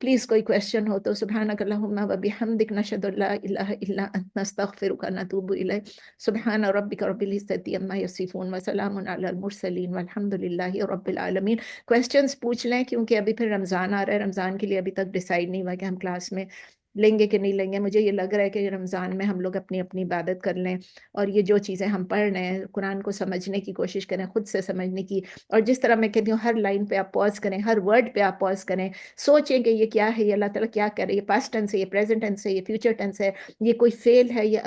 پلیز کوئی کویشچن ہو تو سبحانک اللہم و بحمدک نشہد ان لا الہ الا انت نستغفرک و نتوب الیک. سبحان ربک رب العزت عما یصفون وسلام علی المرسلین والحمد للہ رب العالمین. کویشچنز پوچھ لیں کیونکہ ابھی پھر رمضان آ رہا ہے. رمضان کے لیے ابھی تک ڈیسائیڈ نہیں ہوا کہ ہم کلاس میں لیں گے کہ نہیں لیں گے. مجھے یہ لگ رہا ہے کہ رمضان میں ہم لوگ اپنی اپنی عبادت کر لیں اور یہ جو چیزیں ہم پڑھ رہے ہیں قرآن کو سمجھنے کی کوشش کریں، خود سے سمجھنے کی. اور جس طرح میں کہتی ہوں ہر لائن پہ آپ پاز کریں، ہر ورڈ پہ آپ پاز کریں، سوچیں کہ یہ کیا ہے، یہ اللہ تعالیٰ کیا کر رہے ہیں، یہ پاسٹ ٹینس ہے، یہ پریزنٹ ٹینس ہے، یہ فیوچر ٹینس ہے، یہ کوئی فعل ہے، یہ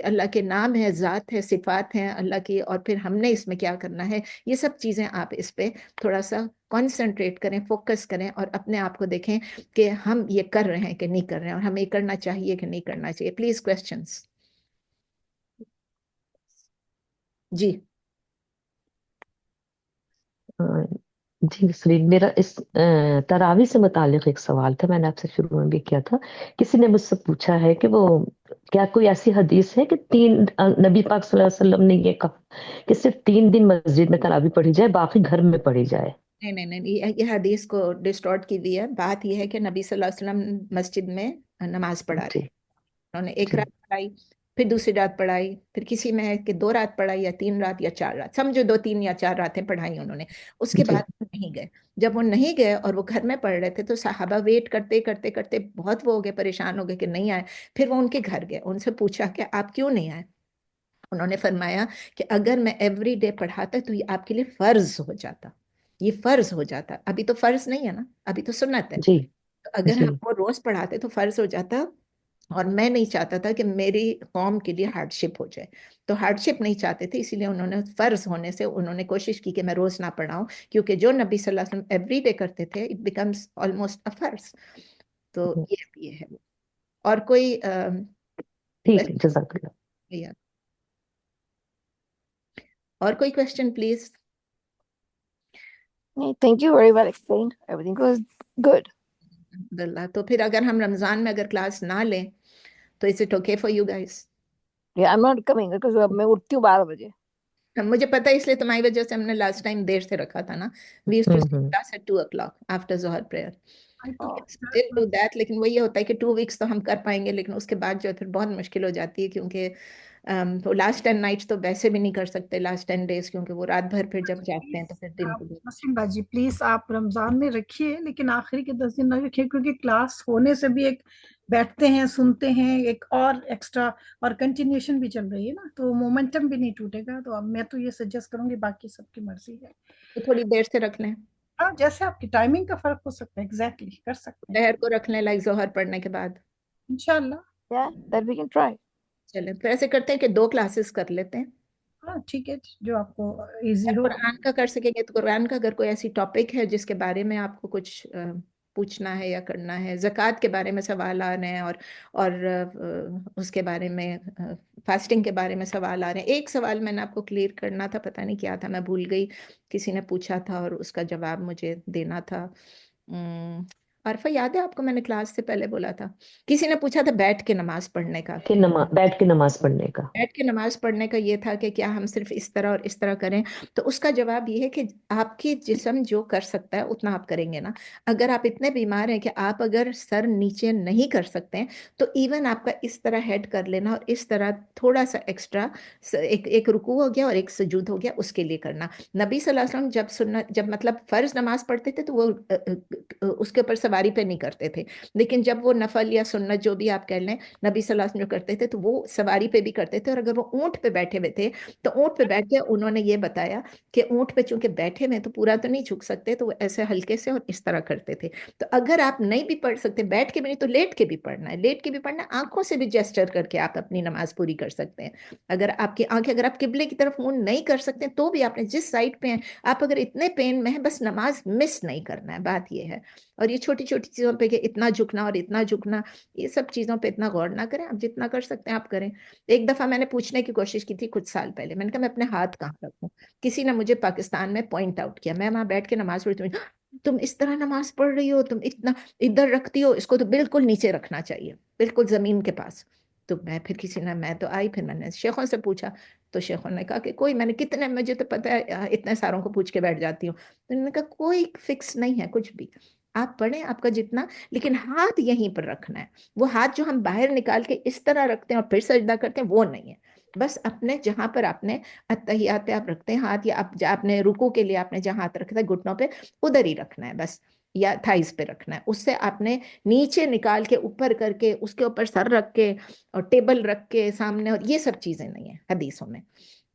اللہ کے نام ہے، ذات ہے، صفات ہیں اللہ کی، اور پھر ہم نے اس میں کیا کرنا ہے. یہ سب چیزیں آپ اس پہ تھوڑا سا کانسنٹریٹ کریں، فوکس کریں اور اپنے آپ کو دیکھیں کہ ہم یہ کر رہے ہیں کہ نہیں کر رہے ہیں اور ہمیں یہ کرنا چاہیے کہ نہیں کرنا چاہیے. Please questions. جی جی سلیم، میرا اس تراویح سے متعلق ایک سوال تھا، میں نے آپ سے شروع میں بھی کیا تھا. کسی نے مجھ سے پوچھا ہے کہ وہ کیا کوئی ایسی حدیث ہے کہ نبی پاک صلی اللہ علیہ وسلم نے یہ کہا کہ صرف 3 دن مسجد میں تراویح پڑھی جائے، باقی گھر میں پڑھی جائے؟ نہیں، یہ حدیث کو ڈسٹورٹ کی ہوئی ہے. بات یہ ہے کہ نبی صلی اللہ علیہ وسلم مسجد میں نماز پڑھا رہے، جی انہوں نے ایک جی رات پڑھائی، پھر دوسری رات پڑھائی، پھر کسی میں ہے کہ 2 رات پڑھائی یا 3 رات یا 4 رات، سمجھو 2 3 یا 4 راتیں پڑھائی انہوں نے. اس کے جی بعد وہ نہیں گئے. جب وہ نہیں گئے اور وہ گھر میں پڑھ رہے تھے تو صحابہ ویٹ کرتے کرتے کرتے بہت وہ ہو گئے، پریشان ہو گئے کہ نہیں آئے. پھر وہ ان کے گھر گئے، ان سے پوچھا کہ آپ کیوں نہیں آئے. انہوں نے فرمایا کہ اگر میں ایوری ڈے پڑھاتا تو یہ آپ کے لیے فرض ہو جاتا، یہ فرض ہو جاتا. ابھی تو فرض نہیں ہے نا، ابھی تو سنت ہے. جی تو اگر جی ہم وہ روز پڑھاتے تو فرض ہو جاتا، اور میں نہیں چاہتا تھا کہ میری قوم کے لیے ہارڈ شپ ہو جائے. تو ہارڈ شپ نہیں چاہتے تھے، اسی لیے انہوں نے فرض ہونے سے انہوں نے کوشش کی کہ میں روز نہ پڑھاؤں، کیونکہ جو نبی صلی اللہ علیہ وسلم ایوری ڈے کرتے تھے اٹ بیکمس آلموسٹ اے فرض. تو یہ ہے. اور کوئی ٹھیک ہے، جزاک اللہ. اور کوئی question please. Thank you, very well explained. Everything was good. الحمدللہ. تو پھر اگر ہم رمضان میں اگر کلاس نہ لیں تو is it okay for you guys? Yeah, I'm not coming because میں اٹھتی ہوں 12 بجے. مجھے پتا ہے، اس لیے تمہاری وجہ سے ہم نے لاسٹ ٹائم دیر سے رکھا تھا نا. We used to class at 2 o'clock after ظہر پریئر. Still do that. لیکن وہ یہ ہوتا ہے کہ 2 weeks تو ہم کر پائیں گے، لیکن اس کے بعد جو ہے پھر بہت مشکل ہو جاتی ہے، کیونکہ لاسٹ 10 nights تو ویسے بھی نہیں کر سکتے، لاسٹ 10 days، کیونکہ وہ رات بھر پھر جب جاگتے ہیں تو پھر دن کو. مسلم باجی پلیز آپ رمضان میں رکھیے، لیکن آخری کے 10 دن نہ رکھیے، کیونکہ کلاس ہونے سے بھی ایک بیٹھتے ہیں، سنتے ہیں، ایک اور ایکسٹرا اور کنٹینیوشن بھی چل رہی ہے نا، تو مومنٹم بھی نہیں ٹوٹے گا. تو اب میں تو یہ سجیسٹ کروں گی، باقی سب کی مرضی ہے. تو تھوڑی دیر سے رکھ لیں. ہاں جیسے آپ کی ٹائمنگ کا فرق ہو سکتا ہے، ایگزیکٹلی کر سکتے ہیں شہر کو رکھ لیں لائک ظہر پڑھنے کے بعد. انشاءاللہ. Yeah, that we can try. چلیں پھر ایسے کرتے ہیں کہ 2 classes کر لیتے ہیں. ہاں ٹھیک ہے، جو آپ کو ایزی اگر ہو. قرآن کا کر سکیں گے تو قرآن کا، اگر کوئی ایسی ٹاپک ہے جس کے بارے میں آپ کو کچھ پوچھنا ہے یا کرنا ہے، زکوٰۃ کے بارے میں سوال آ رہے ہیں، اور اس کے بارے میں، فاسٹنگ کے بارے میں سوال آ رہے ہیں. ایک سوال میں نے آپ کو کلیئر کرنا تھا، پتہ نہیں کیا تھا، میں بھول گئی. کسی نے پوچھا تھا اور اس کا جواب مجھے دینا تھا. عارفہ یاد ہے آپ کو، میں نے کلاس سے پہلے بولا تھا، کسی نے پوچھا تھا بیٹھ کے نماز پڑھنے کا. بیٹھ کے نماز پڑھنے کا. بیٹھ کے نماز پڑھنے کا یہ تھا کہ کیا ہم صرف اس طرح اور اس طرح کریں. تو اس کا جواب یہ ہے کہ آپ کی جسم جو کر سکتا ہے اتنا آپ کریں گے نا. اگر آپ اتنے بیمار ہیں کہ آپ اگر سر نیچے نہیں کر سکتے ہیں تو ایون آپ کا اس طرح ہیڈ کر لینا اور اس طرح تھوڑا سا ایکسٹرا، ایک رکوع ہو گیا اور ایک سجود ہو گیا، اس کے لیے کرنا. نبی صلی اللہ علیہ وسلم جب مطلب فرض نماز پڑھتے تھے تو وہ اس کے اوپر سواری پہ نہیں کرتے تھے، لیکن جب وہ نفل یا سنت جو بھی آپ کہہ لیں نبی صلی اللہ علیہ وسلم جو کرتے تھے تو وہ سواری پہ بھی کرتے تھے. اور اگر وہ اونٹ پہ بیٹھے ہوئے تھے تو اونٹ پہ بیٹھ کے انہوں نے یہ بتایا کہ اونٹ پہ چونکہ بیٹھے ہوئے تو پورا تو نہیں جھک سکتے، تو وہ ایسے ہلکے سے اور اس طرح کرتے تھے. تو اگر آپ نہیں بھی پڑھ سکتے بیٹھ کے بھی نہیں تو لیٹ کے بھی پڑھنا ہے، لیٹ کے بھی پڑھنا ہے، آنکھوں سے بھی جیسچر کر کے آپ اپنی نماز پوری کر سکتے ہیں. اگر آپ کی آنکھیں، اگر آپ قبلے کی طرف منہ نہیں کر سکتے تو بھی آپ نے جس سائڈ پہ ہیں، آپ اگر اتنے پین میں ہیں بس نماز مس نہیں کرنا ہے، بات یہ ہے. اور یہ چھوٹی چھوٹی چیزوں پہ کہ اتنا جھکنا اور اتنا جھکنا، یہ سب چیزوں پہ اتنا غور نہ کریں، آپ جتنا کر سکتے ہیں آپ کریں۔ ایک دفعہ میں نے پوچھنے کی کوشش کی تھی کچھ سال پہلے، میں نے کہا میں اپنے ہاتھ کہاں رکھوں؟ کسی نے مجھے پاکستان میں پوائنٹ آؤٹ کیا، میں وہاں بیٹھ کے نماز پڑھتی ہوں، تم اس طرح نماز پڑھ رہی ہو، تم اتنا ادھر رکھتی ہو، اس کو تو بالکل نیچے رکھنا چاہیے، بالکل زمین کے پاس۔ تو میں پھر کسی نے، میں تو آئی، پھر میں نے شیخوں سے پوچھا، تو شیخوں نے کہا کہ کوئی، میں نے کتنے، مجھے تو پتہ ہے اتنے ساروں کو پوچھ کے بیٹھ جاتی ہوں، تو انہوں نے کہا کوئی فکس نہیں ہے کچھ بھی، آپ پڑھیں آپ کا جتنا، لیکن ہاتھ یہیں پر رکھنا ہے۔ وہ ہاتھ جو ہم باہر نکال کے اس طرح رکھتے ہیں اور پھر سجدہ کرتے ہیں وہ نہیں ہے، بس اپنے جہاں پر آپ نے اتحیات پہ آپ رکھتے ہیں ہاتھ، یا آپ نے رکوع کے لیے آپ نے جہاں ہاتھ رکھا ہے گھٹنوں پہ ادھر ہی رکھنا ہے بس، یا تھائز پہ رکھنا ہے، اس سے آپ نے نیچے نکال کے اوپر کر کے اس کے اوپر سر رکھ کے اور ٹیبل رکھ کے سامنے، اور یہ سب چیزیں نہیں ہیں حدیثوں میں۔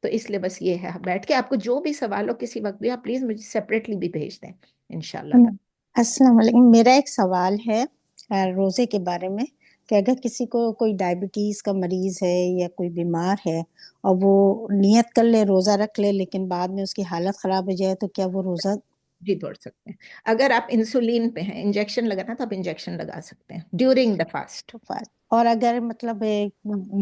تو اس لیے بس یہ ہے، بیٹھ کے آپ کو جو بھی سوال ہو کسی وقت بھی آپ پلیز مجھے سیپریٹلی بھی بھیج دیں انشاءاللہ۔ السلام علیکم، میرا ایک سوال ہے روزے کے بارے میں، کہ اگر کسی کو کوئی ڈائبٹیز کا مریض ہے یا کوئی بیمار ہے اور وہ نیت کر لے روزہ رکھ لے لیکن بعد میں اس کی حالت خراب ہو جائے تو کیا وہ روزہ؟ جی توڑ سکتے ہیں، اگر آپ انسولین پہ ہیں، انجیکشن لگانا تو آپ انجیکشن لگا سکتے ہیں ڈیورنگ دا فاسٹ۔ اور اگر مطلب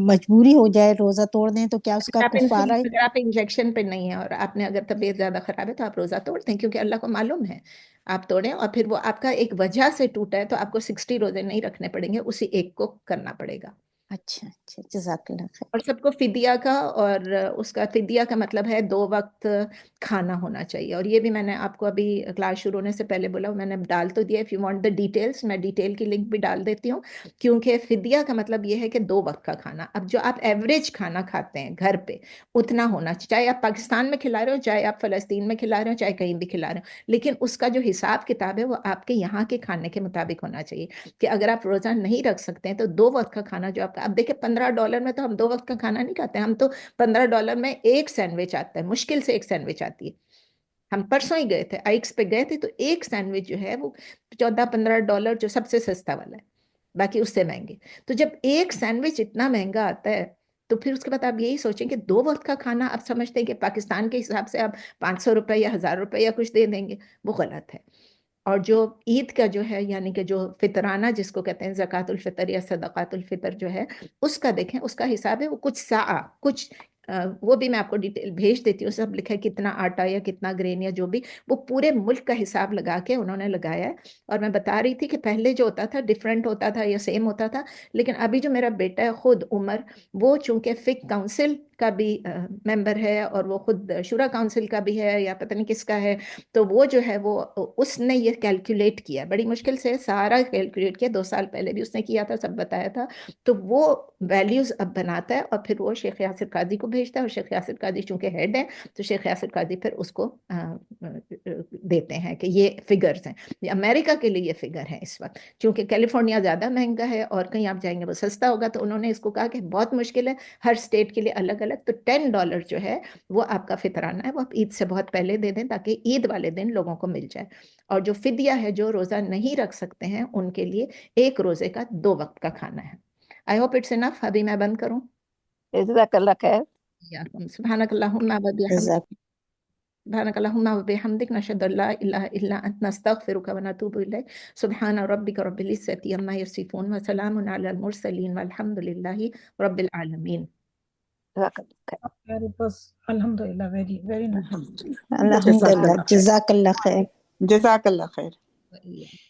مجبوری ہو جائے روزہ توڑ دیں تو کیا اس کا کفارہ؟ اگر آپ انجیکشن پہ نہیں ہیں اور آپ نے اگر طبیعت زیادہ خراب ہے تو آپ روزہ توڑ دیں، کیونکہ اللہ کو معلوم ہے آپ توڑیں، اور پھر وہ آپ کا ایک وجہ سے ٹوٹا ہے تو آپ کو 60 روزے نہیں رکھنے پڑیں گے، اسی ایک کو کرنا پڑے گا۔ اچھا اچھا، جزاک اللہ خیر۔ اور سب کو فدیہ کا، اور اس کا فدیہ کا مطلب ہے 2 وقت کھانا ہونا چاہیے، اور یہ بھی میں نے آپ کو ابھی کلاس شروع ہونے سے پہلے بولا، میں نے ڈال تو دیا، if you want the details میں ڈیٹیل کی لنک بھی ڈال دیتی ہوں، کیونکہ فدیہ کا مطلب یہ ہے کہ 2 وقت کا کھانا۔ اب جو آپ ایوریج کھانا کھاتے ہیں گھر پہ اتنا ہونا چاہیے، چاہے آپ پاکستان میں کھلا رہے ہو، چاہے آپ فلسطین میں کھلا رہے ہو، چاہے کہیں بھی کھلا رہے ہو، لیکن اس کا جو حساب کتاب ہے وہ آپ کے یہاں کے کھانے کے مطابق ہونا چاہیے، کہ اگر آپ روزہ نہیں رکھ سکتے ہیں تو 2 وقت کا کھانا جو آپ کا، اب دیکھیں $15 میں تو ہم 2 وقت کا کھانا نہیں کھاتے، ہم تو $15 میں ایک سینڈوچ آتا ہے، مشکل سے ایک سینڈوچ آتی ہے۔ ہم پرسوں ہی گئے تھے آئکس پہ گئے تھے، تو ایک سینڈوچ جو ہے وہ $14-15 جو سب سے سستا والا ہے، باقی اس سے مہنگے۔ تو جب ایک سینڈوچ اتنا مہنگا آتا ہے تو پھر اس کے بعد آپ یہی سوچیں کہ 2 وقت کا کھانا آپ سمجھتے ہیں کہ پاکستان کے حساب سے آپ 500 روپے یا 1000 روپے یا کچھ دے دیں گے، وہ غلط ہے۔ اور جو عید کا جو ہے، یعنی کہ جو فطرانہ جس کو کہتے ہیں زکوٰۃ الفطر یا صدقات الفطر جو ہے، اس کا دیکھیں، اس کا حساب ہے وہ کچھ سا کچھ وہ بھی میں آپ کو ڈیٹیل بھیج دیتی ہوں، سب لکھا ہے کتنا آٹا یا کتنا گرین یا جو بھی، وہ پورے ملک کا حساب لگا کے انہوں نے لگایا ہے۔ اور میں بتا رہی تھی کہ پہلے جو ہوتا تھا ڈیفرنٹ ہوتا تھا یا سیم ہوتا تھا، لیکن ابھی جو میرا بیٹا ہے خود عمر، وہ چونکہ فقہ کاؤنسل کا بھی ممبر ہے اور وہ خود شورا کاؤنسل کا بھی ہے یا پتہ نہیں کس کا ہے، تو وہ جو ہے وہ اس نے یہ کیلکولیٹ کیا، بڑی مشکل سے سارا کیلکولیٹ کیا، 2 سال پہلے بھی اس نے کیا تھا، سب بتایا تھا، تو وہ ویلیوز اب بناتا ہے اور پھر وہ شیخ یاسر قاضی کو بھیجتا ہے، اور شیخ یاسر قاضی چونکہ ہیڈ ہے تو شیخ یاسر قاضی پھر اس کو دیتے ہیں کہ یہ فگرز ہیں۔ یہ امریکہ کے لیے یہ فگر ہیں اس وقت، چونکہ کیلیفورنیا زیادہ مہنگا ہے اور کہیں آپ جائیں گے وہ سستا ہوگا، تو انہوں نے اس کو کہا کہ بہت مشکل ہے، ہر اسٹیٹ کے لیے الگ الگ، تو $10 جو ہے وہ آپ کا فطرانہ ہے، وہ آپ عید سے بہت پہلے دے دیں تاکہ عید والے دن لوگوں کو مل جائے۔ اور جو فدیہ ہے، جو روزہ نہیں رکھ سکتے ہیں ان کے لیے ایک روزے کا 2 وقت کا کھانا ہے۔ آئی ہوپ اٹس انف، ابھی میں بند کروں۔ جزاک اللہ خیر۔ سبحانک اللہم وبحمدک، جزاک سبحانک اللہم وبحمدک، نشہد ان لا الہ الا انت، نستغفرک ونتوب الیک، سبحان ربک رب العزۃ عما یصفون، وسلام علی المرسلین، والحمد للہ رب العالمین۔ جزاک اللہ خیر۔ It was alhamdulillah very very nice. الحمدللہ، جزاک اللہ خیر۔ جزاک اللہ خیر۔ خیر